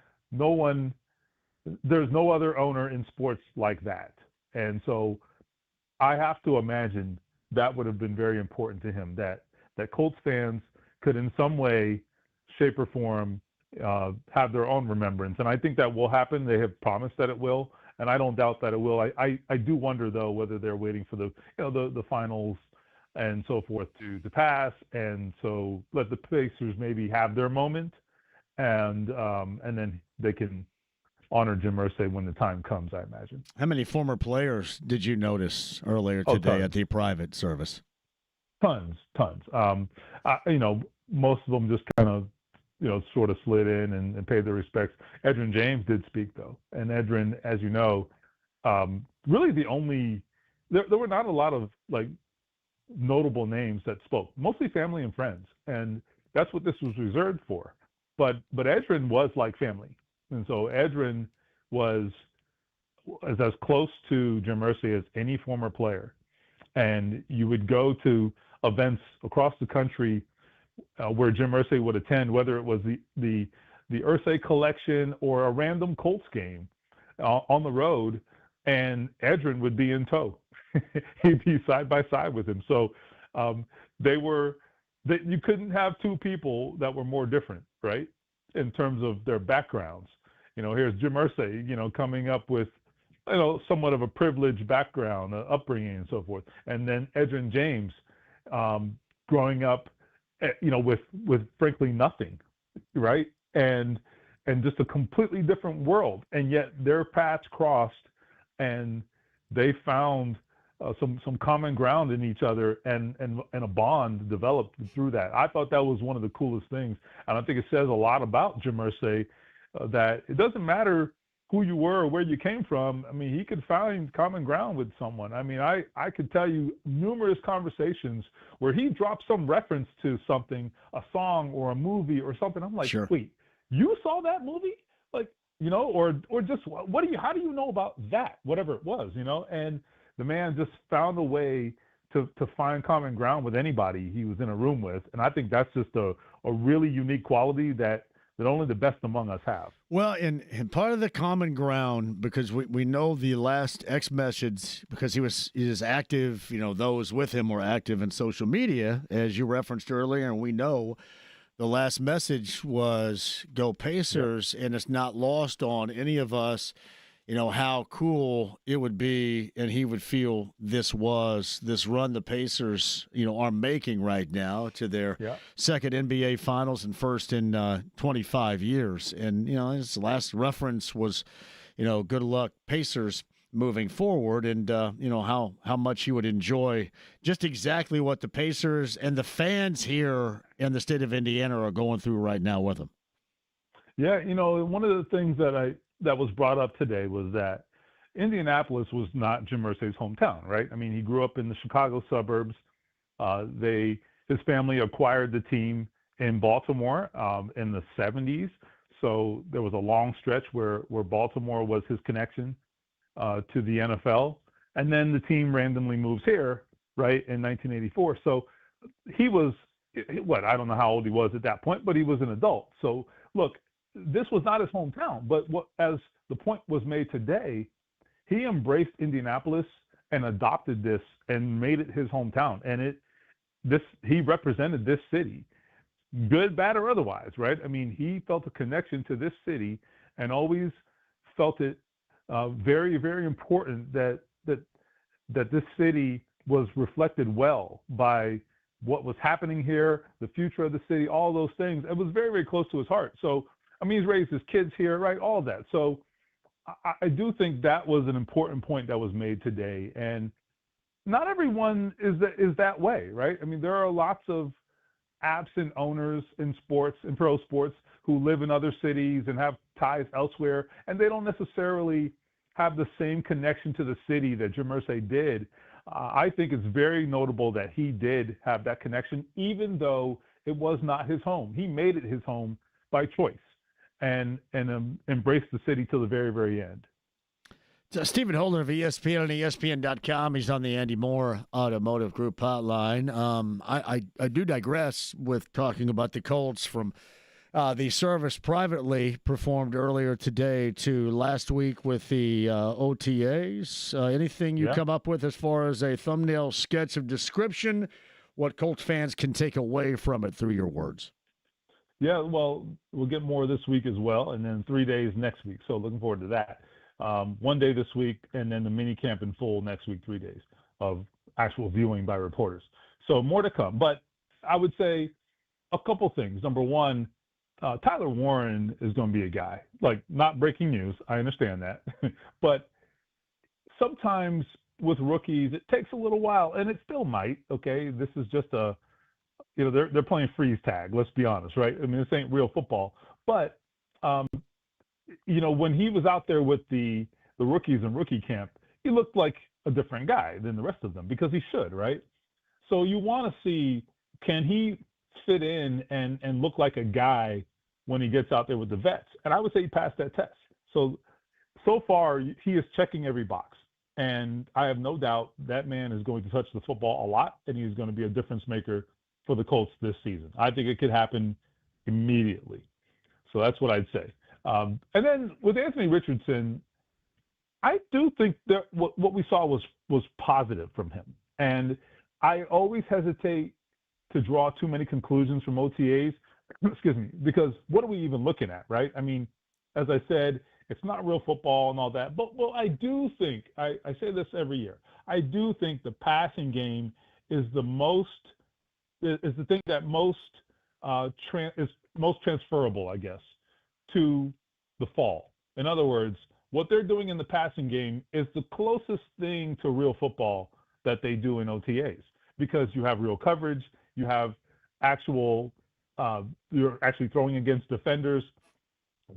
there's no other owner in sports like that. And so I have to imagine that would have been very important to him, that Colts fans could in some way, shape or form, have their own remembrance. And I think that will happen. They have promised that it will. And I don't doubt that it will. I do wonder, though, whether they're waiting for the finals and so forth to pass. And so let the Pacers maybe have their moment, and then they can honor Jim Irsay when the time comes, I imagine. How many former players did you notice earlier today at the private service? Tons. Most of them just kind of, sort of slid in and paid their respects. Edgerrin James did speak, though. And Edgerrin, as you know, really the only – there were not a lot of, notable names that spoke, mostly family and friends. And that's what this was reserved for. But Edgerrin was like family. And so Edgerrin was as close to Jim Irsay as any former player. And you would go to events across the country where Jim Irsay would attend, whether it was the Irsay collection or a random Colts game on the road, and Edgerrin would be in tow. He'd be side by side with him. So you couldn't have two people that were more different, right, in terms of their backgrounds. Here's Jim Irsay, coming up with, somewhat of a privileged background, upbringing and so forth. And then Edgerrin James, growing up, with frankly nothing, right? And just a completely different world. And yet their paths crossed, and they found some common ground in each other, and a bond developed through that. I thought that was one of the coolest things. And I think it says a lot about Jim Irsay, that it doesn't matter who you were or where you came from. I mean, he could find common ground with someone. I mean, I could tell you numerous conversations where he dropped some reference to something, a song or a movie or something. I'm like, sure. Wait, you saw that movie? Or just how do you know about that? Whatever it was, and the man just found a way to find common ground with anybody he was in a room with. And I think that's just a really unique quality that only the best among us have. Well, and part of the common ground, because we know the last X message, because he is active, those with him were active in social media, as you referenced earlier, and we know the last message was "Go Pacers," and it's not lost on any of us, how cool it would be, and he would feel this run the Pacers, are making right now to their second NBA Finals and first in 25 years. And, his last reference was, good luck Pacers moving forward, and, how much he would enjoy just exactly what the Pacers and the fans here in the state of Indiana are going through right now with him. Yeah, one of the things that was brought up today was that Indianapolis was not Jim Irsay's hometown, right? I mean, he grew up in the Chicago suburbs. His family acquired the team in Baltimore in the 70s. So there was a long stretch where Baltimore was his connection to the NFL. And then the team randomly moves here, right, in 1984. So he was, I don't know how old he was at that point, but he was an adult. So look, this was not his hometown, but as the point was made today, he embraced Indianapolis and adopted this and made it his hometown. And he represented this city, good, bad, or otherwise, right? I mean, he felt a connection to this city and always felt it very, very important that this city was reflected well by what was happening here, the future of the city, all those things. It was very, very close to his heart. So, I mean, he's raised his kids here, right? All of that. So I do think that was an important point that was made today. And not everyone is that way, right? I mean, there are lots of absent owners in sports, in pro sports, who live in other cities and have ties elsewhere, and they don't necessarily have the same connection to the city that Jim Irsay did. I think it's very notable that he did have that connection, even though it was not his home. He made it his home by choice and embraced the city till the very, very end. Stephen Holden of ESPN and ESPN.com. He's on the Andy Moore Automotive Group hotline. I do digress with talking about the Colts from the service privately performed earlier today to last week with the OTAs. Anything you come up with as far as a thumbnail sketch of description, what Colts fans can take away from it through your words? Yeah, well, we'll get more this week as well, and then 3 days next week. So looking forward to that. 1 day this week, and then the mini camp in full next week, 3 days of actual viewing by reporters. So more to come. But I would say a couple things. Number one, Tyler Warren is going to be a guy. Like, not breaking news. I understand that. But sometimes with rookies, it takes a little while, and it still might. Okay, this is just they're playing freeze tag. Let's be honest, right? I mean, this ain't real football. But when he was out there with the rookies in rookie camp, he looked like a different guy than the rest of them because he should, right? So you want to see, can he fit in and look like a guy when he gets out there with the vets? And I would say he passed that test. So far, he is checking every box. And I have no doubt that man is going to touch the football a lot, and he's going to be a difference maker for the Colts this season. I think it could happen immediately. So that's what I'd say. And then with Anthony Richardson, I do think that what we saw was positive from him. And I always hesitate to draw too many conclusions from OTAs, excuse me, because what are we even looking at, right? I mean, as I said, it's not real football and all that. But I do think, I say this every year, I do think the passing game is the thing that is most transferable, I guess, to the fall. In other words, what they're doing in the passing game is the closest thing to real football that they do in OTAs, because you have real coverage, you have you're actually throwing against defenders.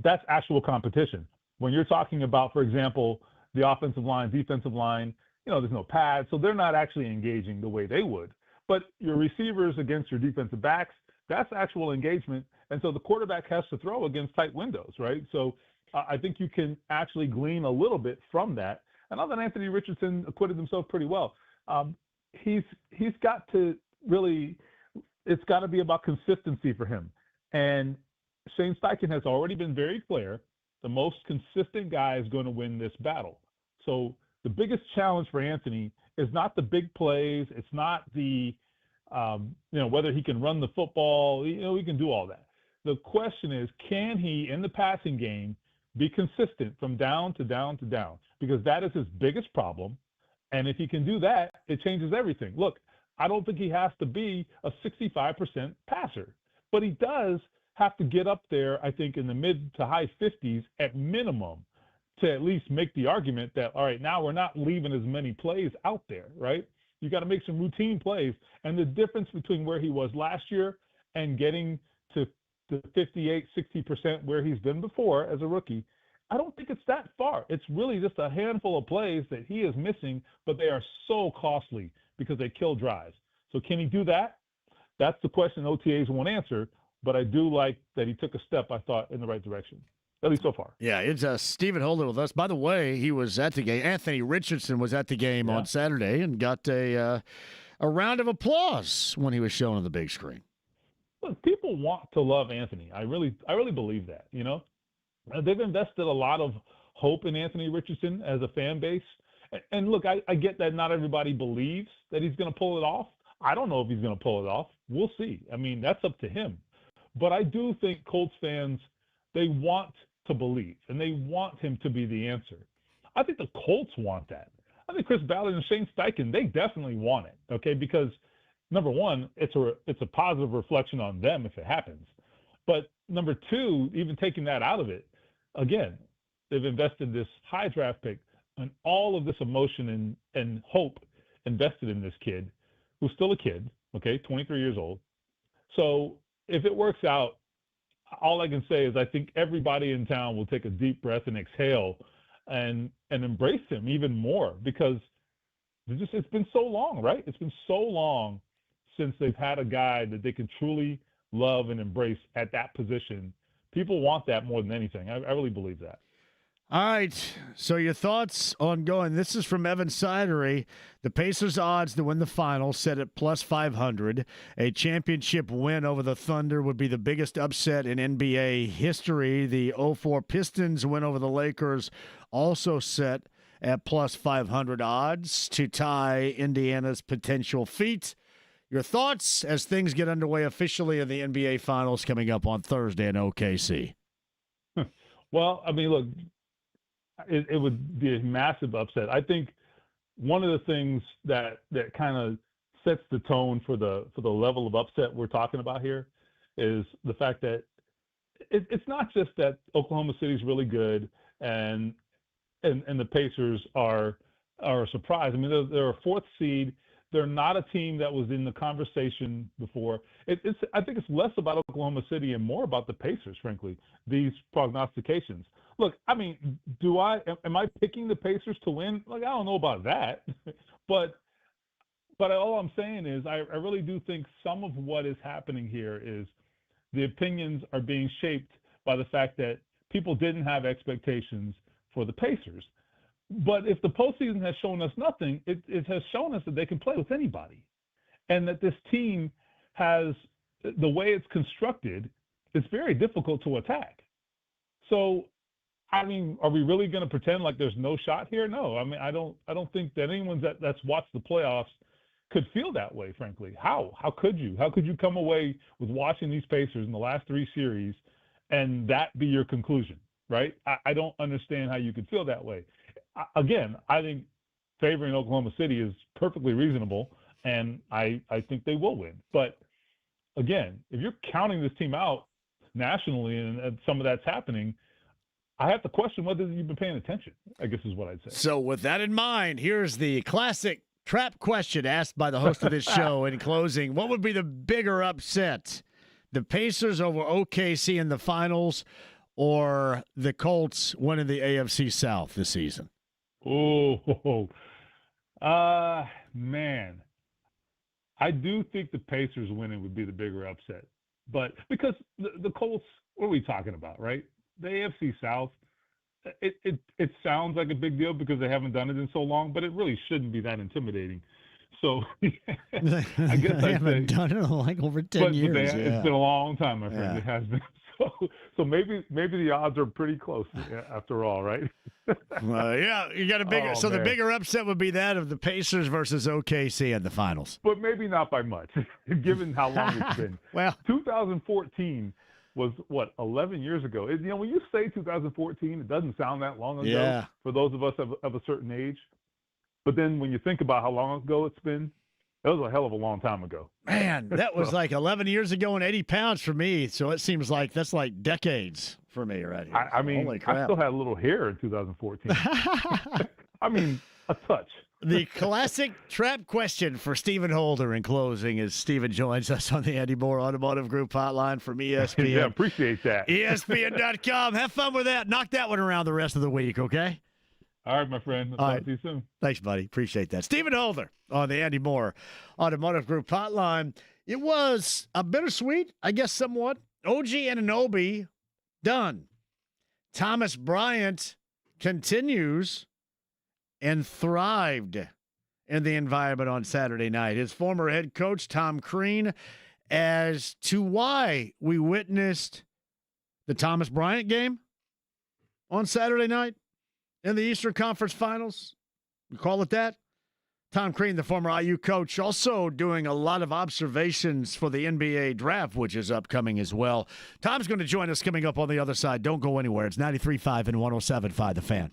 That's actual competition. When you're talking about, for example, the offensive line, defensive line, there's no pads, so they're not actually engaging the way they would. But your receivers against your defensive backs, that's actual engagement. And so the quarterback has to throw against tight windows, right? So I think you can actually glean a little bit from that. And I thought Anthony Richardson acquitted himself pretty well. He's got to really, it's got to be about consistency for him. And Shane Steichen has already been very clear. The most consistent guy is going to win this battle. So the biggest challenge for Anthony is not the big plays. It's not the, whether he can run the football. He can do all that. The question is, can he, in the passing game, be consistent from down to down to down? Because that is his biggest problem. And if he can do that, it changes everything. Look, I don't think he has to be a 65% passer, but he does have to get up there, I think, in the mid to high 50s at minimum to at least make the argument that, all right, now we're not leaving as many plays out there, right? You got to make some routine plays. And the difference between where he was last year and getting to the 58, 60% where he's been before as a rookie, I don't think it's that far. It's really just a handful of plays that he is missing, but they are so costly because they kill drives. So can he do that? That's the question OTAs won't answer, but I do like that he took a step, I thought, in the right direction, at least so far. Yeah, it's Stephen Holden with us. By the way, he was at the game. Anthony Richardson was at the game on Saturday and got a round of applause when he was shown on the big screen. Look, people want to love Anthony. I really believe that, They've invested a lot of hope in Anthony Richardson as a fan base. And look, I get that not everybody believes that he's going to pull it off. I don't know if he's going to pull it off. We'll see. I mean, that's up to him. But I do think Colts fans, they want to believe, and they want him to be the answer. I think the Colts want that. I think Chris Ballard and Shane Steichen, they definitely want it, okay? Because, number one, it's a positive reflection on them if it happens. But number two, even taking that out of it, again, they've invested this high draft pick and all of this emotion and hope invested in this kid, who's still a kid, okay, 23 years old. So if it works out, all I can say is I think everybody in town will take a deep breath and exhale and embrace him even more, because it's been so long, right? It's been so long since they've had a guy that they can truly love and embrace at that position. People want that more than anything. I really believe that. All right, so your thoughts on going. This is from Evan Sidery. The Pacers' odds to win the final set at plus 500. A championship win over the Thunder would be the biggest upset in NBA history. The 04 Pistons win over the Lakers also set at plus 500 odds to tie Indiana's potential feat. Your thoughts as things get underway officially in the NBA Finals coming up on Thursday in OKC? Well, I mean, look, it would be a massive upset. I think one of the things that kind of sets the tone for the level of upset we're talking about here is the fact that it's not just that Oklahoma City is really good and the Pacers are a surprise. I mean, they're a fourth seed. They're not a team that was in the conversation before. I think it's less about Oklahoma City and more about the Pacers, frankly, these prognostications. Look, I mean, am I picking the Pacers to win? Like, I don't know about that. but all I'm saying is I really do think some of what is happening here is the opinions are being shaped by the fact that people didn't have expectations for the Pacers. But if the postseason has shown us nothing, it has shown us that they can play with anybody. And that this team has, the way it's constructed, it's very difficult to attack. So, I mean, are we really going to pretend like there's no shot here? No. I mean, I don't think that anyone that's watched the playoffs could feel that way, frankly. How could you? How could you come away with watching these Pacers in the last three series and that be your conclusion, right? I don't understand how you could feel that way. Again, I think favoring Oklahoma City is perfectly reasonable, and I think they will win. But again, if you're counting this team out nationally and some of that's happening, I have to question whether you've been paying attention, I guess is what I'd say. So with that in mind, here's the classic trap question asked by the host of this show in closing. What would be the bigger upset? The Pacers over OKC in the finals or the Colts winning the AFC South this season? Oh, man. I do think the Pacers winning would be the bigger upset. But because the Colts, what are we talking about, right? The AFC South, it sounds like a big deal because they haven't done it in so long, but it really shouldn't be that intimidating. So I guess they haven't done it in like over 10 years. It's been a long time, my friend. Yeah. It has been. So maybe the odds are pretty close after all, right? Yeah, you got a bigger. So man. The bigger upset would be that of the Pacers versus OKC in the finals. But maybe not by much, given how long it's been. Well, 2014 was what 11 years ago. You know, when you say 2014, it doesn't sound that long ago for those of us of a certain age. But then when you think about how long ago it's been, that was a hell of a long time ago. Man, that was like 11 years ago and 80 pounds for me. So it seems like that's like decades for me right here. I mean, I still had a little hair in 2014. I mean, a touch. The classic trap question for Stephen Holder in closing as Stephen joins us on the Andy Moore Automotive Group hotline from ESPN. Yeah, appreciate that. ESPN.com. Have fun with that. Knock that one around the rest of the week, okay? All right, my friend. I'll talk to you soon. Thanks, buddy. Appreciate that. Stephen Holder on the Andy Moore Automotive Group hotline. It was a bittersweet, I guess, somewhat. OG Anunoby, done. Thomas Bryant continues and thrived in the environment on Saturday night. His former head coach, Tom Crean, as to why we witnessed the Thomas Bryant game on Saturday night in the Eastern Conference Finals. We call it that. Tom Crean, the former IU coach, also doing a lot of observations for the NBA draft, which is upcoming as well. Tom's going to join us coming up on the other side. Don't go anywhere. It's 93.5 and 107.5 The Fan.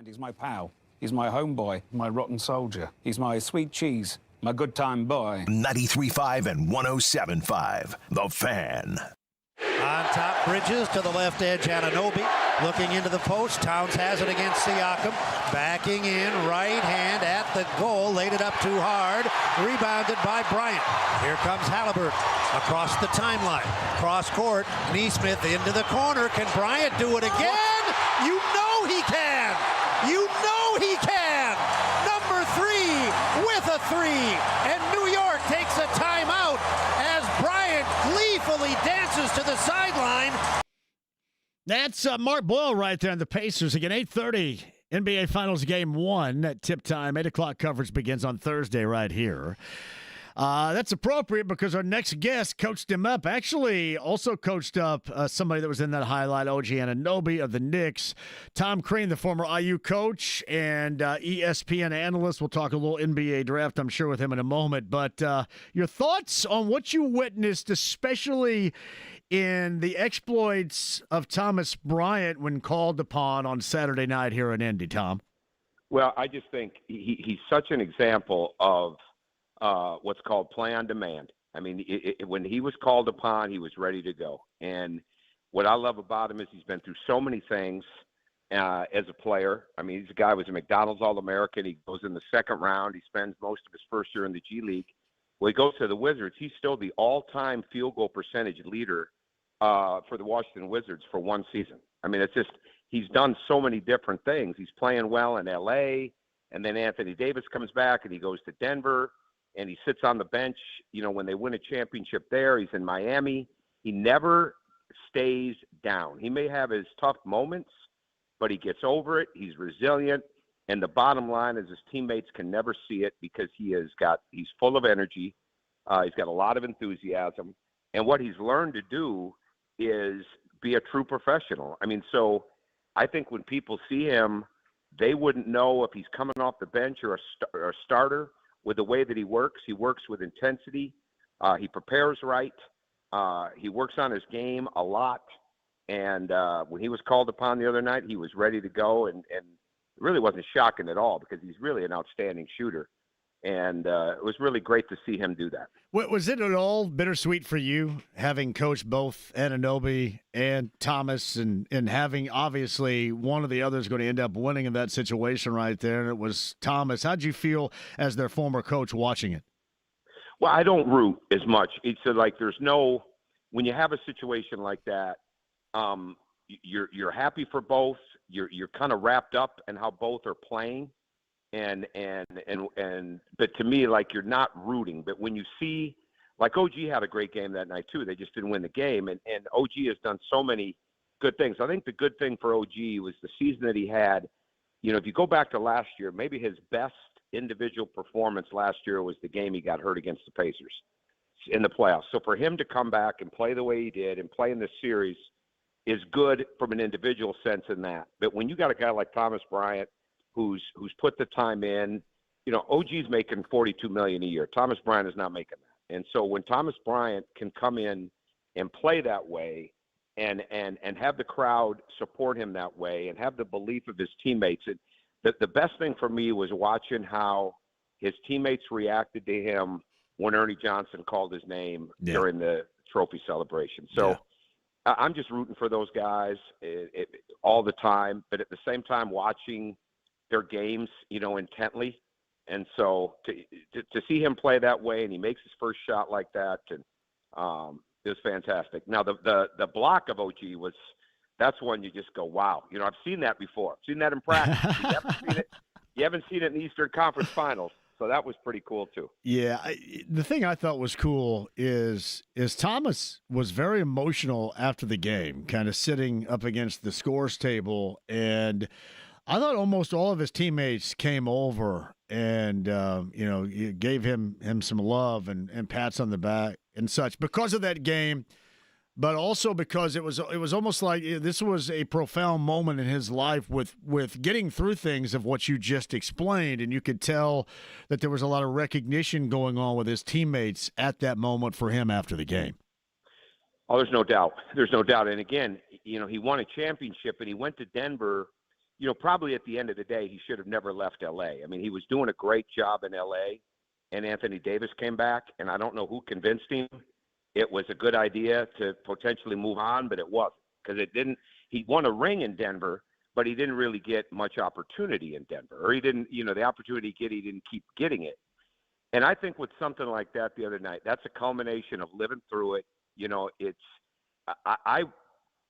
He's my pal. He's my homeboy, my rotten soldier. He's my sweet cheese, my good time boy. 93.5 and 107.5. The Fan. On top, Bridges to the left edge, Anunoby looking into the post. Towns has it against Siakam. Backing in, right hand at the goal. Laid it up too hard. Rebounded by Bryant. Here comes Halliburton across the timeline. Cross court, Neesmith into the corner. Can Bryant do it again? You know he can! You know he can! Number 3 with a 3. And New York takes a timeout as Bryant gleefully dances to the sideline. That's Mark Boyle right there on the Pacers. Again, 8:30, NBA Finals Game 1 at tip time. 8 o'clock coverage begins on Thursday right here. That's appropriate because our next guest coached him up. Actually, also coached up somebody that was in that highlight, OG Anunoby of the Knicks. Tom Crean, the former IU coach and ESPN analyst. We'll talk a little NBA draft, I'm sure, with him in a moment. But your thoughts on what you witnessed, especially in the exploits of Thomas Bryant when called upon on Saturday night here in Indy, Tom? Well, I just think he's such an example of what's called play on demand. I mean, when he was called upon, he was ready to go. And what I love about him is he's been through so many things as a player. I mean, he's a guy who was a McDonald's All-American. He goes in the second round. He spends most of his first year in the G League. Well, he goes to the Wizards. He's still the all-time field goal percentage leader for the Washington Wizards for one season. I mean, it's just he's done so many different things. He's playing well in L.A., and then Anthony Davis comes back, and he goes to Denver, and he sits on the bench, you know, when they win a championship there. He's in Miami. He never stays down. He may have his tough moments, but he gets over it. He's resilient. And the bottom line is his teammates can never see it because he's full of energy. He's got a lot of enthusiasm. And what he's learned to do is be a true professional. I mean, so I think when people see him, they wouldn't know if he's coming off the bench or a starter with the way that he works. He works with intensity. He prepares right. He works on his game a lot. And when he was called upon the other night, he was ready to go. And it really wasn't shocking at all because he's really an outstanding shooter. And it was really great to see him do that. Was it at all bittersweet for you having coached both Anunoby and Thomas and having obviously one of the others going to end up winning in that situation right there, and it was Thomas? How'd you feel as their former coach watching it? Well, I don't root as much. It's like there's no – when you have a situation like that, you're happy for both. You're kind of wrapped up in how both are playing. But to me, like, you're not rooting. But when you see, like, OG had a great game that night too. They just didn't win the game. And OG has done so many good things. I think the good thing for OG was the season that he had. You know, if you go back to last year, maybe his best individual performance last year was the game he got hurt against the Pacers in the playoffs. So for him to come back and play the way he did and play in this series is good from an individual sense in that. But when you got a guy like Thomas Bryant, who's put the time in, you know, OG's making $42 million a year. Thomas Bryant is not making that. And so when Thomas Bryant can come in and play that way and have the crowd support him that way and have the belief of his teammates, the best thing for me was watching how his teammates reacted to him when Ernie Johnson called his name during the trophy celebration. So I'm just rooting for those guys all the time, but at the same time watching their games, you know, intently. And so to see him play that way and he makes his first shot like that, and it was fantastic. Now the block of OG that's one you just go, wow. You know, I've seen that before. I've seen that in practice. You haven't seen it in the Eastern Conference Finals. So that was pretty cool too. Yeah, the thing I thought was cool is Thomas was very emotional after the game, kind of sitting up against the scores table, and I thought almost all of his teammates came over and you know, gave him some love and pats on the back and such because of that game, but also because it was almost like this was a profound moment in his life with getting through things of what you just explained, and you could tell that there was a lot of recognition going on with his teammates at that moment for him after the game. Oh, there's no doubt. There's no doubt. And again, you know, he won a championship and he went to Denver probably at the end of the day, he should have never left L.A. I mean, he was doing a great job in L.A., and Anthony Davis came back, and I don't know who convinced him it was a good idea to potentially move on, but it wasn't, because he won a ring in Denver, but he didn't really get much opportunity in Denver, or he didn't, the opportunity he didn't keep getting it. And I think with something like that the other night, that's a culmination of living through it. I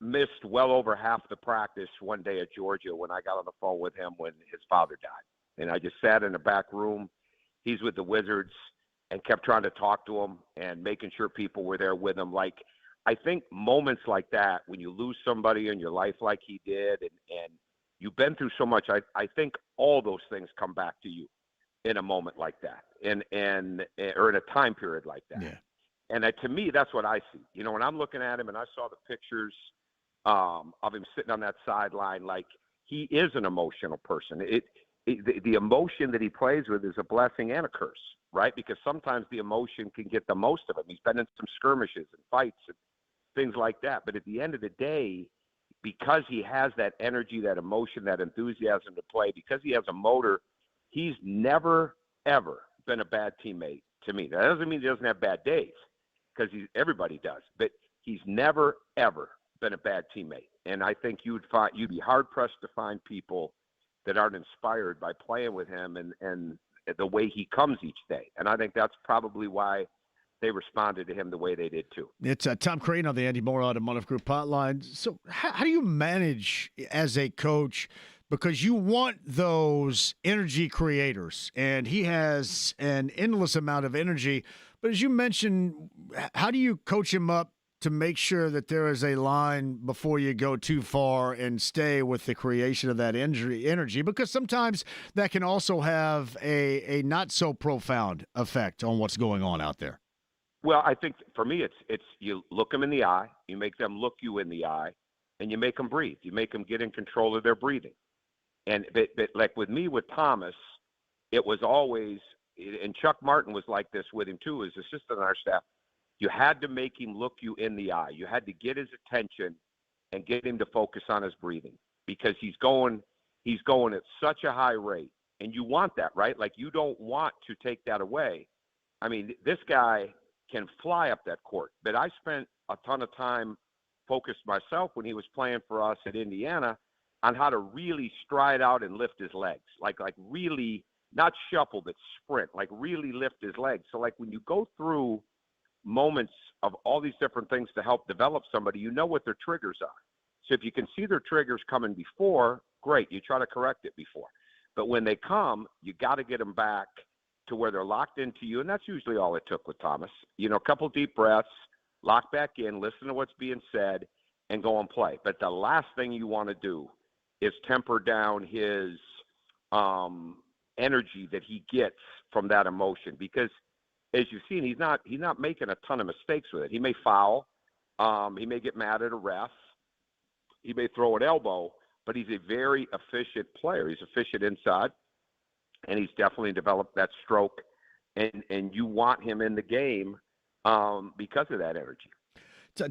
missed well over half the practice one day at Georgia when I got on the phone with him when his father died. And I just sat in the back room. He's with the Wizards, and kept trying to talk to him and making sure people were there with him. Like, I think moments like that, when you lose somebody in your life like he did, and you've been through so much, I think all those things come back to you in a moment like that, or in a time period like that. Yeah. And to me, that's what I see. When I'm looking at him and I saw the pictures of him sitting on that sideline, like, he is an emotional person. The emotion that he plays with is a blessing and a curse, right? Because sometimes the emotion can get the most of him. He's been in some skirmishes and fights and things like that. But at the end of the day, because he has that energy, that emotion, that enthusiasm to play, because he has a motor, he's never, ever been a bad teammate to me. That doesn't mean he doesn't have bad days, because everybody does. But he's never, ever been a bad teammate. And I think you'd be hard-pressed to find people that aren't inspired by playing with him and the way he comes each day. And I think that's probably why they responded to him the way they did too. It's Tom Crane on the Andy Moore Automotive Group hotline. So how do you manage as a coach? Because you want those energy creators, and he has an endless amount of energy. But as you mentioned, how do you coach him up to make sure that there is a line before you go too far and stay with the creation of that energy? Because sometimes that can also have a not so profound effect on what's going on out there. Well, I think for me, it's you look them in the eye, you make them look you in the eye, and you make them breathe. You make them get in control of their breathing. And but like with me, with Thomas, it was always, and Chuck Martin was like this with him too, as assistant on our staff. You had to make him look you in the eye. You had to get his attention and get him to focus on his breathing, because he's going at such a high rate, and you want that, right? Like, you don't want to take that away. I mean, this guy can fly up that court, but I spent a ton of time focused myself when he was playing for us at Indiana on how to really stride out and lift his legs, like really not shuffle, but sprint, like really lift his legs. So like when you go through moments of all these different things to help develop somebody, you know what their triggers are. So if you can see their triggers coming before, great, you try to correct it before. But when they come, you got to get them back to where they're locked into you, and that's usually all it took with Thomas. A couple deep breaths, lock back in, listen to what's being said, and go and play. But the last thing you want to do is temper down his energy that he gets from that emotion, because as you've seen, he's not making a ton of mistakes with it. He may foul, he may get mad at a ref, he may throw an elbow, but he's a very efficient player. He's efficient inside, and he's definitely developed that stroke, and you want him in the game because of that energy.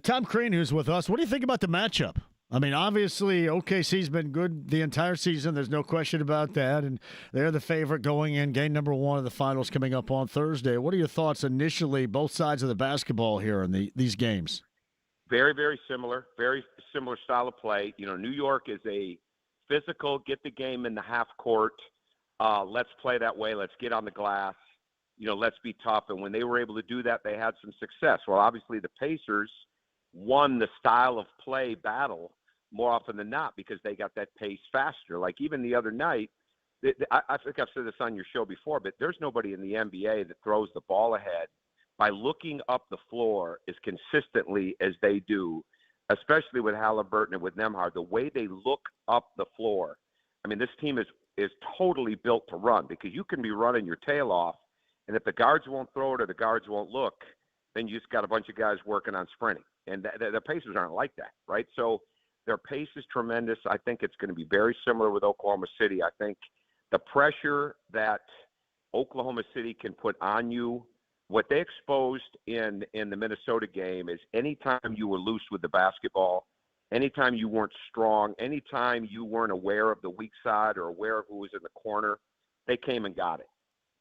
Tom Crane, who's with us, what do you think about the matchup? I mean, obviously, OKC's been good the entire season. There's no question about that. And they're the favorite going in, game number 1 of the finals coming up on Thursday. What are your thoughts initially, both sides of the basketball here in these games? Very, very similar style of play. New York is a physical, get the game in the half court. Let's play that way. Let's get on the glass. Let's be tough. And when they were able to do that, they had some success. Well, obviously, the Pacers won the style of play battle more often than not because they got that pace faster. Like even the other night, I think I've said this on your show before, but there's nobody in the NBA that throws the ball ahead by looking up the floor as consistently as they do, especially with Halliburton and with Nembhard. The way they look up the floor, I mean, this team is totally built to run, because you can be running your tail off, and if the guards won't throw it or the guards won't look, then you just got a bunch of guys working on sprinting. And the Pacers aren't like that, right? So their pace is tremendous. I think it's going to be very similar with Oklahoma City. I think the pressure that Oklahoma City can put on you, what they exposed in the Minnesota game is anytime you were loose with the basketball anytime you weren't strong, anytime you weren't aware of the weak side or aware of who was in the corner, they came and got it.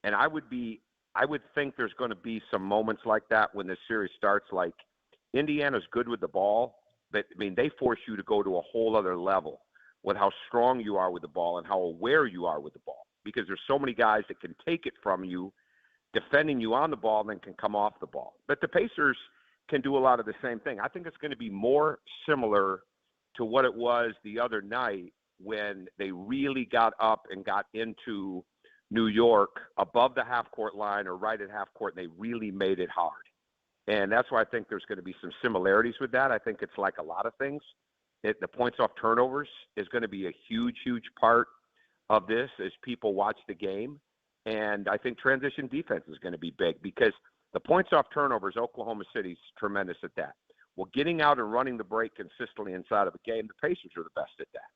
And I would think there's going to be some moments like that when this series starts. Like, Indiana's good with the ball, but I mean, they force you to go to a whole other level with how strong you are with the ball and how aware you are with the ball, because there's so many guys that can take it from you, defending you on the ball, and then can come off the ball. But the Pacers can do a lot of the same thing. I think it's going to be more similar to what it was the other night when they really got up and got into New York above the half-court line or right at half-court, and they really made it hard. And that's why I think there's going to be some similarities with that. I think it's like a lot of things. The points off turnovers is going to be a huge, huge part of this as people watch the game. And I think transition defense is going to be big because the points off turnovers, Oklahoma City's tremendous at that. Well, getting out and running the break consistently inside of a game, the Pacers are the best at that.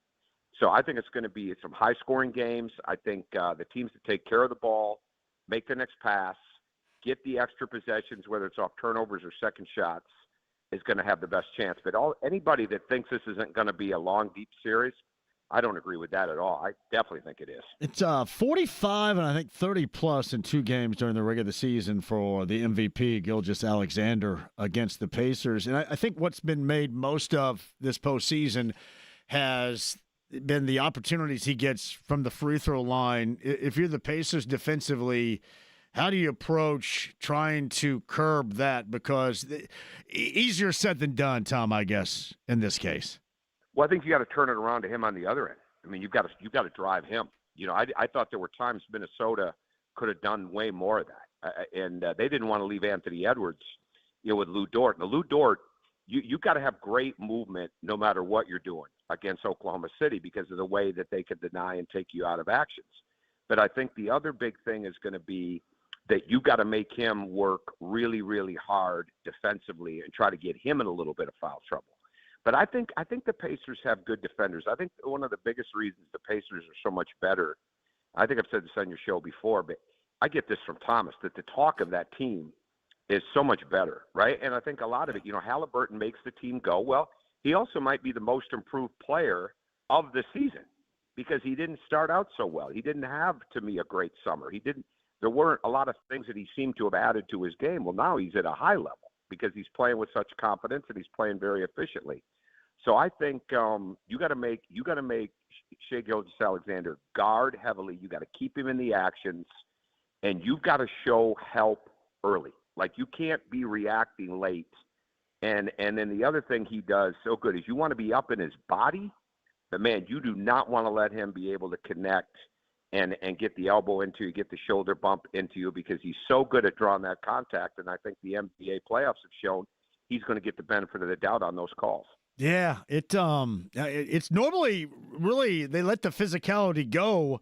So I think it's going to be some high-scoring games. I think the teams that take care of the ball, make the next pass, get the extra possessions, whether it's off turnovers or second shots, is going to have the best chance. But anybody that thinks this isn't going to be a long, deep series, I don't agree with that at all. I definitely think it is. It's 45 and I think 30-plus in 2 games during the regular season for the MVP, Gilgeous-Alexander, against the Pacers. And I think what's been made most of this postseason has been the opportunities he gets from the free throw line. If you're the Pacers defensively, how do you approach trying to curb that? Because easier said than done, Tom, I guess, in this case. Well, I think you got to turn it around to him on the other end. I mean, you've got to drive him. You know, I thought there were times Minnesota could have done way more of that, and they didn't want to leave Anthony Edwards, with Lou Dort. Now, Lou Dort, you've got to have great movement no matter what you're doing against Oklahoma City because of the way that they can deny and take you out of actions. But I think the other big thing is going to be that you got to make him work really, really hard defensively and try to get him in a little bit of foul trouble. But I think the Pacers have good defenders. I think one of the biggest reasons the Pacers are so much better, I think I've said this on your show before, but I get this from Thomas, that the talk of that team is so much better, right? And I think a lot of it, Halliburton makes the team go. Well, he also might be the most improved player of the season because he didn't start out so well. He didn't have, to me, a great summer. There weren't a lot of things that he seemed to have added to his game. Well, now he's at a high level because he's playing with such confidence and he's playing very efficiently. So I think you got to make Shai Gilgeous-Alexander guard heavily. You got to keep him in the actions, and you've got to show help early. Like, you can't be reacting late. And then the other thing he does so good is you want to be up in his body, but man, you do not want to let him be able to connect and get the elbow into you, get the shoulder bump into you, because he's so good at drawing that contact. And I think the NBA playoffs have shown he's going to get the benefit of the doubt on those calls. Yeah, it's normally really they let the physicality go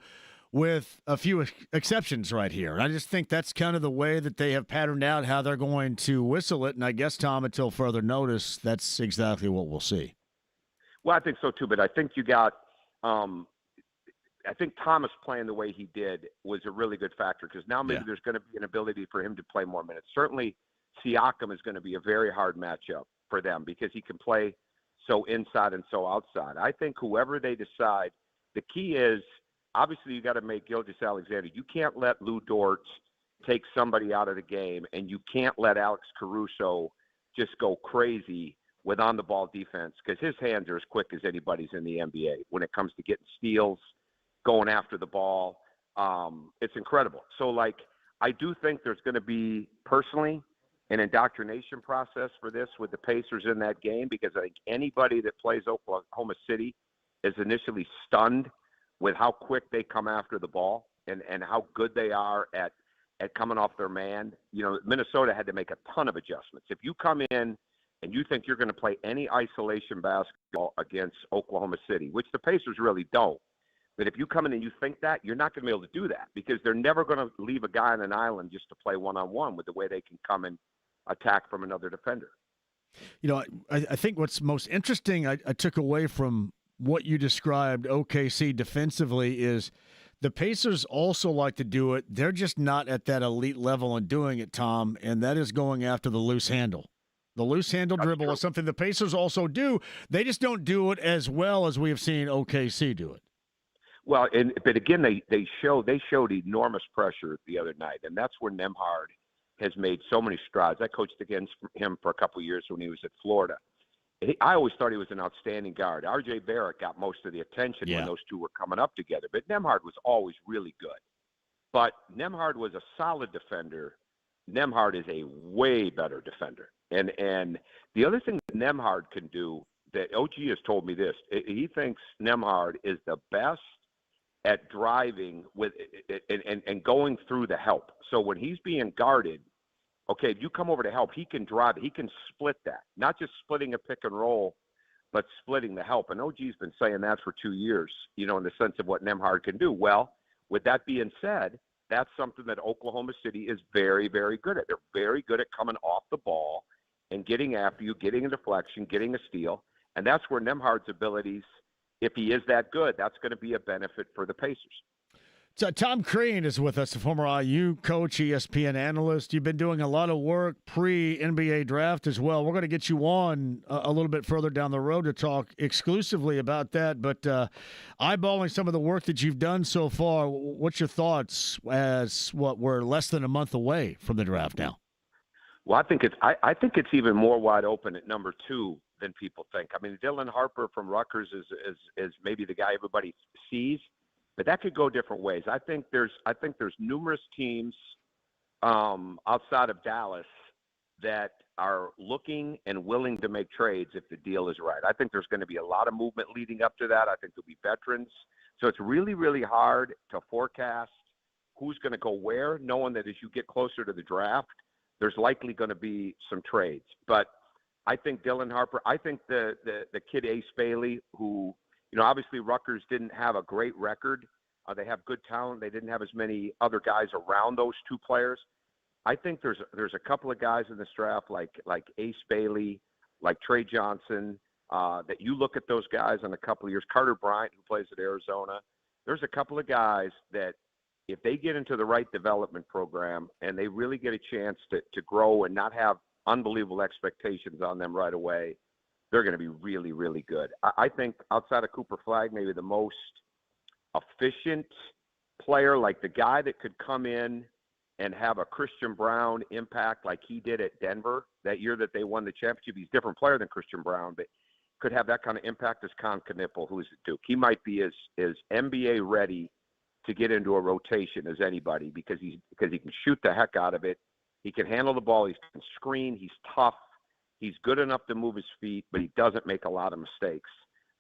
with a few exceptions right here. And I just think that's kind of the way that they have patterned out how they're going to whistle it. And I guess, Tom, until further notice, that's exactly what we'll see. Well, I think so too, but I think you got I think Thomas playing the way he did was a really good factor because now maybe there's going to be an ability for him to play more minutes. Certainly Siakam is going to be a very hard matchup for them because he can play so inside and so outside. I think whoever they decide, the key is obviously you got to make Gilgeous-Alexander. You can't let Lou Dort take somebody out of the game, and you can't let Alex Caruso just go crazy with on-the-ball defense because his hands are as quick as anybody's in the NBA when it comes to getting steals, going after the ball. It's incredible. So, I do think there's going to be, personally, an indoctrination process for this with the Pacers in that game because I think anybody that plays Oklahoma City is initially stunned with how quick they come after the ball and how good they are at coming off their man. Minnesota had to make a ton of adjustments. If you come in and you think you're going to play any isolation basketball against Oklahoma City, which the Pacers really don't, but if you come in and you think that, you're not going to be able to do that because they're never going to leave a guy on an island just to play one-on-one with the way they can come and attack from another defender. I think what's most interesting I took away from what you described OKC defensively is the Pacers also like to do it. They're just not at that elite level in doing it, Tom, and that is going after the loose handle. The loose handle dribble is something the Pacers also do. They just don't do it as well as we have seen OKC do it. Well, but again, they showed enormous pressure the other night, and that's where Nembhard has made so many strides. I coached against him for a couple of years when he was at Florida. I always thought he was an outstanding guard. R.J. Barrett got most of the attention when those two were coming up together, but Nembhard was always really good. But Nembhard was a solid defender. Nembhard is a way better defender. And the other thing that Nembhard can do, that OG has told me this, he thinks Nembhard is the best at driving with and going through the help. So when he's being guarded, okay, if you come over to help, he can drive, he can split that. Not just splitting a pick and roll, but splitting the help. And OG's been saying that for 2 years, in the sense of what Nembhard can do. Well, with that being said, that's something that Oklahoma City is very, very good at. They're very good at coming off the ball and getting after you, getting a deflection, getting a steal. And that's where Nembhard's abilities, if he is that good, that's going to be a benefit for the Pacers. So Tom Crean is with us, the former IU coach, ESPN analyst. You've been doing a lot of work pre-NBA draft as well. We're going to get you on a little bit further down the road to talk exclusively about that. But eyeballing some of the work that you've done so far, what's your thoughts as we're less than a month away from the draft now? Well, I think it's even more wide open at number 2 than people think. I mean, Dylan Harper from Rutgers is maybe the guy everybody sees. But that could go different ways. I think there's numerous teams outside of Dallas that are looking and willing to make trades if the deal is right. I think there's going to be a lot of movement leading up to that. I think there'll be veterans. So it's really, really hard to forecast who's going to go where, knowing that as you get closer to the draft, there's likely going to be some trades. But I think Dylan Harper, I think the kid Ace Bailey, who obviously Rutgers didn't have a great record. They have good talent. They didn't have as many other guys around those two players. I think there's a couple of guys in this draft like Ace Bailey, like Trey Johnson, that you look at those guys in a couple of years. Carter Bryant, who plays at Arizona. There's a couple of guys that if they get into the right development program and they really get a chance to grow and not have unbelievable expectations on them right away, they're going to be really, really good. I think outside of Cooper Flagg, maybe the most efficient player, like the guy that could come in and have a Christian Brown impact like he did at Denver that year that they won the championship. He's a different player than Christian Brown, but could have that kind of impact as Con Knippel, who's at Duke. He might be as NBA ready to get into a rotation as anybody because he can shoot the heck out of it. He can handle the ball. He can screen. He's tough. He's good enough to move his feet, but he doesn't make a lot of mistakes.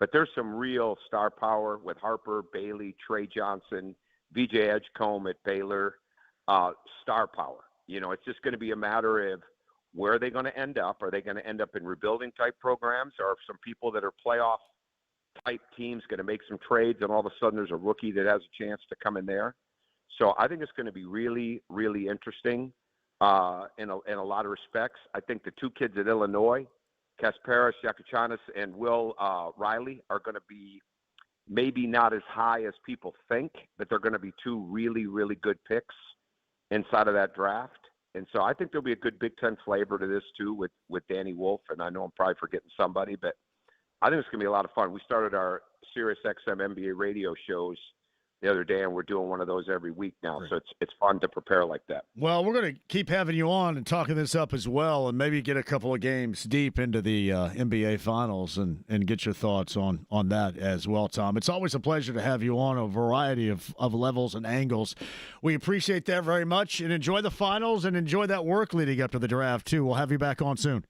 But there's some real star power with Harper, Bailey, Trey Johnson, VJ Edgecombe at Baylor, star power. It's just going to be a matter of where are they going to end up? Are they going to end up in rebuilding type programs, or are some people that are playoff type teams going to make some trades and all of a sudden there's a rookie that has a chance to come in there? So I think it's going to be really, really interesting. In a lot of respects. I think the two kids at Illinois, Kasparis Yakuchanis and Will Riley, are going to be maybe not as high as people think, but they're going to be two really, really good picks inside of that draft. And so I think there'll be a good Big Ten flavor to this too with Danny Wolf. And I know I'm probably forgetting somebody, but I think it's going to be a lot of fun. We started our Sirius XM NBA radio shows the other day, and we're doing one of those every week now. So it's fun to prepare like that. Well, we're going to keep having you on and talking this up as well, and maybe get a couple of games deep into the NBA Finals and get your thoughts on that as well, Tom. It's always a pleasure to have you on a variety of levels and angles. We appreciate that very much, and enjoy the Finals and enjoy that work leading up to the draft, too. We'll have you back on soon.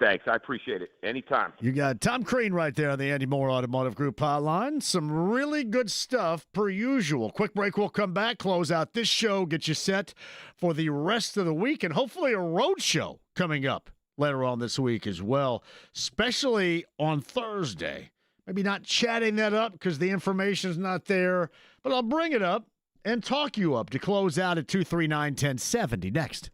Thanks. I appreciate it. Anytime. You got Tom Crean right there on the Andy Moore Automotive Group hotline. Some really good stuff per usual. Quick break. We'll come back, close out this show, get you set for the rest of the week, and hopefully a road show coming up later on this week as well, especially on Thursday. Maybe not chatting that up because the information's not there, but I'll bring it up and talk you up to close out at 239-1070 next.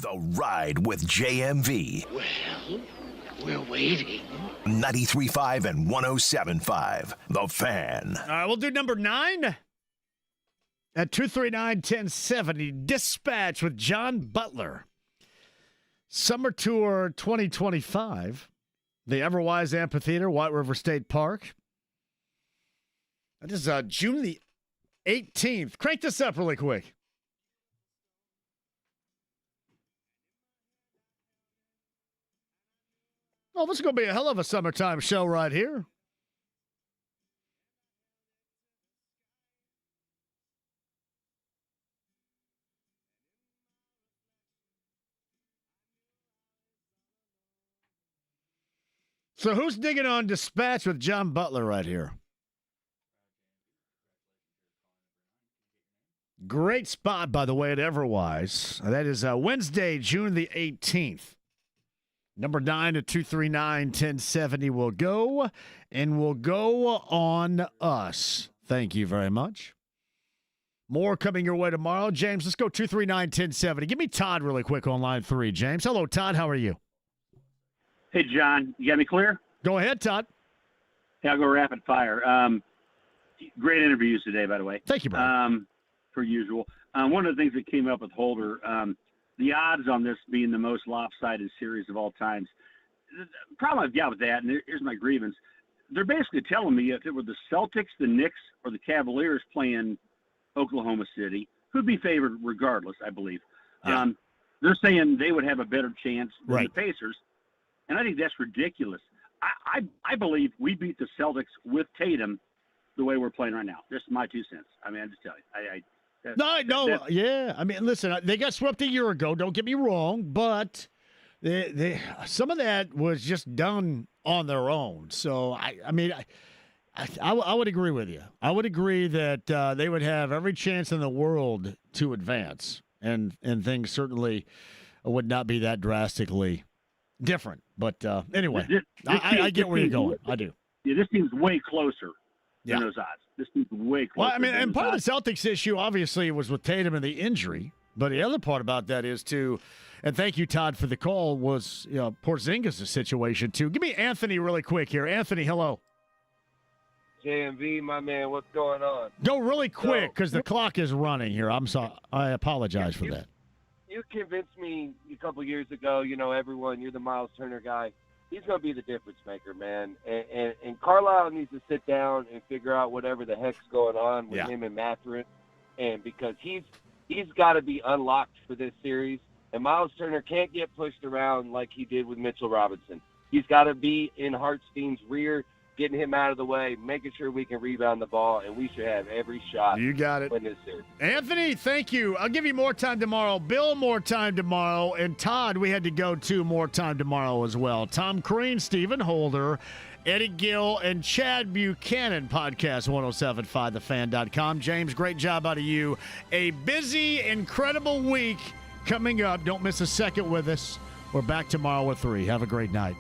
The Ride with JMV. Well, we're waiting. 93.5 and 107.5. The Fan. All right, we'll do number 9 at 239-1070. Dispatch with John Butler. Summer Tour 2025. The Everwise Amphitheater, White River State Park. That is June the 18th. Crank this up really quick. Oh, this is going to be a hell of a summertime show right here. So who's digging on Dispatch with John Butler right here? Great spot, by the way, at Everwise. That is Wednesday, June the 18th. Number 9 at 239-1070 will go, and will go on us. Thank you very much. More coming your way tomorrow. James, let's go 239-1070. Give me Todd really quick on line 3, James. Hello, Todd. How are you? Hey, John. You got me clear? Go ahead, Todd. Yeah, I'll go rapid fire. Great interviews today, by the way. Thank you, bro. Per usual. One of the things that came up with Holder, the odds on this being the most lopsided series of all times. The problem I've got with that, and here's my grievance, they're basically telling me if it were the Celtics, the Knicks, or the Cavaliers playing Oklahoma City, who'd be favored regardless, I believe. Yeah. They're saying they would have a better chance than Right. the Pacers, and I think that's ridiculous. I believe we beat the Celtics with Tatum the way we're playing right now. This is my 2 cents. I mean, I'm just telling you. Yeah. I mean, listen, they got swept a year ago. Don't get me wrong, but they some of that was just done on their own. So I mean, I would agree with you. I would agree that they would have every chance in the world to advance, and things certainly would not be that drastically different. But anyway, I get where you're going. I do. Yeah, this seems way closer Yeah. than those odds. This seems way closer. Well, I mean, than and those part odds. of the Celtics issue, obviously, was with Tatum and the injury. But the other part about that is, too, and thank you, Todd, for the call, was Porzingis' situation, too. Give me Anthony really quick here. Anthony, hello. JMV, my man, what's going on? Go really quick because the clock is running here. I'm sorry. I apologize for that. You convinced me a couple years ago, everyone, you're the Miles Turner guy. He's going to be the difference maker, man. And Carlisle needs to sit down and figure out whatever the heck's going on with him and Mathurin. And because he's got to be unlocked for this series. And Miles Turner can't get pushed around like he did with Mitchell Robinson. He's got to be in Hartstein's rear, getting him out of the way, making sure we can rebound the ball, and we should have every shot. You got it. Win this series. Anthony, thank you. I'll give you more time tomorrow. Bill, more time tomorrow. And Todd, we had to go to more time tomorrow as well. Tom Crean, Stephen Holder, Eddie Gill, and Chad Buchanan, podcast 1075thefan.com. James, great job out of you. A busy, incredible week coming up. Don't miss a second with us. We're back tomorrow at 3. Have a great night.